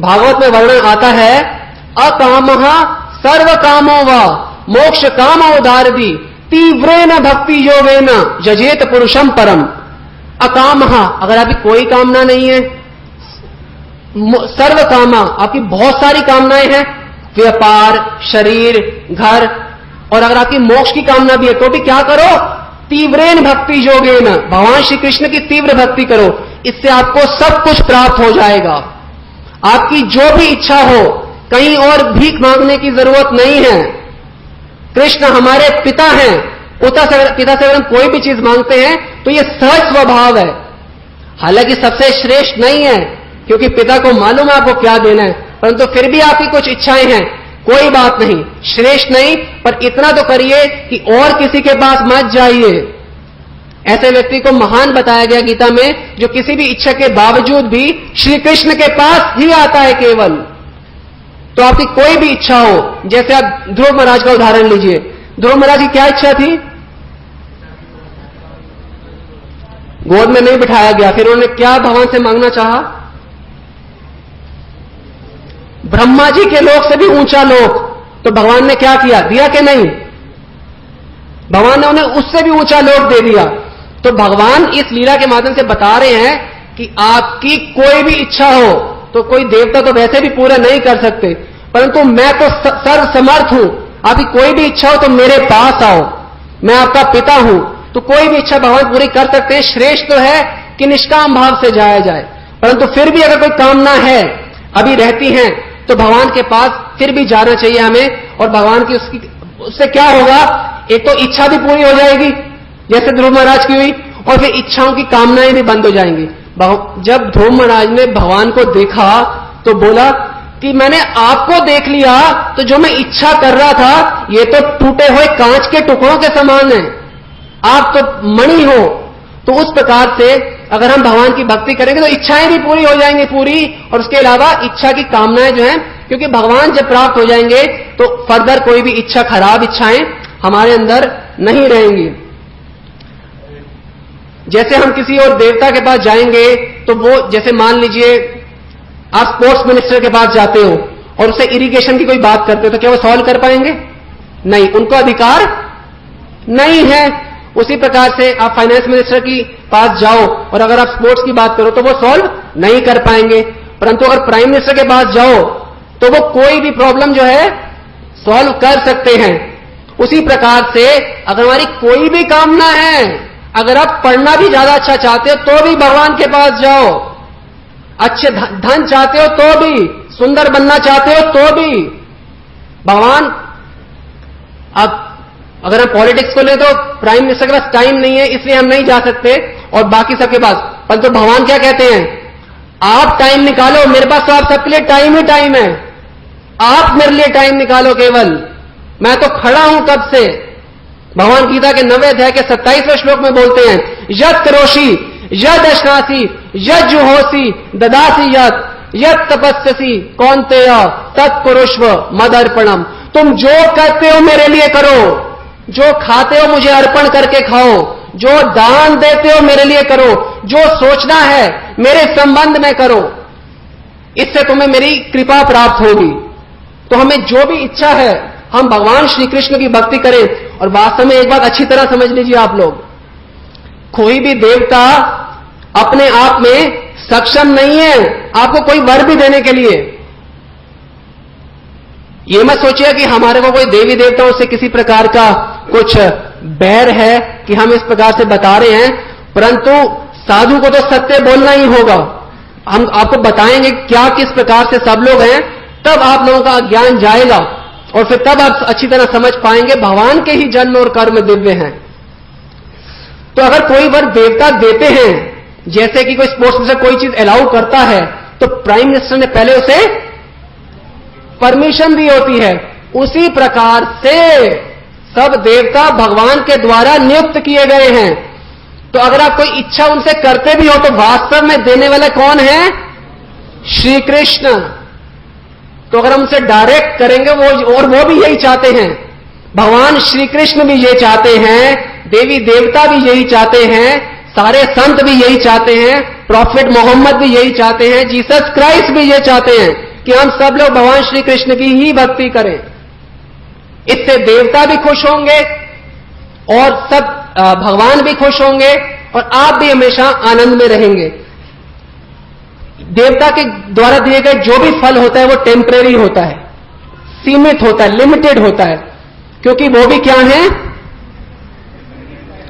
भागवत में वर्णन आता है, अकामः सर्व कामो वा मोक्ष काम उदारदी तीव्रेन भक्ति योगेन जजेत पुरुषम परम। अकामः, अगर आपकी कोई कामना नहीं है, सर्व कामा, आपकी बहुत सारी कामनाएं हैं, व्यापार, शरीर, घर, और अगर आपकी मोक्ष की कामना भी है तो भी क्या करो? तीव्रेन भक्ति योगेन, भगवान श्री कृष्ण की तीव्र भक्ति करो, इससे आपको सब कुछ प्राप्त हो जाएगा। आपकी जो भी इच्छा हो, कहीं और भीख मांगने की जरूरत नहीं है। कृष्ण हमारे पिता हैं, पिता से अगर हम कोई भी चीज मांगते हैं तो ये सहज स्वभाव है। हालांकि सबसे श्रेष्ठ नहीं है, क्योंकि पिता को मालूम है आपको क्या देना है, परंतु फिर भी आपकी कुछ इच्छाएं हैं, कोई बात नहीं, श्रेष्ठ नहीं, पर इतना तो करिए कि और किसी के पास मत जाइए। ऐसे व्यक्ति को महान बताया गया गीता में, जो किसी भी इच्छा के बावजूद भी श्री कृष्ण के पास ही आता है केवल। तो आपकी कोई भी इच्छा हो, जैसे आप ध्रुव महाराज का उदाहरण लीजिए। ध्रुव महाराज की क्या इच्छा थी? गोद में नहीं बिठाया गया, फिर उन्होंने क्या भगवान से मांगना चाहा? ब्रह्मा जी के लोक से भी ऊंचा लोक, तो भगवान ने क्या किया? दिया कि नहीं? भगवान ने उन्हें उससे भी ऊंचा लोक दे दिया। तो भगवान इस लीला के माध्यम से बता रहे हैं कि आपकी कोई भी इच्छा हो, तो कोई देवता तो वैसे भी पूरा नहीं कर सकते, परंतु मैं तो सर्वसमर्थ हूं। आपकी कोई भी इच्छा हो तो मेरे पास आओ, मैं आपका पिता हूं, तो कोई भी इच्छा भगवान पूरी कर सकते हैं। श्रेष्ठ तो है कि निष्काम भाव से जाया जाए, परंतु फिर भी अगर कोई कामना है, अभी रहती हैं, तो भगवान के पास फिर भी जाना चाहिए हमें। और भगवान की उससे क्या होगा? एक तो इच्छा भी पूरी हो जाएगी, जैसे ध्रुव महाराज की हुई, और फिर इच्छाओं की कामनाएं भी बंद हो जाएंगी। जब ध्रुव महाराज ने भगवान को देखा तो बोला कि मैंने आपको देख लिया, तो जो मैं इच्छा कर रहा था ये तो टूटे हुए कांच के टुकड़ों के समान है, आप तो मणि हो। तो उस प्रकार से अगर हम भगवान की भक्ति करेंगे तो इच्छाएं भी पूरी हो जाएंगी पूरी, और उसके अलावा इच्छा की कामनाएं जो हैं, क्योंकि भगवान जब प्राप्त हो जाएंगे तो फर्दर कोई भी इच्छा, खराब इच्छाएं हमारे अंदर नहीं रहेंगी। जैसे हम किसी और देवता के पास जाएंगे तो वो, जैसे मान लीजिए आप स्पोर्ट्स मिनिस्टर के पास जाते हो और उससे इरिगेशन की कोई बात करते हो, तो क्या वो सॉल्व कर पाएंगे? नहीं, उनको अधिकार नहीं है। उसी प्रकार से आप फाइनेंस मिनिस्टर की पास जाओ और अगर आप स्पोर्ट्स की बात करो तो वो सॉल्व नहीं कर पाएंगे, परंतु अगर प्राइम मिनिस्टर के पास जाओ तो वो कोई भी प्रॉब्लम जो है सॉल्व कर सकते हैं। उसी प्रकार से अगर हमारी कोई भी कामना है, अगर आप पढ़ना भी ज्यादा अच्छा चाहते हो तो भी भगवान के पास जाओ, अच्छे धन चाहते हो तो भी, सुंदर बनना चाहते हो तो भी भगवान, अब अगर हम पॉलिटिक्स को ले तो प्राइम मिनिस्टर के पास टाइम नहीं है इसलिए हम नहीं जा सकते और बाकी सबके पास, परंतु तो भगवान क्या कहते हैं, आप टाइम निकालो, मेरे पास तो आप सबके लिए टाइम ही टाइम है, आप मेरे लिए टाइम निकालो केवल, मैं तो खड़ा हूं कब से। भगवान गीता के 9वें अध्याय के 27वें श्लोक में बोलते हैं, यत् करोषि यद अश्नासी यद जुहोसी ददासी यत् तपस्यसी कौन्तेय तत्कुरुष्व मदर्पणम। तुम जो करते हो मेरे लिए करो, जो खाते हो मुझे अर्पण करके खाओ, जो दान देते हो मेरे लिए करो, जो सोचना है मेरे संबंध में करो, इससे तुम्हें मेरी कृपा प्राप्त होगी। तो हमें जो भी इच्छा है हम भगवान श्री कृष्ण की भक्ति करें। और वास्तव में एक बात अच्छी तरह समझ लीजिए आप लोग, कोई भी देवता अपने आप में सक्षम नहीं है आपको कोई वर भी देने के लिए। ये मत सोचिए कि हमारे को कोई देवी देवताओं से किसी प्रकार का कुछ बैर है कि हम इस प्रकार से बता रहे हैं, परंतु साधु को तो सत्य बोलना ही होगा। हम आपको बताएंगे क्या किस प्रकार से सब लोग हैं, तब आप लोगों का ज्ञान जाएगा और फिर तब आप अच्छी तरह समझ पाएंगे भगवान के ही जन्म और कर्म दिव्य हैं। तो अगर कोई वर देवता देते हैं, जैसे कि कोई स्पोर्ट्स मिनिस्टर कोई चीज अलाउ करता है, तो प्राइम मिनिस्टर ने पहले उसे परमिशन दी होती है। उसी प्रकार से सब देवता भगवान के द्वारा नियुक्त किए गए हैं। तो अगर आप कोई इच्छा उनसे करते भी हो तो वास्तव में देने वाले कौन है, श्री कृष्ण। तो अगर हम उनसे डायरेक्ट करेंगे वो भी यही चाहते हैं, भगवान श्री कृष्ण भी ये चाहते हैं, देवी देवता भी यही चाहते हैं, सारे संत भी यही चाहते हैं, प्रॉफिट मोहम्मद भी यही चाहते हैं, जीसस क्राइस्ट भी ये चाहते हैं कि हम सब लोग भगवान श्री कृष्ण की ही भक्ति करें। इससे देवता भी खुश होंगे और सब भगवान भी खुश होंगे और आप भी हमेशा आनंद में रहेंगे। देवता के द्वारा दिए गए जो भी फल होता है वो टेम्परेरी होता है, सीमित होता है, लिमिटेड होता है, क्योंकि वो भी क्या है,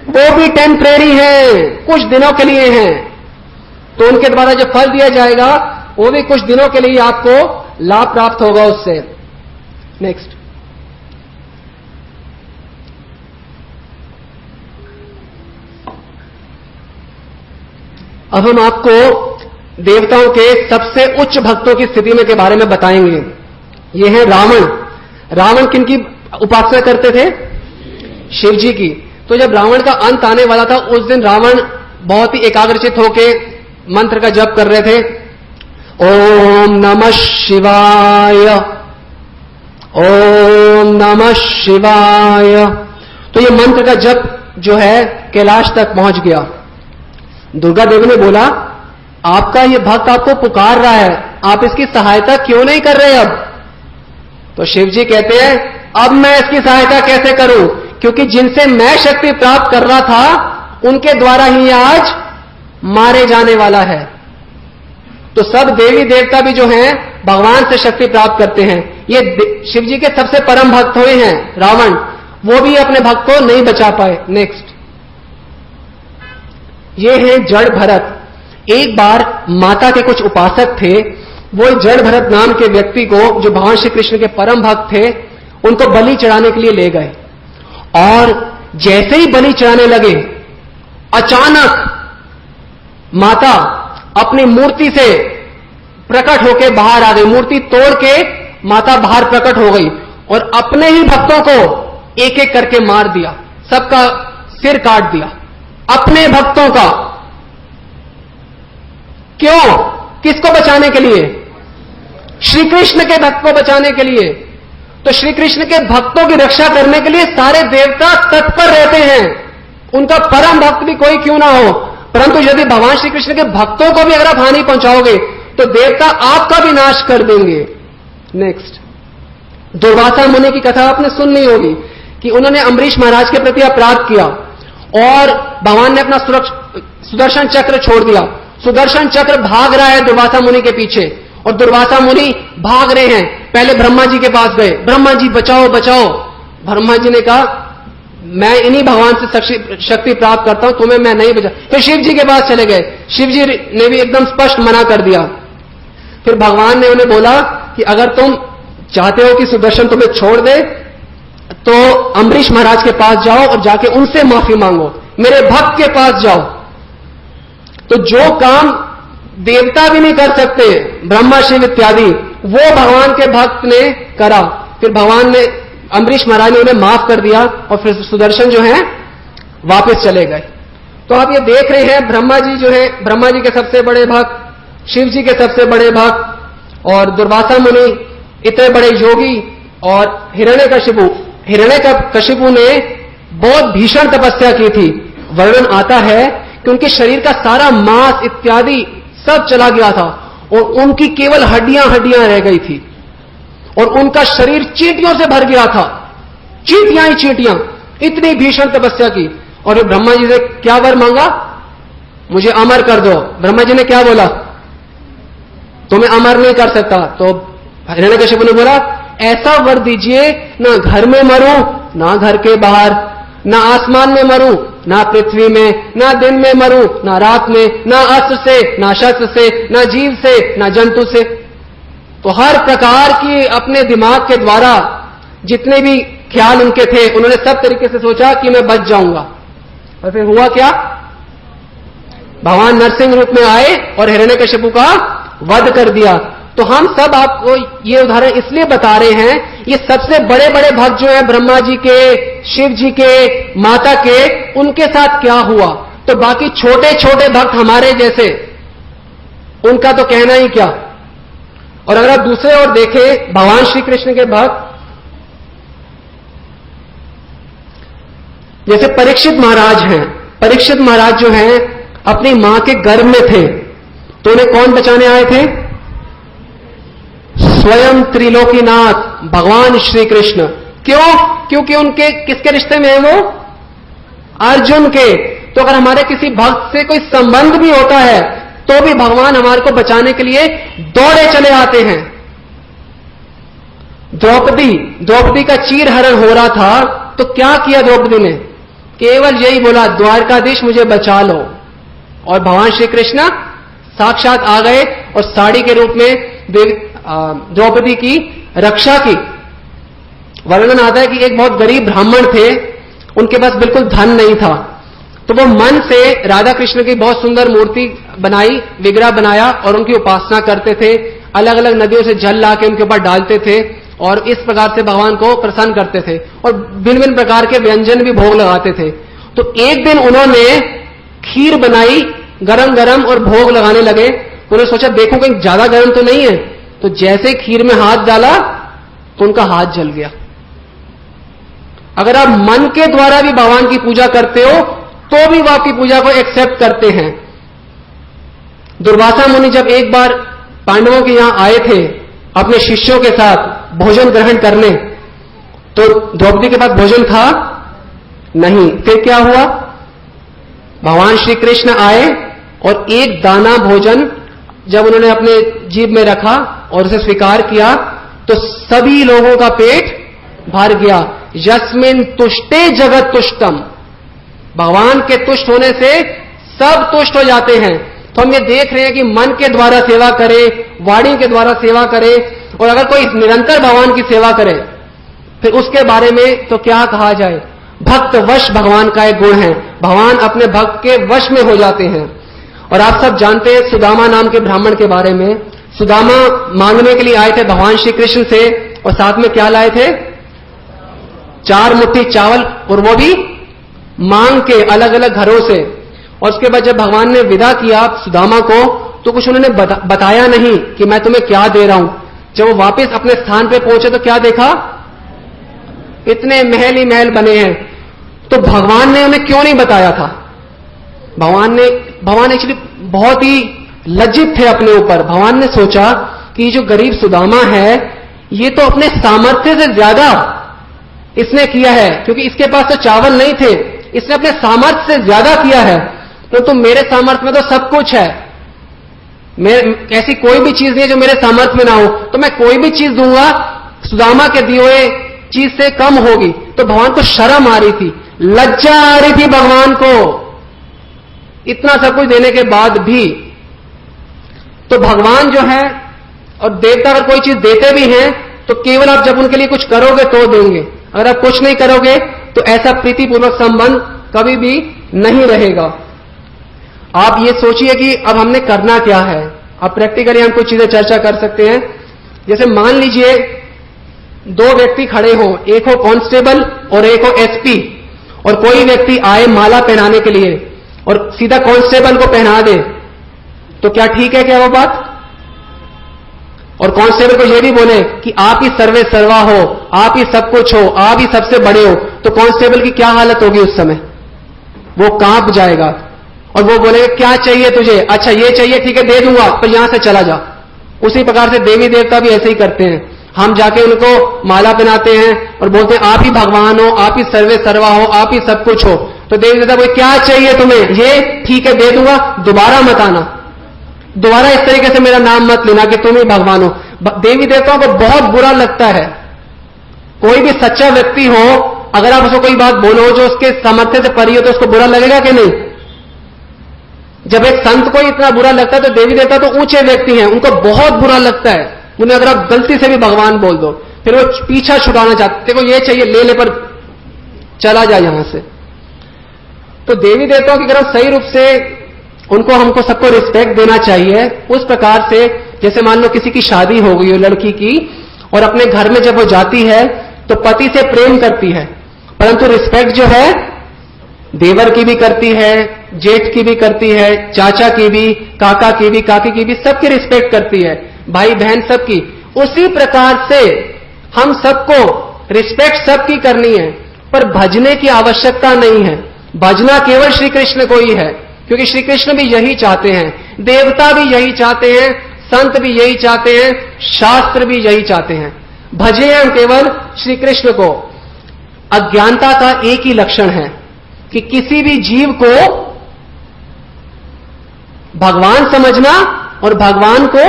वो भी टेम्परेरी है, कुछ दिनों के लिए हैं। तो उनके द्वारा जो फल दिया जाएगा वो भी कुछ दिनों के लिए आपको लाभ प्राप्त होगा उससे। नेक्स्ट, अब हम आपको देवताओं के सबसे उच्च भक्तों की स्थिति में के बारे में बताएंगे। ये है रावण। रावण किनकी उपासना करते थे, शिव जी की। तो जब रावण का अंत आने वाला था उस दिन रावण बहुत ही एकाग्रचित होके मंत्र का जप कर रहे थे, ओम नमः शिवाय, ओम नमः शिवाय। तो ये मंत्र का जप जो है कैलाश तक पहुंच गया। दुर्गा देवी ने बोला, आपका ये भक्त आपको पुकार रहा है, आप इसकी सहायता क्यों नहीं कर रहे अब? तो शिव जी कहते हैं, अब मैं इसकी सहायता कैसे करूं, क्योंकि जिनसे मैं शक्ति प्राप्त कर रहा था उनके द्वारा ही आज मारे जाने वाला है। तो सब देवी देवता भी जो हैं भगवान से शक्ति प्राप्त करते हैं। ये शिव जी के सबसे परम भक्त हुए हैं रावण, वो भी अपने भक्त को नहीं बचा पाए। नेक्स्ट, ये है जड़ भरत। एक बार माता के कुछ उपासक थे, वो जड़ भरत नाम के व्यक्ति को, जो भगवान श्री कृष्ण के परम भक्त थे, उनको बलि चढ़ाने के लिए ले गए। और जैसे ही बलि चढ़ाने लगे, अचानक माता अपनी मूर्ति से प्रकट होकर बाहर आ गई। मूर्ति तोड़ के माता बाहर प्रकट हो गई और अपने ही भक्तों को एक एक करके मार दिया, सबका सिर काट दिया, अपने भक्तों का। क्यों? किसको बचाने के लिए? श्री कृष्ण के भक्त को बचाने के लिए। तो श्री कृष्ण के भक्तों की रक्षा करने के लिए सारे देवता तत्पर रहते हैं, उनका परम भक्त भी कोई क्यों ना हो। परंतु यदि भगवान श्री कृष्ण के भक्तों को भी अगर आप हानि पहुंचाओगे तो देवता आपका भी नाश कर देंगे। नेक्स्ट, दुर्वासा मुनि की कथा आपने सुननी होगी कि उन्होंने अम्बरीश महाराज के प्रति अपराध किया और भगवान ने अपना सुदर्शन चक्र छोड़ दिया। सुदर्शन चक्र भाग रहा है दुर्वासा मुनि के पीछे और दुर्वासा मुनि भाग रहे हैं। पहले ब्रह्मा जी के पास गए, ब्रह्मा जी बचाओ बचाओ। ब्रह्मा जी ने कहा, मैं इन्हीं भगवान से शक्ति प्राप्त करता हूं, तुम्हें मैं नहीं बचा। फिर शिव जी के पास चले गए, शिव जी ने भी एकदम स्पष्ट मना कर दिया। फिर भगवान ने उन्हें बोला कि अगर तुम चाहते हो कि सुदर्शन तुम्हें छोड़ दे तो अम्बरीश महाराज के पास जाओ और जाके उनसे माफी मांगो, मेरे भक्त के पास जाओ। तो जो काम देवता भी नहीं कर सकते, ब्रह्मा शिव इत्यादि, वो भगवान के भक्त ने करा। फिर भगवान ने, अम्बरीश महाराज ने उन्हें माफ कर दिया और फिर सुदर्शन जो है वापस चले गए। तो आप ये देख रहे हैं, ब्रह्मा जी जो है, ब्रह्मा जी के सबसे बड़े भक्त, शिव जी के सबसे बड़े भक्त, और दुर्वासा मुनि इतने बड़े योगी, और हिरण्यकशिपु ने बहुत भीषण तपस्या की थी। वर्णन आता है कि उनके शरीर का सारा मांस इत्यादि सब चला गया था और उनकी केवल हड्डियां रह गई थी, और उनका शरीर चींटियों से भर गया था, चींटियां ही चींटियां, इतनी भीषण तपस्या की। और ये ब्रह्मा जी से क्या वर मांगा? मुझे अमर कर दो। ब्रह्मा जी ने क्या बोला? तुम्हें अमर नहीं कर सकता। तो हिरण्यकशिपु ने बोला, ऐसा वर दीजिए, ना घर में मरूं, ना घर के बाहर, ना आसमान में मरूं, ना पृथ्वी में, ना दिन में मरूं, ना रात में, ना अस्त्र से, ना शस्त्र से, ना जीव से, ना जंतु से। तो हर प्रकार की अपने दिमाग के द्वारा जितने भी ख्याल उनके थे, उन्होंने सब तरीके से सोचा कि मैं बच जाऊंगा। और फिर हुआ क्या? भगवान नरसिंह रूप में आए और हिरण्यकशिपु का वध कर दिया। तो हम सब आपको ये उदाहरण इसलिए बता रहे हैं, ये सबसे बड़े बड़े भक्त जो है ब्रह्मा जी के, शिव जी के, माता के, उनके साथ क्या हुआ। तो बाकी छोटे छोटे भक्त हमारे जैसे, उनका तो कहना ही क्या। और अगर आप दूसरे ओर देखें, भगवान श्री कृष्ण के भक्त जैसे परीक्षित महाराज हैं। परीक्षित महाराज जो हैं अपनी मां के गर्भ में थे, तो उन्हें कौन बचाने आए थे? स्वयं त्रिलोकीनाथ भगवान श्री कृष्ण। क्यों? क्योंकि उनके किसके रिश्ते में है वो? अर्जुन के। तो अगर हमारे किसी भक्त से कोई संबंध भी होता है तो भी भगवान हमारे को बचाने के लिए दौड़े चले आते हैं। द्रौपदी का चीरहरण हो रहा था, तो क्या किया द्रौपदी ने? केवल यही बोला, द्वारकाधीश मुझे बचा लो। और भगवान श्री कृष्ण साक्षात आ गए और साड़ी के रूप में द्रौपदी की रक्षा की। वर्णन आता है कि एक बहुत गरीब ब्राह्मण थे, उनके पास बिल्कुल धन नहीं था, तो वो मन से राधा कृष्ण की बहुत सुंदर मूर्ति बनाई, विग्रह बनाया और उनकी उपासना करते थे। अलग अलग नदियों से जल लाके उनके ऊपर डालते थे और इस प्रकार से भगवान को प्रसन्न करते थे, और भिन्न भिन्न प्रकार के व्यंजन भी भोग लगाते थे। तो एक दिन उन्होंने खीर बनाई गरम गरम और भोग लगाने लगे। उन्होंने सोचा देखो कहीं ज्यादा गर्म तो नहीं है, तो जैसे खीर में हाथ डाला तो उनका हाथ जल गया। अगर आप मन के द्वारा भी भगवान की पूजा करते हो तो भी वो आपकी पूजा को एक्सेप्ट करते हैं। दुर्वासा मुनि जब एक बार पांडवों के यहां आए थे अपने शिष्यों के साथ भोजन ग्रहण करने, तो द्रौपदी के पास भोजन था नहीं। फिर क्या हुआ? भगवान श्री कृष्ण आए और एक दाना भोजन जब उन्होंने अपने जीभ में रखा और उसे स्वीकार किया तो सभी लोगों का पेट भर गया। यस्मिन तुष्टे जगत तुष्टम, भगवान के तुष्ट होने से सब तुष्ट हो जाते हैं। तो हम ये देख रहे हैं कि मन के द्वारा सेवा करें, वाणी के द्वारा सेवा करें, और अगर कोई निरंतर भगवान की सेवा करे फिर उसके बारे में तो क्या कहा जाए? भक्त वश भगवान का एक गुण है, भगवान अपने भक्त के वश में हो जाते हैं। और आप सब जानते हैं सुदामा नाम के ब्राह्मण के बारे में। सुदामा मांगने के लिए आए थे भगवान श्री कृष्ण से, और साथ में क्या लाए थे? 4 मुट्ठी चावल, और वो भी मांग के अलग अलग घरों से। और उसके बाद जब भगवान ने विदा किया सुदामा को, तो कुछ उन्होंने बताया नहीं कि मैं तुम्हें क्या दे रहा हूं। जब वो वापस अपने स्थान पे पहुंचे तो क्या देखा? इतने महल ही महल बने हैं। तो भगवान ने उन्हें क्यों नहीं बताया था? भगवान एक्चुअली बहुत ही लज्जित थे अपने ऊपर। भगवान ने सोचा कि जो गरीब सुदामा है ये तो अपने सामर्थ्य से ज्यादा इसने किया है, क्योंकि इसके पास तो चावल नहीं थे, इसने अपने सामर्थ्य से ज्यादा किया है। तो मेरे सामर्थ्य में तो सब कुछ है, ऐसी कोई भी चीज नहीं है जो मेरे सामर्थ्य में ना हो, तो मैं कोई भी चीज दूंगा सुदामा के दिए हुए चीज से कम होगी। तो भगवान को शर्म आ रही थी। लज्जा आ रही थी भगवान को इतना सब कुछ देने के बाद भी। तो भगवान जो है और देवता अगर कोई चीज देते भी हैं तो केवल आप जब उनके लिए कुछ करोगे तो देंगे, अगर आप कुछ नहीं करोगे तो ऐसा प्रीतिपूर्वक संबंध कभी भी नहीं रहेगा। आप ये सोचिए कि अब हमने करना क्या है। अब प्रैक्टिकली हम कुछ चीजें चर्चा कर सकते हैं। जैसे मान लीजिए दो व्यक्ति खड़े हो, एक हो कांस्टेबल और एक हो एसपी, और कोई व्यक्ति आए माला पहनाने के लिए और सीधा कांस्टेबल को पहना दे, तो क्या ठीक है क्या वो बात? और कांस्टेबल को यह भी बोले कि आप ही सर्वे सर्वा हो, आप ही सब कुछ हो, आप ही सबसे बड़े हो, तो कांस्टेबल की क्या हालत होगी उस समय? वो कांप जाएगा और वो बोलेगा क्या चाहिए तुझे? अच्छा ये चाहिए, ठीक है दे दूंगा, पर यहां से चला जा। उसी प्रकार से देवी देवता भी ऐसे ही करते हैं। हम जाके उनको माला पहनाते हैं और बोलते हैं आप ही भगवान हो, आप ही सर्वे सर्वा हो, आप ही सब कुछ हो। तो देवी देवता बोले क्या चाहिए तुम्हें? ये ठीक है दे दूंगा, दोबारा मत आना, दोबारा इस तरीके से मेरा नाम मत लेना कि तुम ही भगवान हो। देवी देवताओं को बहुत बुरा लगता है। कोई भी सच्चा व्यक्ति हो, अगर आप उसको कोई बात बोलो जो उसके सामर्थ्य से परी हो तो उसको बुरा लगेगा कि नहीं? जब एक संत को इतना बुरा लगता है तो देवी देवता तो ऊंचे व्यक्ति हैं, उनको बहुत बुरा लगता है। उन्हें अगर आप गलती से भी भगवान बोल दो फिर वो पीछा छुड़ाना चाहते, देखो ये चाहिए ले ले, पर चला जाए यहां से। तो देवी देवताओं की तरफ सही रूप से उनको हमको सबको रिस्पेक्ट देना चाहिए। उस प्रकार से जैसे मान लो किसी की शादी हो गई हो लड़की की, और अपने घर में जब वो जाती है तो पति से प्रेम करती है, परंतु रिस्पेक्ट जो है देवर की भी करती है, जेठ की भी करती है, चाचा की भी, काका की भी, काकी की भी, सबकी रिस्पेक्ट करती है, भाई बहन सबकी। उसी प्रकार से हम सबको रिस्पेक्ट सबकी करनी है, पर भजने की आवश्यकता नहीं है। भजना केवल श्री कृष्ण को ही है, क्योंकि श्री कृष्ण भी यही चाहते हैं, देवता भी यही चाहते हैं, संत भी यही चाहते हैं, शास्त्र भी यही चाहते हैं। भजे हम केवल श्री कृष्ण को। अज्ञानता का एक ही लक्षण है कि किसी भी जीव को भगवान समझना और भगवान को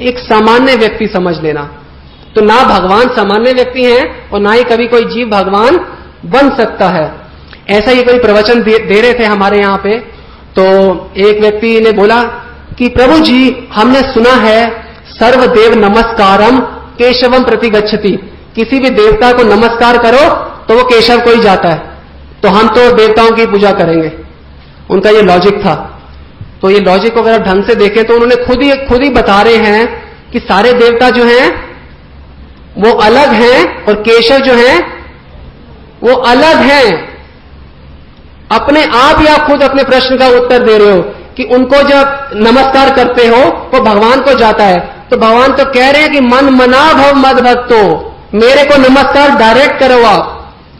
एक सामान्य व्यक्ति समझ लेना। तो ना भगवान सामान्य व्यक्ति हैं और ना ही कभी कोई जीव भगवान बन सकता है। ऐसा ही कोई प्रवचन दे रहे थे हमारे यहां पे, तो एक व्यक्ति ने बोला कि प्रभु जी हमने सुना है सर्वदेव नमस्कारम केशवम प्रति गच्छति, किसी भी देवता को नमस्कार करो तो वो केशव को ही जाता है, तो हम तो देवताओं की पूजा करेंगे। उनका ये लॉजिक था। तो ये लॉजिक को अगर आप ढंग से देखें तो उन्होंने खुद ही बता रहे हैं कि सारे देवता जो हैं वो अलग हैं और केशव जो हैं वो अलग हैं। अपने आप ही आप खुद अपने प्रश्न का उत्तर दे रहे हो कि उनको जब नमस्कार करते हो वो भगवान को जाता है, तो भगवान तो कह रहे हैं कि मन मना भव मद भक्तो, मेरे को नमस्कार डायरेक्ट करो आप।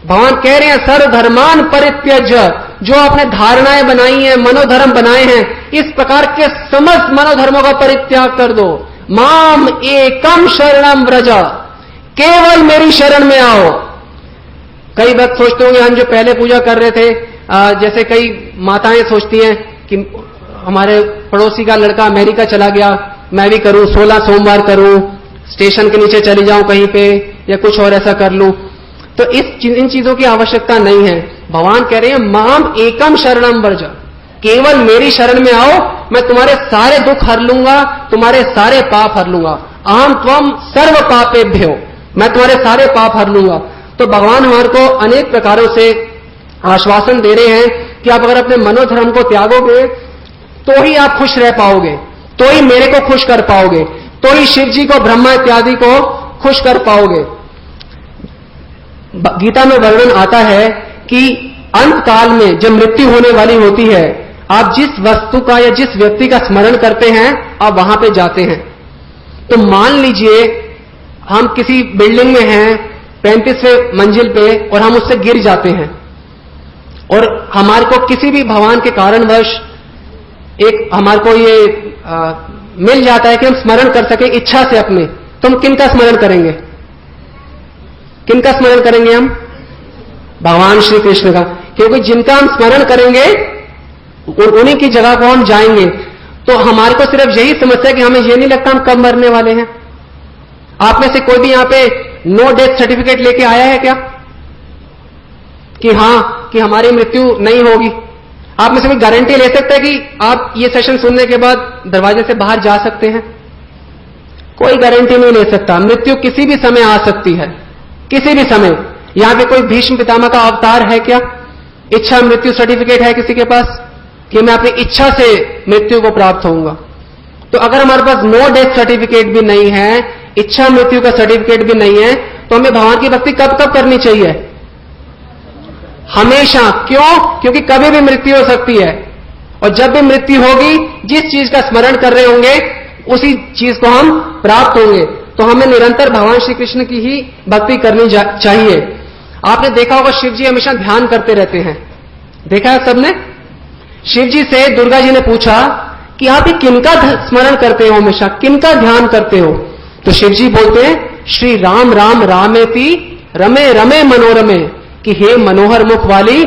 भगवान कह रहे हैं सर्व धर्मान परित्यज्य, जो आपने धारणाएं बनाई हैं, मनोधर्म बनाए हैं, इस प्रकार के समस्त मनोधर्मों का परित्याग कर दो। माम एकम शरणम व्रज, केवल मेरी शरण में आओ। कई भक्त सोचते होंगे हम जो पहले पूजा कर रहे थे, जैसे कई माताएं सोचती हैं कि हमारे पड़ोसी का लड़का अमेरिका चला गया, मैं भी करूं, 16 सोमवार करूं, स्टेशन के नीचे चली जाऊं कहीं पे, या कुछ और ऐसा कर लूं। तो इन चीजों की आवश्यकता नहीं है। भगवान कह रहे हैं माम एकम शरणम व्रज, केवल मेरी शरण में आओ, मैं तुम्हारे सारे दुख हर लूंगा, तुम्हारे सारे पाप हर लूंगा। अहम त्वम सर्व पापेभ्यो, मैं तुम्हारे सारे पाप हर लूंगा। तो भगवान हमारे को अनेक प्रकारों से आश्वासन दे रहे हैं कि आप अगर अपने मनोधर्म को त्यागोगे तो ही आप खुश रह पाओगे, तो ही मेरे को खुश कर पाओगे, तो ही शिव जी को, ब्रह्मा इत्यादि को खुश कर पाओगे। गीता में वर्णन आता है कि अंत काल में जब मृत्यु होने वाली होती है, आप जिस वस्तु का या जिस व्यक्ति का स्मरण करते हैं आप वहां पे जाते हैं। तो मान लीजिए हम किसी बिल्डिंग में हैं 35वें मंजिल पे और हम उससे गिर जाते हैं, और हमारे को किसी भी भगवान के कारणवश एक हमारे को ये मिल जाता है कि हम स्मरण कर सके इच्छा से अपने, तो हम किनका स्मरण करेंगे? किनका स्मरण करेंगे हम? भगवान श्री कृष्ण का, क्योंकि जिनका हम स्मरण करेंगे उन्हीं की जगह को हम जाएंगे। तो हमारे को सिर्फ यही समस्या है कि हमें यह नहीं लगता हम कब मरने वाले हैं। आप में से कोई भी यहां पे नो डेथ सर्टिफिकेट लेके आया है क्या? कि हाँ कि हमारी मृत्यु नहीं होगी। आप में से कोई गारंटी ले सकता है कि आप ये सेशन सुनने के बाद दरवाजे से बाहर जा सकते हैं? कोई गारंटी नहीं ले सकता। मृत्यु किसी भी समय आ सकती है, किसी भी समय। यहां पे कोई भीष्म पितामह का अवतार है क्या? इच्छा मृत्यु सर्टिफिकेट है किसी के पास कि मैं अपनी इच्छा से मृत्यु को प्राप्त होऊंगा? तो अगर हमारे पास नो डेथ सर्टिफिकेट भी नहीं है, इच्छा मृत्यु का सर्टिफिकेट भी नहीं है, तो हमें भगवान की भक्ति कब कब करनी चाहिए? हमेशा। क्यों? क्योंकि कभी भी मृत्यु हो सकती है, और जब भी मृत्यु होगी, जिस चीज का स्मरण कर रहे होंगे उसी चीज को हम प्राप्त होंगे। तो हमें निरंतर भगवान श्री कृष्ण की ही भक्ति करनी चाहिए। आपने देखा होगा शिव जी हमेशा ध्यान करते रहते हैं, देखा है सबने? शिव जी से दुर्गा जी ने पूछा कि आप ये किनका स्मरण करते हो, हमेशा किनका ध्यान करते हो? तो शिव जी बोलते हैं श्री राम राम रामेति रमे रमे मनोरमे, कि हे मनोहर मुख वाली।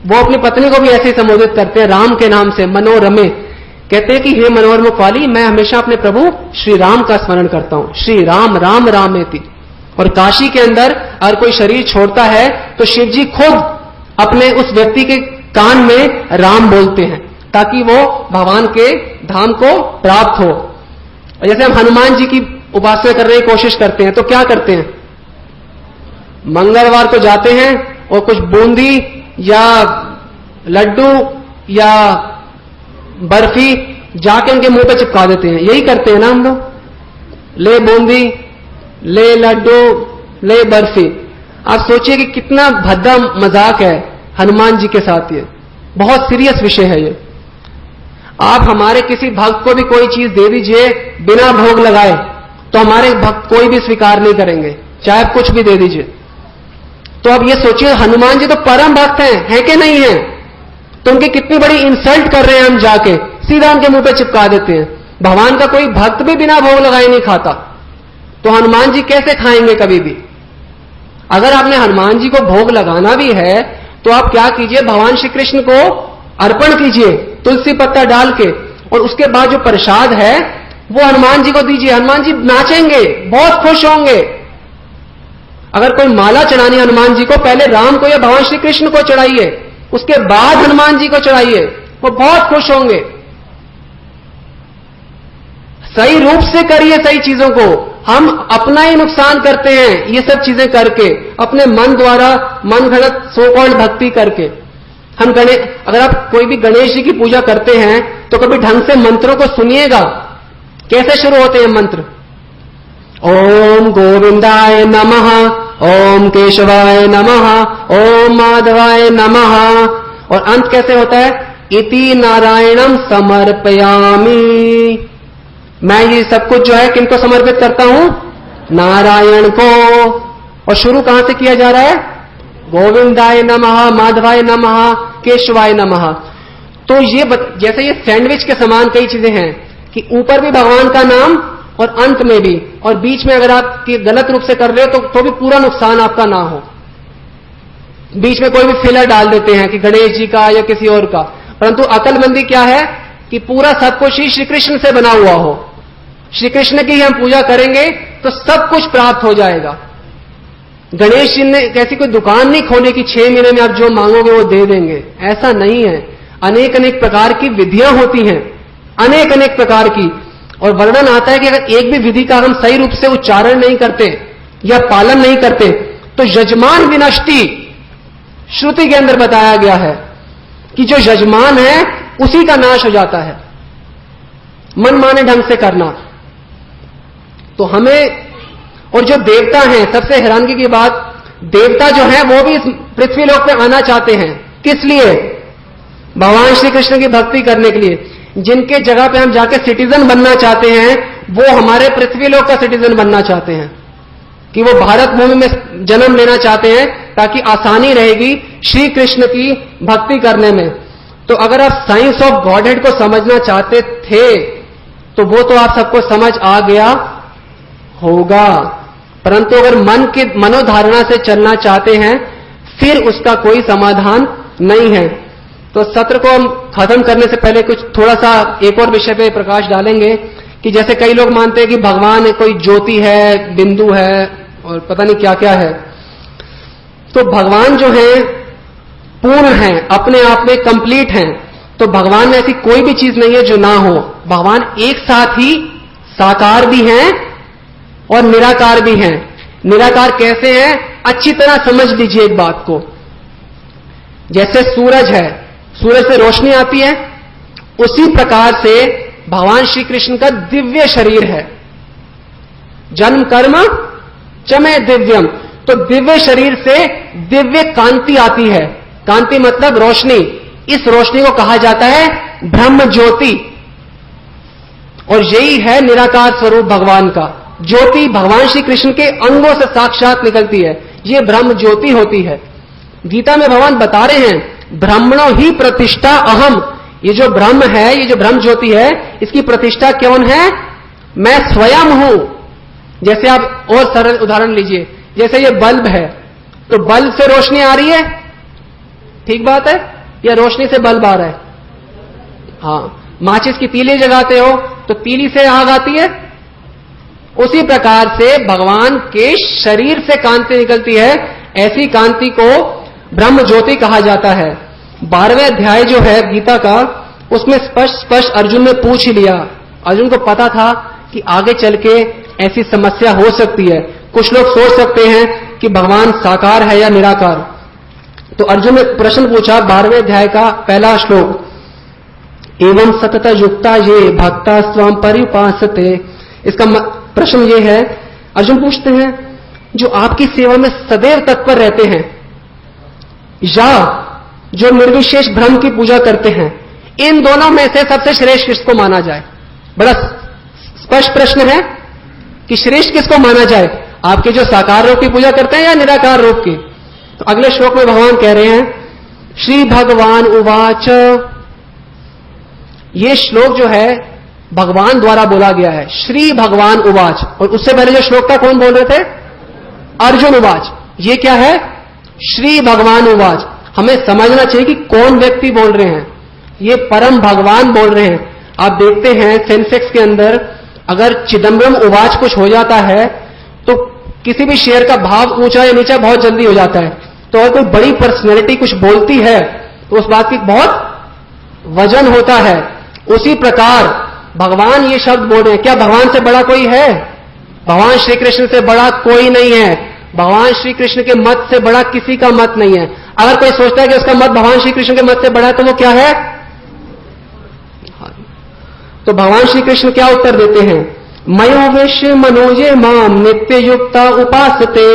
वो अपनी पत्नी को भी ऐसे ही संबोधित करते हैं राम के नाम से, मनोरमे। कहते हैं कि हे मनोहर मुख वाली, मैं हमेशा अपने प्रभु श्री राम का स्मरण करता हूं, श्री राम राम रामेति। और काशी के अंदर अगर कोई शरीर छोड़ता है तो शिव जी खुद अपने उस व्यक्ति के कान में राम बोलते हैं, ताकि वो भगवान के धाम को प्राप्त हो। और जैसे हम हनुमान जी की उपासना करने की कोशिश करते हैं, तो क्या करते हैं? मंगलवार को जाते हैं और कुछ बूंदी या लड्डू या बर्फी जाके उनके मुंह पे चिपका देते हैं। यही करते हैं ना हम लोग? ले बूंदी, ले लड्डू, ले बर्फी। आप सोचिए कि कितना भद्दा मजाक है हनुमान जी के साथ। ये बहुत सीरियस विषय है ये। आप हमारे किसी भक्त को भी कोई चीज दे दीजिए बिना भोग लगाए, तो हमारे भक्त कोई भी स्वीकार नहीं करेंगे, चाहे आप कुछ भी दे दीजिए। तो अब ये सोचिए, हनुमान जी तो परम भक्त हैं कि नहीं है? तो उनकी कितनी बड़ी इंसल्ट कर रहे हैं हम, जाके सीधा उनके मुंह पे चिपका देते हैं। भगवान का कोई भक्त भी बिना भोग लगाए नहीं खाता, तो हनुमान जी कैसे खाएंगे कभी भी? अगर आपने हनुमान जी को भोग लगाना भी है तो आप क्या कीजिए, भगवान श्री कृष्ण को अर्पण कीजिए तुलसी पत्ता डाल के, और उसके बाद जो प्रसाद है वो हनुमान जी को दीजिए। हनुमान जी नाचेंगे, बहुत खुश होंगे। अगर कोई माला चढ़ानी हनुमान जी को, पहले राम को या भगवान श्री कृष्ण को चढ़ाइए, उसके बाद हनुमान जी को चढ़ाइए, वो बहुत खुश होंगे। सही रूप से करिए सही चीजों को। हम अपना ही नुकसान करते हैं ये सब चीजें करके, अपने मन द्वारा मन घड़त सो कॉल्ड भक्ति करके। हम अगर आप कोई भी गणेश जी की पूजा करते हैं तो कभी ढंग से मंत्रों को सुनिएगा। कैसे शुरू होते हैं मंत्र? ओम गोविंदाय नमः, ओम केशवाय नमः, ओम माधवाय नमः। और अंत कैसे होता है? इति नारायणम समर्पयामि। मैं ये सब कुछ जो है किनको समर्पित करता हूं? नारायण को। और शुरू कहां से किया जा रहा है? गोविंदाय नमः, माधवाय नमः, केशवाय नमः। तो ये जैसे ये सैंडविच के समान कई चीजें हैं कि ऊपर भी भगवान का नाम और अंत में भी, और बीच में अगर आप गलत रूप से कर रहे हो तो भी पूरा नुकसान आपका ना हो। बीच में कोई भी फिलर डाल देते हैं कि गणेश जी का या किसी और का, परंतु अकलमंदी क्या है कि पूरा सब कुछ ही श्री कृष्ण से बना हुआ हो। श्री कृष्ण की हम पूजा करेंगे तो सब कुछ प्राप्त हो जाएगा। गणेश जी ने कैसी कोई दुकान नहीं खोली कि 6 महीने में आप जो मांगोगे वो दे देंगे, ऐसा नहीं है। अनेक अनेक प्रकार की विधियां होती हैं, अनेक अनेक प्रकार की। और वर्णन आता है कि अगर एक भी विधि का हम सही रूप से उच्चारण नहीं करते या पालन नहीं करते तो यजमान विनष्टि श्रुति के अंदर बताया गया है कि जो यजमान है उसी का नाश हो जाता है, मनमाने ढंग से करना। तो हमें, और जो देवता हैं, सबसे हैरानगी की बात, देवता जो है वो भी इस पृथ्वी लोक पे आना चाहते हैं। किस लिए? भगवान श्री कृष्ण की भक्ति करने के लिए। जिनके जगह पे हम जाके सिटीजन बनना चाहते हैं वो हमारे पृथ्वी लोक का सिटीजन बनना चाहते हैं, कि वो भारत भूमि में जन्म लेना चाहते हैं ताकि आसानी रहेगी श्री कृष्ण की भक्ति करने में। तो अगर आप साइंस ऑफ गॉडहेड को समझना चाहते थे तो वो तो आप सबको समझ आ गया होगा, परंतु अगर मन की मनोधारणा से चलना चाहते हैं फिर उसका कोई समाधान नहीं है। तो सत्र को हम खत्म करने से पहले कुछ थोड़ा सा एक और विषय पे प्रकाश डालेंगे कि जैसे कई लोग मानते हैं कि भगवान कोई ज्योति है, बिंदु है और पता नहीं क्या क्या है। तो भगवान जो है पूर्ण हैं, अपने आप में कंप्लीट हैं, तो भगवान में ऐसी कोई भी चीज नहीं है जो ना हो। भगवान एक साथ ही साकार भी हैं और निराकार भी हैं। निराकार कैसे हैं? अच्छी तरह समझ लीजिए एक बात को। जैसे सूरज है, सूरज से रोशनी आती है, उसी प्रकार से भगवान श्री कृष्ण का दिव्य शरीर है। जन्म कर्म चमे दिव्यम, तो दिव्य शरीर से दिव्य कांति आती है। कांति मतलब रोशनी। इस रोशनी को कहा जाता है ब्रह्म ज्योति, और यही है निराकार स्वरूप भगवान का। ज्योति भगवान श्री कृष्ण के अंगों से साक्षात निकलती है, ये ब्रह्म ज्योति होती है। गीता में भगवान बता रहे हैं ब्रह्मणो ही प्रतिष्ठा अहम। ये जो ब्रह्म है, ये जो ब्रह्म ज्योति है, इसकी प्रतिष्ठा कौन है? मैं स्वयं हूं। जैसे आप और सरल उदाहरण लीजिए, जैसे ये बल्ब है, तो बल्ब से रोशनी आ रही है, ठीक बात है, या रोशनी से बल्ब आ रहा है? हाँ, माचिस की तीली जगाते हो तो तीली से आग आती है। उसी प्रकार से भगवान के शरीर से कांति निकलती है, ऐसी कांति को ब्रह्म ज्योति कहा जाता है। 12वें अध्याय जो है गीता का, उसमें स्पष्ट अर्जुन ने पूछ ही लिया। अर्जुन को पता था कि आगे चल के ऐसी समस्या हो सकती है। कुछ लोग सोच सकते हैं कि भगवान साकार है या निराकार। तो अर्जुन ने प्रश्न पूछा 12वें अध्याय का पहला श्लोक, एवं सतत युक्ता ये भक्ता स्वम परिउपासते। इसका प्रश्न ये है, अर्जुन पूछते हैं जो आपकी सेवा में सदैव तत्पर रहते हैं या जो निर्विशेष ब्रह्म की पूजा करते हैं, इन दोनों में से सबसे श्रेष्ठ किसको माना जाए? बड़ा स्पष्ट प्रश्न है कि श्रेष्ठ किसको माना जाए, आपके जो साकार रूप की पूजा करते हैं या निराकार रूप की? तो अगले श्लोक में भगवान कह रहे हैं, श्री भगवान उवाच। ये श्लोक जो है भगवान द्वारा बोला गया है, श्री भगवान उवाच। और उससे पहले जो श्लोक था कौन बोल रहे थे? अर्जुन उवाच। ये क्या है? श्री भगवान उवाच। हमें समझना चाहिए कि कौन व्यक्ति बोल रहे हैं। ये परम भगवान बोल रहे हैं। आप देखते हैं सेंसेक्स के अंदर अगर चिदम्बरम उवाच कुछ हो जाता है तो किसी भी शेयर का भाव ऊंचा या नीचा बहुत जल्दी हो जाता है। तो अगर कोई बड़ी पर्सनैलिटी कुछ बोलती है तो उस बात की बहुत वजन होता है। उसी प्रकार भगवान ये शब्द बोल रहे हैं। क्या भगवान से बड़ा कोई है? भगवान श्री कृष्ण से बड़ा कोई नहीं है। भगवान श्री कृष्ण के मत से बड़ा किसी का मत नहीं है। अगर कोई सोचता है कि उसका मत भगवान श्री कृष्ण के मत से बड़ा है तो वो क्या है? तो भगवान श्री कृष्ण क्या उत्तर देते हैं? मयो विश्व मनोजे माम नित्य युक्ता उपासते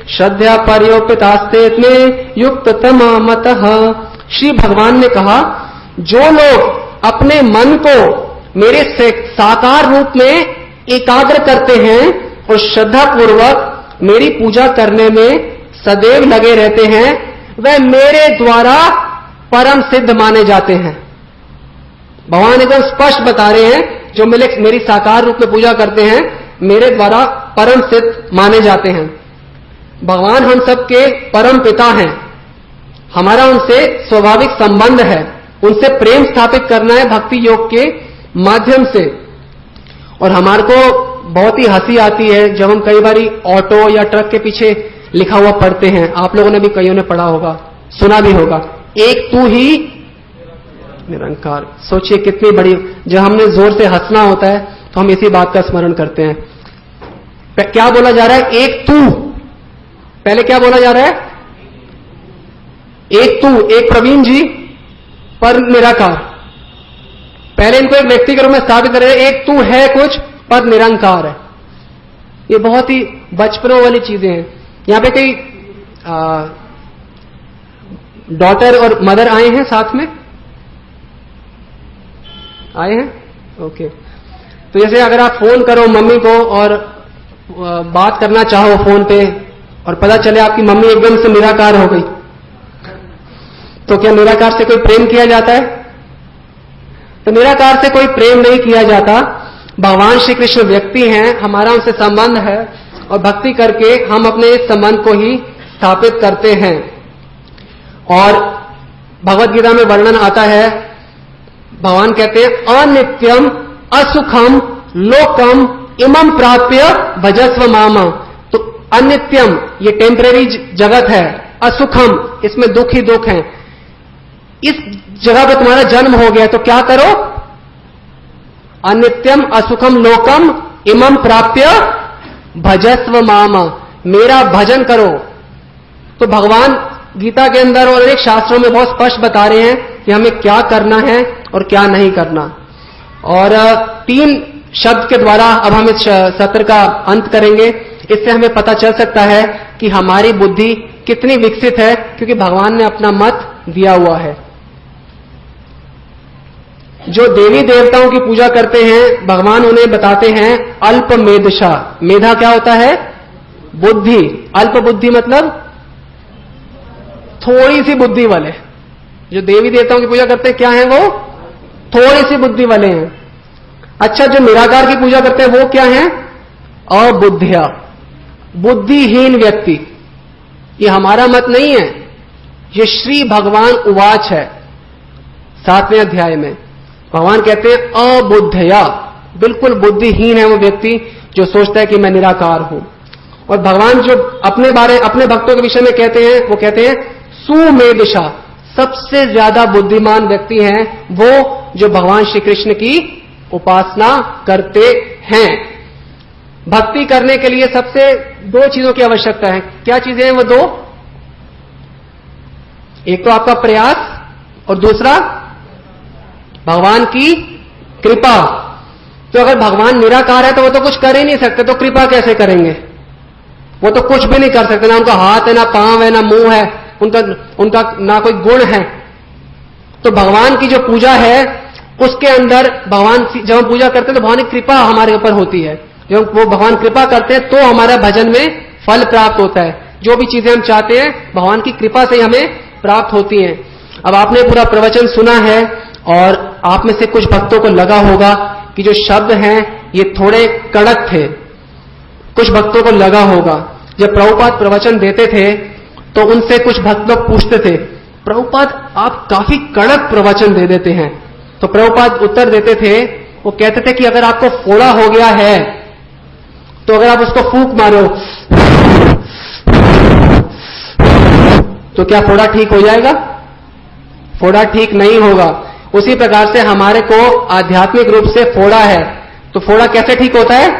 श्रद्धा पर्योपितास्ते में युक्त तमा मतः। श्री भगवान ने कहा, जो लोग अपने मन को मेरे साकार रूप में एकाग्र करते हैं और श्रद्धा पूर्वक मेरी पूजा करने में सदैव लगे रहते हैं, वह मेरे द्वारा परम सिद्ध माने जाते हैं। भगवान एकदम स्पष्ट बता रहे हैं, जो मेरी साकार रूप में पूजा करते हैं मेरे द्वारा परम सिद्ध माने जाते हैं। भगवान हम सबके परम पिता हैं, हमारा उनसे स्वाभाविक संबंध है। उनसे प्रेम स्थापित करना है भक्ति योग के माध्यम से। और हमारे को बहुत ही हंसी आती है जब हम कई बारी ऑटो या ट्रक के पीछे लिखा हुआ पढ़ते हैं। आप लोगों ने भी कईयों ने पढ़ा होगा, सुना भी होगा, एक तू ही निरंकार। सोचिए कितनी बड़ी, जब हमने जोर से हंसना होता है तो हम इसी बात का स्मरण करते हैं। क्या बोला जा रहा है? एक तू। पहले क्या बोला जा रहा है? एक तू, एक प्रवीण जी पर निराकार। पहले इनको एक व्यक्ति के रूप में स्थापित कर रहे हैं, एक तू है कुछ पर निरंकार है। ये बहुत ही बचपनों वाली चीजें हैं। यहां पे कई डॉटर और मदर आए हैं, साथ में आए हैं? ओके। तो जैसे अगर आप फोन करो मम्मी को और बात करना चाहो फोन पे और पता चले आपकी मम्मी एकदम से निराकार हो गई, तो क्या निराकार से कोई प्रेम किया जाता है? तो निराकार से कोई प्रेम नहीं किया जाता। भगवान श्री कृष्ण व्यक्ति हैं, हमारा उनसे संबंध है और भक्ति करके हम अपने इस संबंध को ही स्थापित करते हैं। और भगवत गीता में वर्णन आता है, भगवान कहते हैं अनित्यम असुखम लोकम इमं प्राप्य भजस्व मामा। तो अनित्यम ये टेम्परेरी जगत है, असुखम इसमें दुख ही दुख है, इस जगह पे तुम्हारा जन्म हो गया तो क्या करो? अनित्यम असुखम लोकम इमम प्राप्य भजस्व माम, मेरा भजन करो। तो भगवान गीता के अंदर और एक शास्त्रों में बहुत स्पष्ट बता रहे हैं कि हमें क्या करना है और क्या नहीं करना। और 3 शब्द के द्वारा अब हम इस सत्र का अंत करेंगे। इससे हमें पता चल सकता है कि हमारी बुद्धि कितनी विकसित है, क्योंकि भगवान ने अपना मत दिया हुआ है। जो देवी देवताओं की पूजा करते हैं, भगवान उन्हें बताते हैं अल्प मेधशा। मेधा क्या होता है? बुद्धि। अल्प बुद्धि मतलब थोड़ी सी बुद्धि वाले। जो देवी देवताओं की पूजा करते हैं क्या है वो? थोड़ी सी बुद्धि वाले हैं। अच्छा, जो निराकार की पूजा करते हैं वो क्या है? अबुद्धिया, बुद्धिहीन व्यक्ति। ये हमारा मत नहीं है, ये श्री भगवान उवाच है 7वें अध्याय में। भगवान कहते हैं अबुद्धया, बिल्कुल बुद्धिहीन है वो व्यक्ति जो सोचता है कि मैं निराकार हूं। और भगवान जो अपने भक्तों के विषय में कहते हैं, वो कहते हैं सुमेधशा, सबसे ज्यादा बुद्धिमान व्यक्ति हैं वो जो भगवान श्री कृष्ण की उपासना करते हैं। भक्ति करने के लिए सबसे 2 चीजों की आवश्यकता है। क्या चीजें हैं वो 2? एक तो आपका प्रयास और दूसरा भगवान की कृपा। तो अगर भगवान निराकार है तो वो तो कुछ कर ही नहीं सकते, तो कृपा कैसे करेंगे? वो तो कुछ भी नहीं कर सकते, ना उनका हाथ है, ना पांव है, ना मुंह है, उनका ना कोई गुण है। तो भगवान की जो पूजा है उसके अंदर भगवान, जब हम पूजा करते हैं तो भगवान की कृपा हमारे ऊपर होती है। जब वो भगवान कृपा करते हैं तो हमारा भजन में फल प्राप्त होता है। जो भी चीजें हम चाहते हैं भगवान की कृपा से हमें प्राप्त होती हैं। अब आपने पूरा प्रवचन सुना है और आप में से कुछ भक्तों को लगा होगा कि जो शब्द हैं ये थोड़े कड़क थे। कुछ भक्तों को लगा होगा, जब प्रभुपाद प्रवचन देते थे तो उनसे कुछ भक्त लोग पूछते थे, प्रभुपाद आप काफी कड़क प्रवचन दे देते हैं। तो प्रभुपाद उत्तर देते थे, वो कहते थे कि अगर आपको फोड़ा हो गया है तो अगर आप उसको फूंक मारो तो क्या फोड़ा ठीक हो जाएगा? फोड़ा ठीक नहीं होगा। उसी प्रकार से हमारे को आध्यात्मिक रूप से फोड़ा है, तो फोड़ा कैसे ठीक होता है?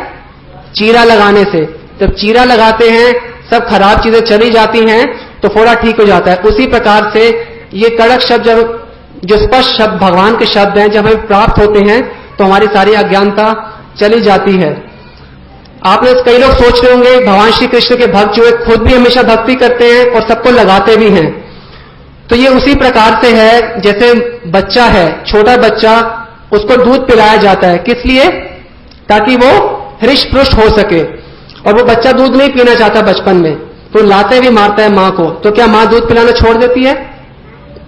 चीरा लगाने से। जब चीरा लगाते हैं सब खराब चीजें चली जाती हैं तो फोड़ा ठीक हो जाता है। उसी प्रकार से ये कड़क शब्द, जब जो स्पष्ट शब्द भगवान के शब्द हैं जब हमें प्राप्त होते हैं तो हमारी सारी अज्ञानता चली जाती है। आपने कई लोग सोच रहे होंगे भगवान श्री कृष्ण के भक्त जो है खुद भी हमेशा भक्ति करते हैं और सबको लगाते भी हैं। तो ये उसी प्रकार से है जैसे बच्चा है, छोटा बच्चा, उसको दूध पिलाया जाता है। किस लिए? ताकि वो हृष्ट पुष्ट हो सके। और वो बच्चा दूध नहीं पीना चाहता बचपन में, तो लाते भी मारता है मां को। तो क्या मां दूध पिलाना छोड़ देती है?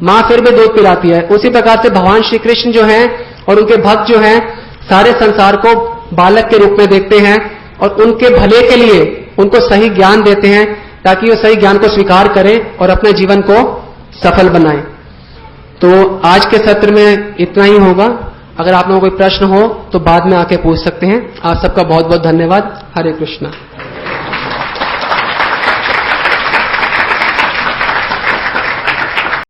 मां फिर भी दूध पिलाती है। उसी प्रकार से भगवान श्री कृष्ण जो हैं और उनके भक्त जो हैं सारे संसार को बालक के रूप में देखते हैं और उनके भले के लिए उनको सही ज्ञान देते हैं ताकि वो सही ज्ञान को स्वीकार करें और अपने जीवन को सफल बनाएं। तो आज के सत्र में इतना ही होगा। अगर आप लोगों को कोई प्रश्न हो तो बाद में आके पूछ सकते हैं। आप सबका बहुत बहुत धन्यवाद। हरे कृष्णा।